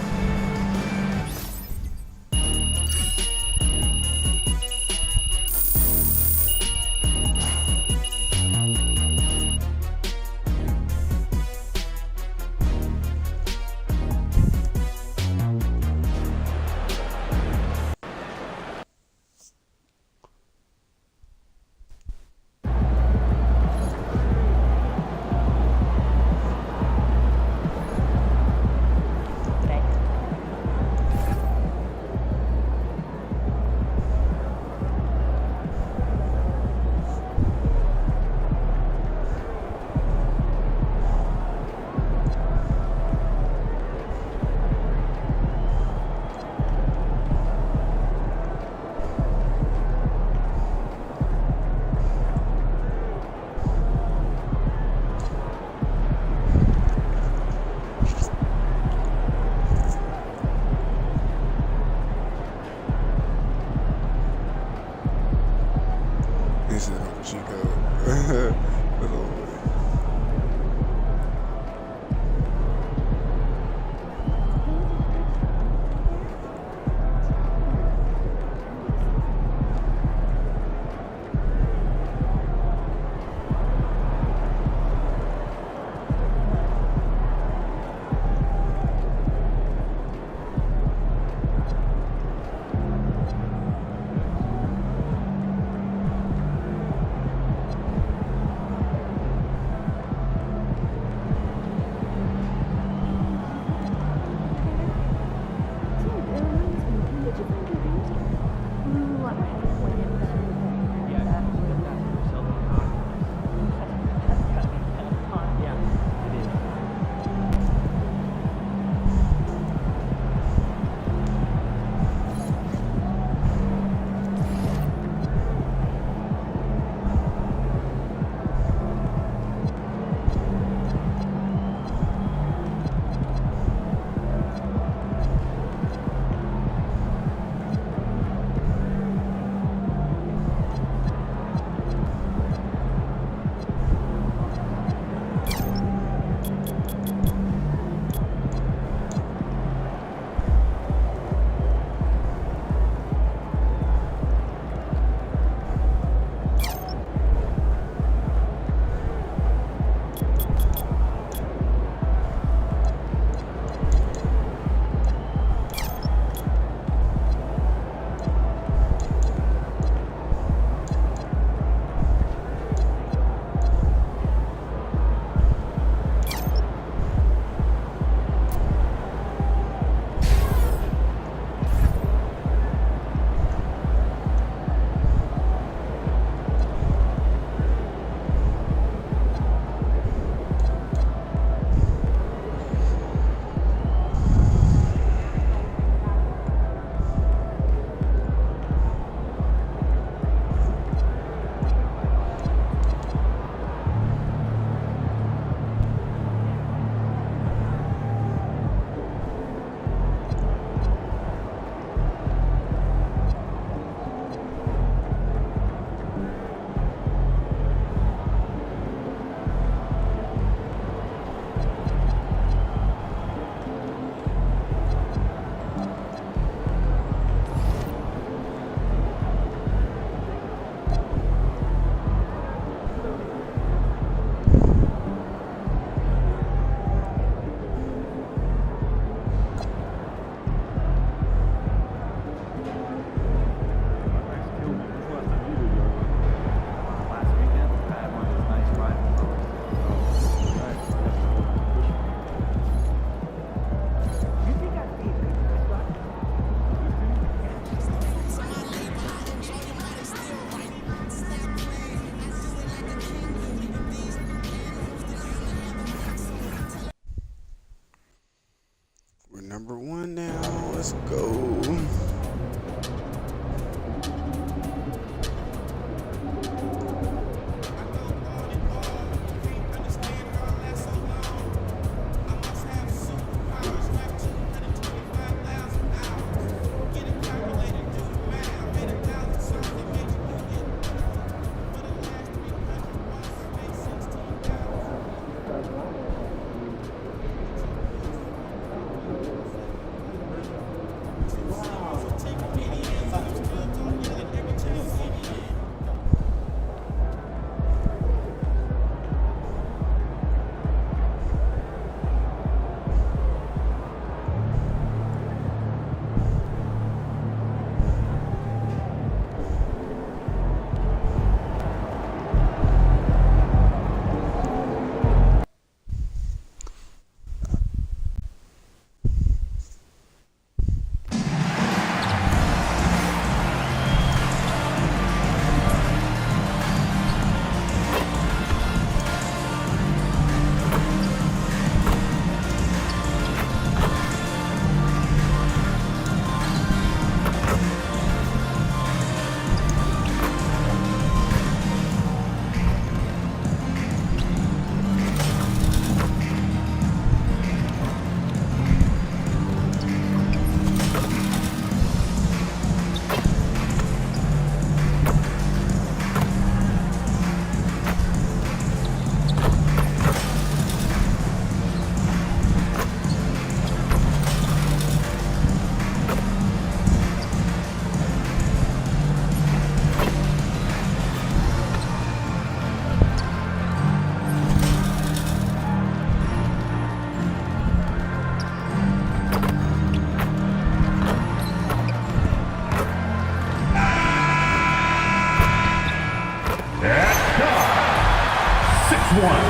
one,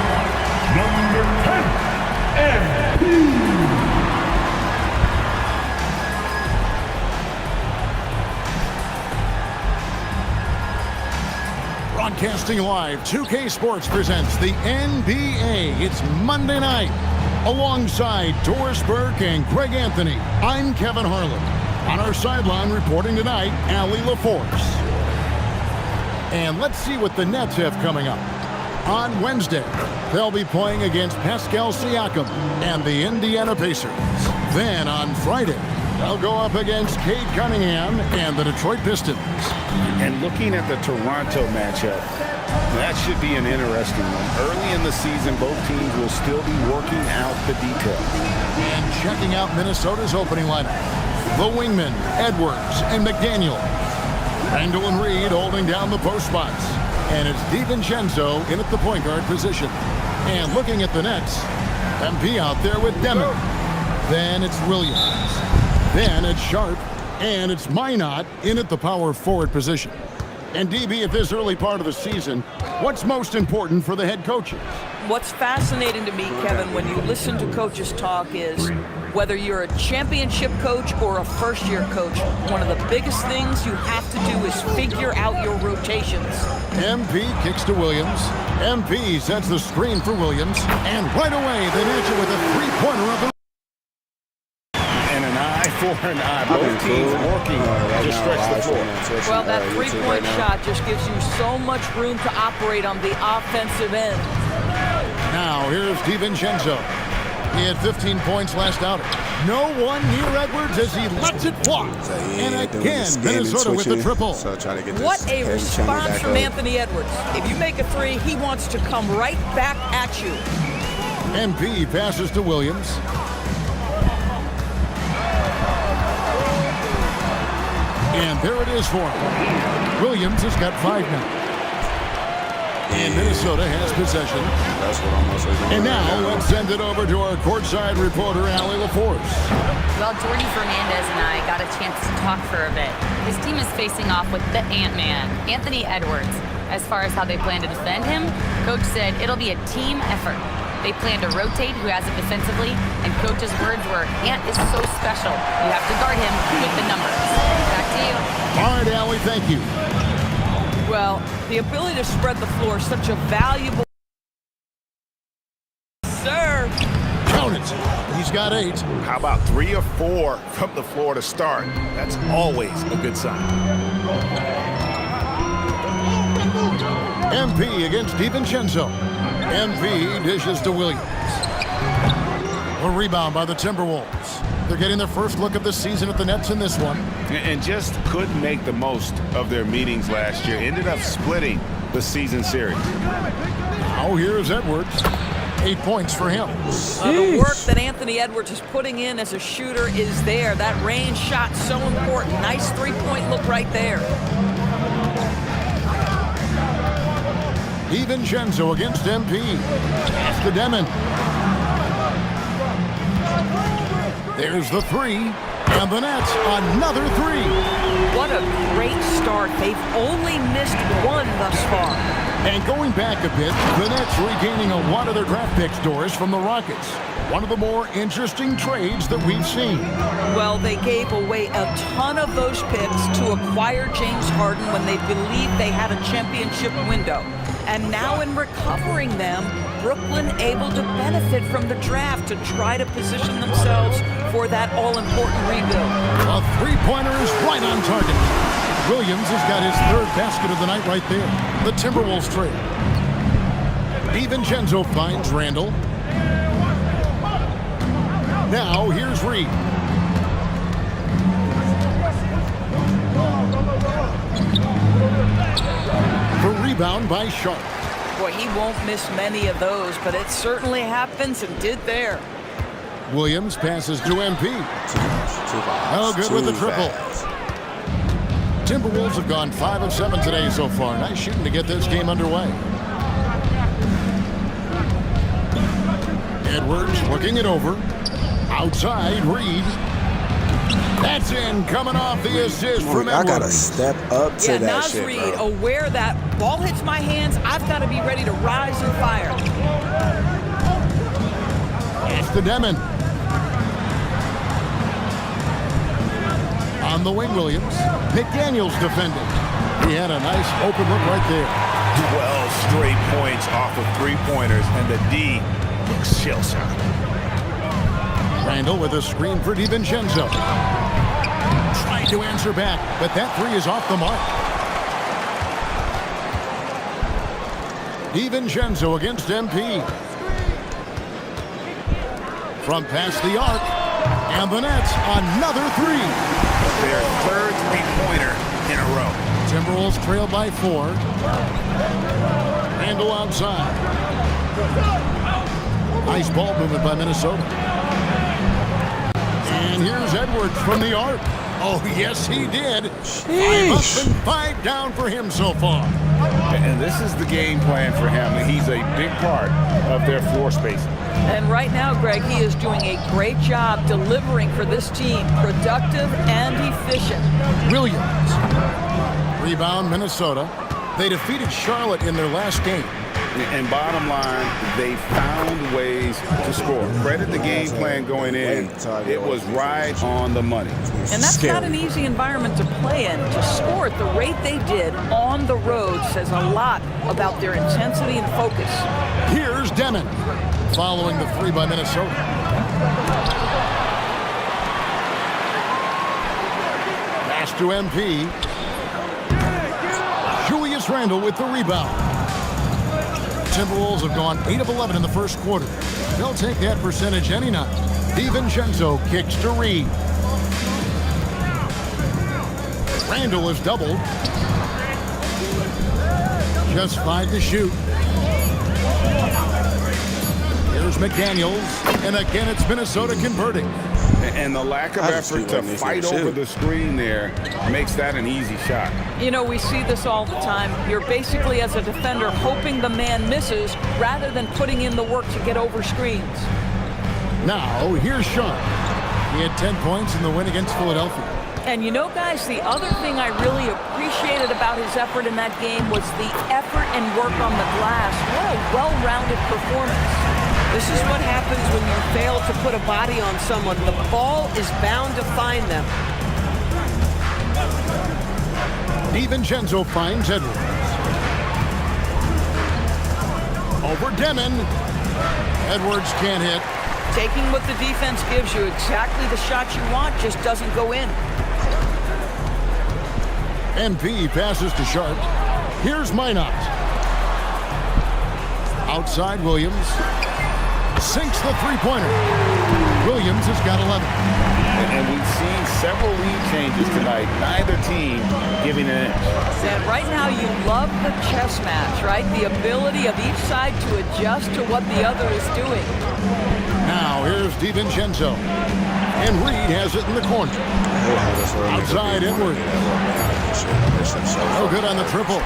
number 10, MP. Broadcasting live, 2K Sports presents the NBA. It's Monday night. Alongside Doris Burke and Greg Anthony, I'm Kevin Harlan. On our sideline reporting tonight, Allie LaForce. And let's see what the Nets have coming up. On Wednesday, they'll be playing against Pascal Siakam and the Indiana Pacers. Then on Friday, they'll go up against Cade Cunningham and the Detroit Pistons. And looking at the Toronto matchup, that should be an interesting one. Early in the season, both teams will still be working out the details. And checking out Minnesota's opening lineup, the wingmen, Edwards and McDaniel. Randall and Reed holding down the post spots. And it's DiVincenzo in at the point guard position. And looking at the Nets, MP out there with Demon. Then it's Williams. Then it's Sharp. And it's Minot in at the power forward position. And DB, at this early part of the season, what's most important for the head coaches? What's fascinating to me, Kevin, when you listen to coaches talk is whether you're a championship coach or a first-year coach, one of the biggest things you have to do is figure out your rotations. MP kicks to Williams. MP sets the screen for Williams. And right away, they answer with a three-pointer of the and an eye for an eye. Both teams working to stretch the floor. Well, that three-point shot just gives you so much room to operate on the offensive end. Now, here's DiVincenzo. He had 15 points last outing. No one near Edwards as he lets it fly. And again, Minnesota with the triple. What a response from Anthony Edwards. If you make a three, he wants to come right back at you. MP passes to Williams. And there it is for him. Williams has got 5 now. And Minnesota has possession. And now let's send it over to our courtside reporter, Allie LaForce. Well, Jordy Fernandez and I got a chance to talk for a bit. His team is facing off with the Ant-Man, Anthony Edwards. As far as how they plan to defend him, Coach said it'll be a team effort. They plan to rotate who has it defensively, and Coach's words were, Ant is so special. You have to guard him with the numbers. Back to you. All right, Allie, thank you. Well, the ability to spread the floor is such a valuable... Sir! Count it. He's got 8. How about 3 or 4 from the floor to start? That's always a good sign. MP against DiVincenzo. MP dishes to Williams. A rebound by the Timberwolves. They're getting their first look of the season at the Nets in this one. And just couldn't make the most of their meetings last year. Ended up splitting the season series. Now here's Edwards. 8 points for him. The work that Anthony Edwards is putting in as a shooter is there. That range shot so important. Nice three-point look right there. DiVincenzo against MP. Pass to Demon. There's the 3, and the Nets another 3. What a great start. They've only missed 1 thus far. And going back a bit, the Nets regaining a lot of their draft picks, Doris, from the Rockets. One of the more interesting trades that we've seen. Well, they gave away a ton of those picks to acquire James Harden when they believed they had a championship window. And now in recovering them, Brooklyn able to benefit from the draft to try to position themselves for that all-important rebuild. A three-pointer is right on target. Williams has got his 3rd basket of the night right there. The Timberwolves trade. DiVincenzo finds Randall. Now here's Reed. The rebound by Sharp. Boy, he won't miss many of those, but it certainly happens and did there. Williams passes to MP. Oh, good with the triple. Timberwolves have gone 5 of 7 today so far. Nice shooting to get this game underway. Edwards working it over. Outside, Reed. That's in, coming off the assist from Edwards. I got to step up to that Naz shit, Reed, bro. aware that ball hits my hands, I've got to be ready to rise and fire. to Demon. On the wing, Williams. McDaniels defending. He had a nice open look right there. 12 straight points off of three-pointers, and the D looks shell-shocked. Randall with a screen for DiVincenzo. Trying to answer back, but that three is off the mark. DiVincenzo against MP. From past the arc, and the Nets, another three. Their third three-pointer in a row. Timberwolves trail by 4. Randall outside. Nice ball movement by Minnesota. And here's Edwards from the arc. Oh, yes, he did. 5 up and 5 down for him so far. And this is the game plan for him. He's a big part of their floor spacing. And right now, Greg, he is doing a great job delivering for this team, productive and efficient. Williams. Rebound, Minnesota. They defeated Charlotte in their last game. And bottom line, they found ways to score. Credit the game plan going in. It was right on the money. And that's not an easy environment to play in. To score at the rate they did on the road says a lot about their intensity and focus. Here's Demon, following the three by Minnesota. Pass to MP. Julius Randle with the rebound. Timberwolves have gone 8 of 11 in the first quarter. They'll take that percentage any night. DiVincenzo kicks to Reed. Randle is doubled. Just 5 to shoot. Here's McDaniels, and again it's Minnesota converting. And the lack of effort to fight over the screen there makes that an easy shot. You know, we see this all the time. You're basically, as a defender, hoping the man misses rather than putting in the work to get over screens. Now, here's Sean. He had 10 points in the win against Philadelphia. And you know, guys, the other thing I really appreciated about his effort in that game was the effort and work on the glass. What a well-rounded performance. This is what happens when you fail to put a body on someone. The ball is bound to find them. DiVincenzo finds Edwards. Over Demon. Edwards can't hit. Taking what the defense gives you, exactly the shot you want, just doesn't go in. MP passes to Sharp. Here's Minot. Outside Williams. Sinks the three-pointer. Williams has got 11. And we've seen several lead changes tonight. Neither team giving an inch. And right now you love the chess match, right? The ability of each side to adjust to what the other is doing. Now here's DiVincenzo. And Reed has it in the corner. Outside Edwards. No good on the triple.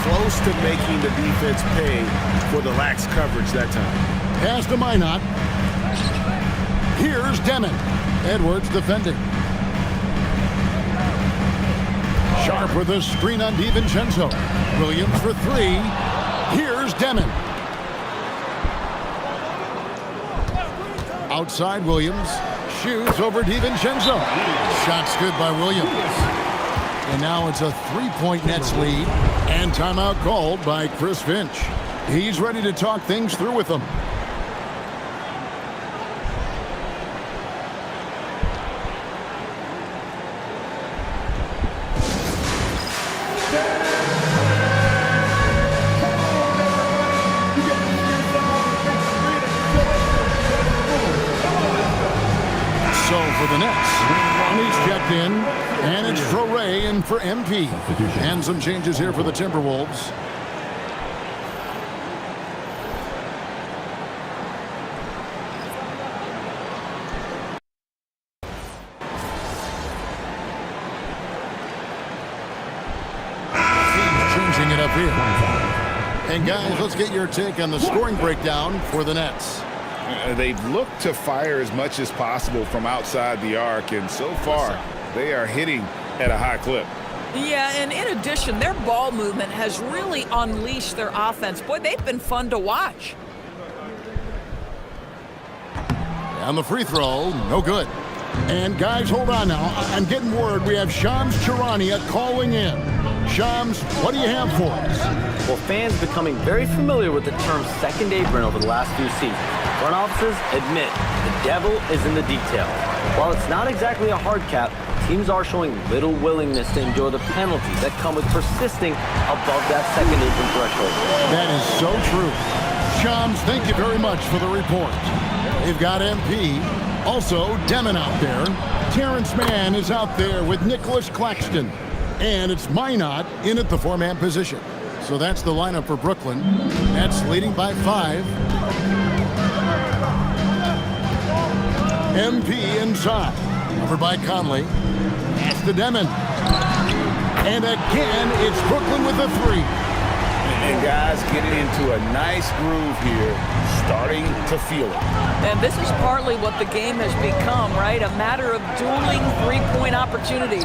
Close to making the defense pay for the lax coverage that time. Pass to Minot. Here's Demon. Edwards defending. Sharp with a screen on DiVincenzo. Williams for 3. Here's Demon. Outside Williams. Shoots over DiVincenzo. Shot's good by Williams. And now it's a 3-point Nets lead. And timeout called by Chris Finch. He's ready to talk things through with them. For the Nets, Ronnie's checked in, and it's Traore in for MP. And some changes here for the Timberwolves. He's changing it up here. And guys, let's get your take on the scoring breakdown for the Nets. They've looked to fire as much as possible from outside the arc, and so far, they are hitting at a high clip. Yeah, and in addition, their ball movement has really unleashed their offense. Boy, they've been fun to watch. And the free throw, no good. And guys, hold on now. I'm getting word we have Shams Charania calling in. Shams, what do you have for us? Well, fans becoming very familiar with the term second apron over the last few seasons. Front offices admit the devil is in the details. While it's not exactly a hard cap, teams are showing little willingness to endure the penalties that come with persisting above that second apron threshold. That is so true. Shams, thank you very much for the report. They've got MP. Also, Demon out there. Terrence Mann is out there with Nicholas Claxton. And it's Minot in at the four-man position. So that's the lineup for Brooklyn. Nets leading by 5. MP inside. Covered by Conley. That's the Demon. And again, it's Brooklyn with a 3. And guys getting into a nice groove here, starting to feel it. And this is partly what the game has become, right? A matter of dueling three-point opportunities.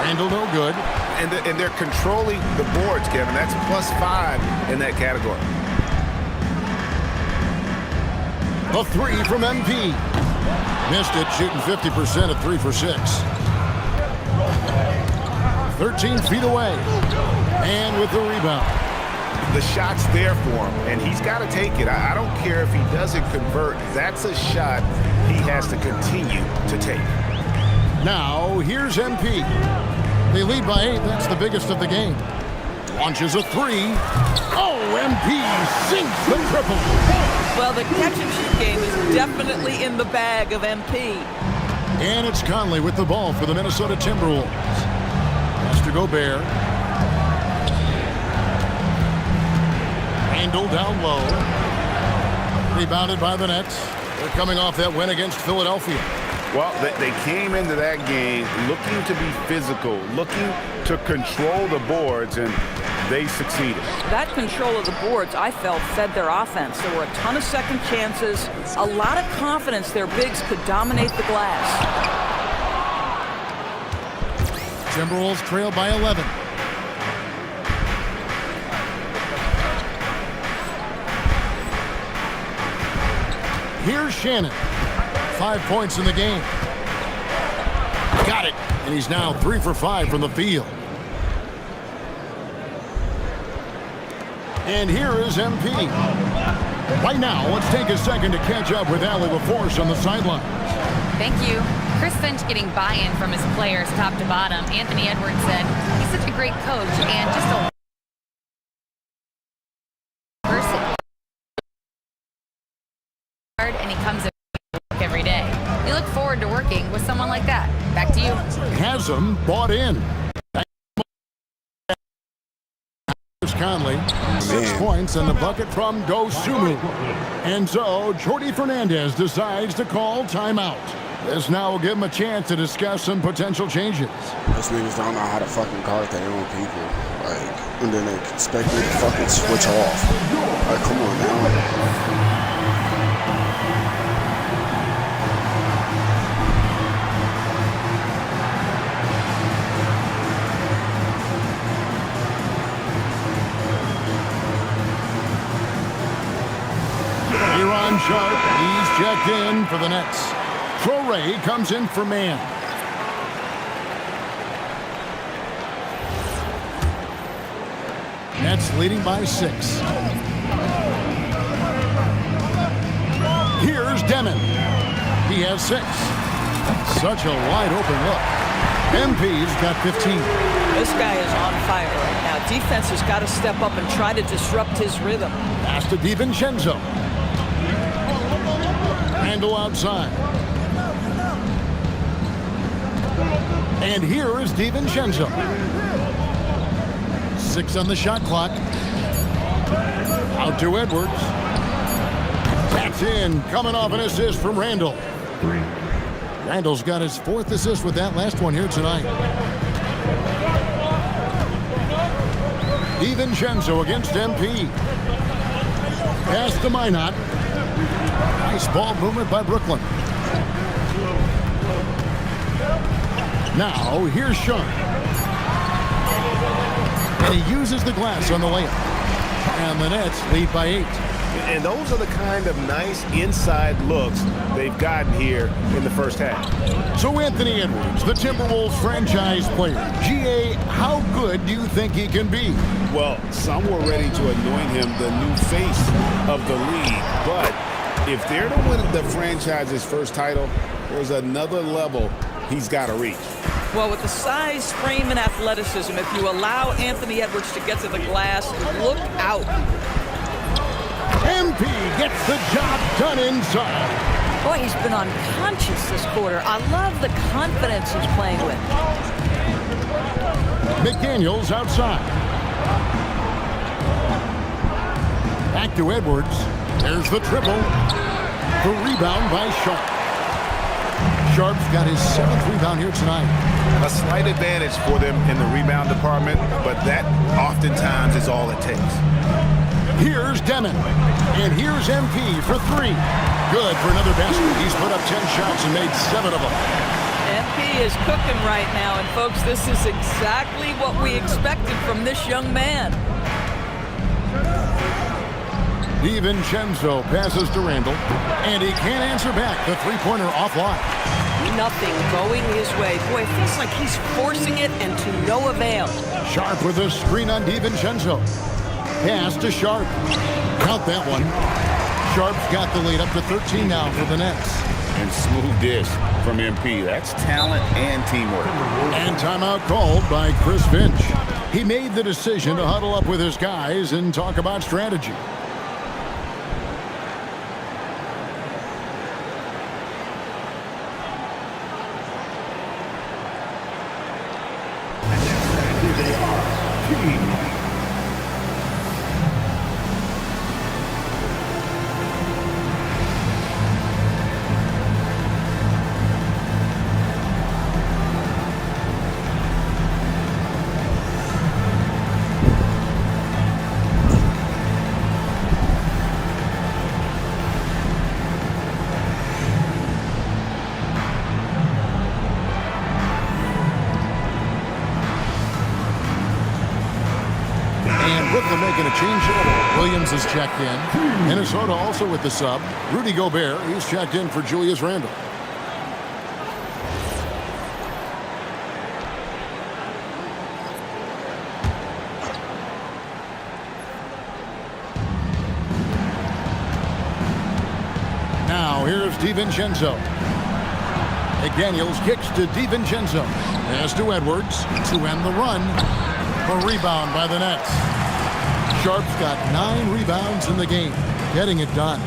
Randall no good. And they're controlling the boards, Kevin. That's +5 in that category. A 3 from MP. Missed it, shooting 50% at 3 for 6. 13 feet away. And with the rebound. The shot's there for him, and he's got to take it. I don't care if he doesn't convert. That's a shot he has to continue to take. Now, here's MP. They lead by 8. That's the biggest of the game. Launches a 3. Oh, MP sinks the triple. Well, the catch-and-shoot game is definitely in the bag of MP. And it's Conley with the ball for the Minnesota Timberwolves. Has to Gobert. Randall down low. Rebounded by the Nets. They're coming off that win against Philadelphia. Well, they came into that game looking to be physical, looking to control the boards, and they succeeded. That control of the boards, I felt, fed their offense. There were a ton of second chances, a lot of confidence their bigs could dominate the glass. Timberwolves trail by 11. Here's Shannon. 5 points in the game. Got it. And he's now 3 for 5 from the field. And here is MP. Right now, let's take a second to catch up with Allie LaForce on the sideline. Thank you. Chris Finch getting buy-in from his players top to bottom. Anthony Edwards said he's such a great coach and just a person. And he comes every day. We look forward to working with someone like that. Back to you. Haslam bought in. Conley, 6 points and the bucket from Dosunmu. And so Jordi Fernandez decides to call timeout. This now will give him a chance to discuss some potential changes. Those niggas don't know how to fucking guard their own people. Like, and then they expect me to fucking switch off. Like, come on now. Iran Sharp, he's checked in for the Nets. Traore comes in for man. Nets leading by 6. Here's Demon. He has 6. Such a wide open look. MP's got 15. This guy is on fire right now. Defense has got to step up and try to disrupt his rhythm. Pass to DiVincenzo. Randall outside. And here is DiVincenzo. 6 on the shot clock. Out to Edwards. That's in. Coming off an assist from Randall. Randall's got his 4th assist with that last one here tonight. DiVincenzo against MP. Pass to Minot. Nice ball movement by Brooklyn. Now, here's Sharp. And he uses the glass on the layup. And the Nets lead by 8. And those are the kind of nice inside looks they've gotten here in the first half. So Anthony Edwards, the Timberwolves franchise player. GA, how good do you think he can be? Well, some were ready to anoint him the new face of the league. But if they're to win the franchise's first title, there's another level he's got to reach. Well, with the size, frame, and athleticism, if you allow Anthony Edwards to get to the glass, look out. MP gets the job done inside. Boy, he's been unconscious this quarter. I love the confidence he's playing with. McDaniels outside. Back to Edwards. There's the triple. The rebound by Sharp. Sharp's got his 7th rebound here tonight. A slight advantage for them in the rebound department, but that oftentimes is all it takes. Here's Demon. And here's MP for 3. Good for another basket. He's put up 10 shots and made 7 of them. MP is cooking right now, and folks, this is exactly what we expected from this young man. DiVincenzo passes to Randall, and he can't answer back. The three-pointer offline. Nothing going his way. Boy, it feels like he's forcing it and to no avail. Sharp with a screen on DiVincenzo. Pass to Sharp. Count that one. Sharp's got the lead up to 13 now for the Nets. And smooth dish from MP. That's talent and teamwork. And timeout called by Chris Finch. He made the decision to huddle up with his guys and talk about strategy. Brooklyn making a change over. Williams is checked in. Minnesota also with the sub. Rudy Gobert, he's checked in for Julius Randle. Now here's DiVincenzo. McDaniels kicks to DiVincenzo. Pass to Edwards to end the run. A rebound by the Nets. Sharp's got 9 rebounds in the game, getting it done.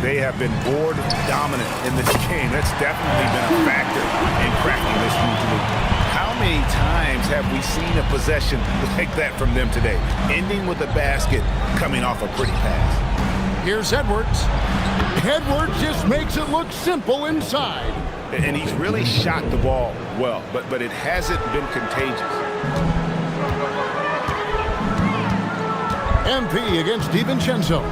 They have been board dominant in this game. That's definitely been a factor in cracking this lead. How many times have we seen a possession like that from them today, ending with a basket coming off a pretty pass? Here's Edwards. Edwards just makes it look simple inside. And he's really shot the ball well, but it hasn't been contagious. MP against DiVincenzo.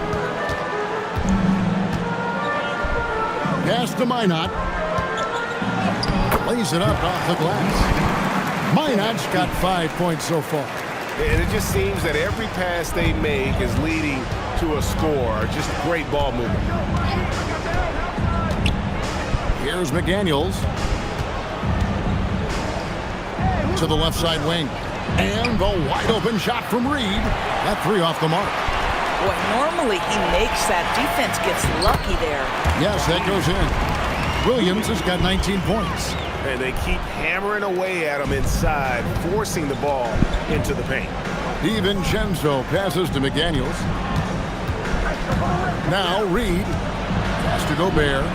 Pass to Minot. Lays it up off the glass. Minot's got 5 points so far. And it just seems that every pass they make is leading to a score. Just great ball movement. Here's McDaniels. To the left side wing. And the wide open shot from Reed. That 3 off the mark. Boy, normally he makes that. Defense gets lucky there. Yes, that goes in. Williams has got 19 points. And they keep hammering away at him inside, forcing the ball into the paint. DiVincenzo passes to McDaniels. Now Reed. Pass to Gobert.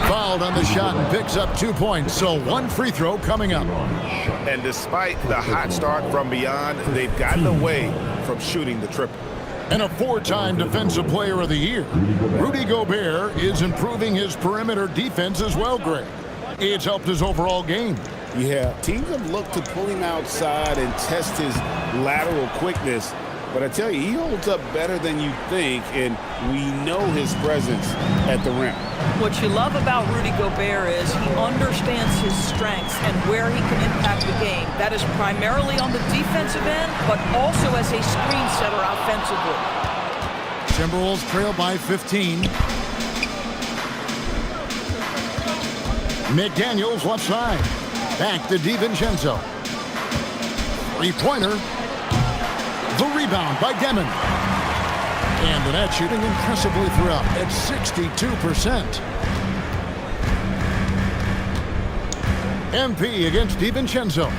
Fouled on the shot and picks up 2 points, so 1 free throw coming up. And despite the hot start from beyond, they've gotten away from shooting the triple. And a 4-time Defensive Player of the Year. Rudy Gobert is improving his perimeter defense as well, Greg. It's helped his overall game. Yeah, teams have looked to pull him outside and test his lateral quickness, But I tell you, he holds up better than you think, and we know his presence at the rim. What you love about Rudy Gobert is he understands his strengths and where he can impact the game. That is primarily on the defensive end, but also as a screen setter offensively. Timberwolves trail by 15. McDaniels left side. Back to DiVincenzo. Three-pointer. The rebound by Demon. And the net shooting impressively throughout at 62%. MP against DiVincenzo.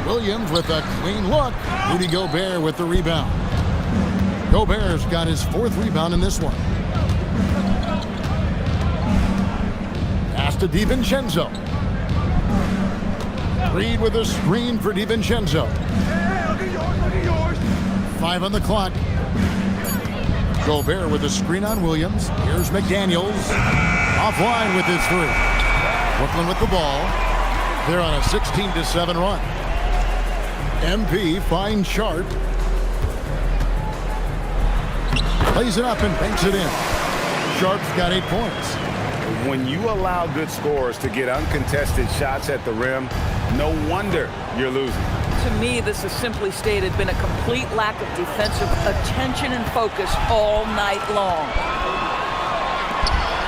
Williams with a clean look. Rudy Gobert with the rebound. Gobert's got his 4th rebound in this one. Pass to DiVincenzo. Reed with a screen for DiVincenzo. 5 on the clock. Gobert with a screen on Williams. Here's McDaniels. Offline with his 3. Brooklyn with the ball. They're on a 16-7 run. MP finds Sharp. Plays it up and banks it in. Sharp's got 8 points. When you allow good scorers to get uncontested shots at the rim, no wonder you're losing. To me, this has simply stated been a complete lack of defensive attention and focus all night long.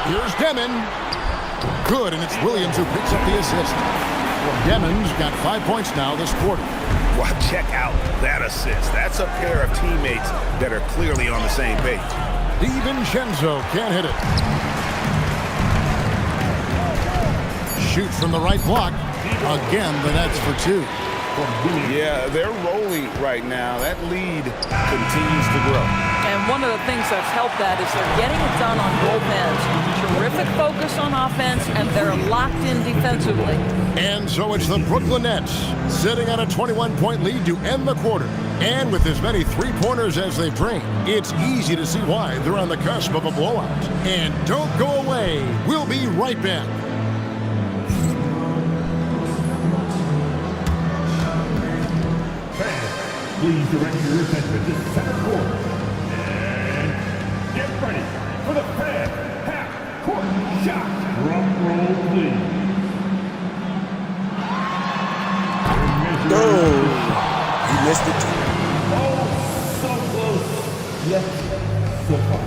Here's Demon. Good, and it's Williams who picks up the assist. Demon's got 5 points now this quarter. Well, check out that assist. That's a pair of teammates that are clearly on the same page. DiVincenzo can't hit it. Shoots from the right block. Again, the net's for 2. Yeah, they're rolling right now. That lead continues to grow. And one of the things that's helped that is they're getting it done on both ends. Terrific focus on offense, and they're locked in defensively. And so it's the Brooklyn Nets sitting on a 21-point lead to end the quarter. And with as many three-pointers as they've drained, it's easy to see why they're on the cusp of a blowout. And don't go away. We'll be right back. Please direct your attention to the second quarter. And get ready for the Fed half-court shot. Drum roll, please. No, he missed it. Oh, so close, yet so far.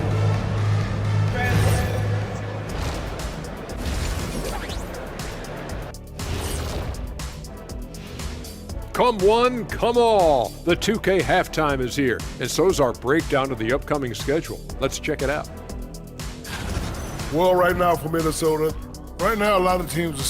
Come one, come all. The 2K halftime is here, and so's our breakdown of the upcoming schedule. Let's check it out. Well, right now for Minnesota, right now a lot of teams are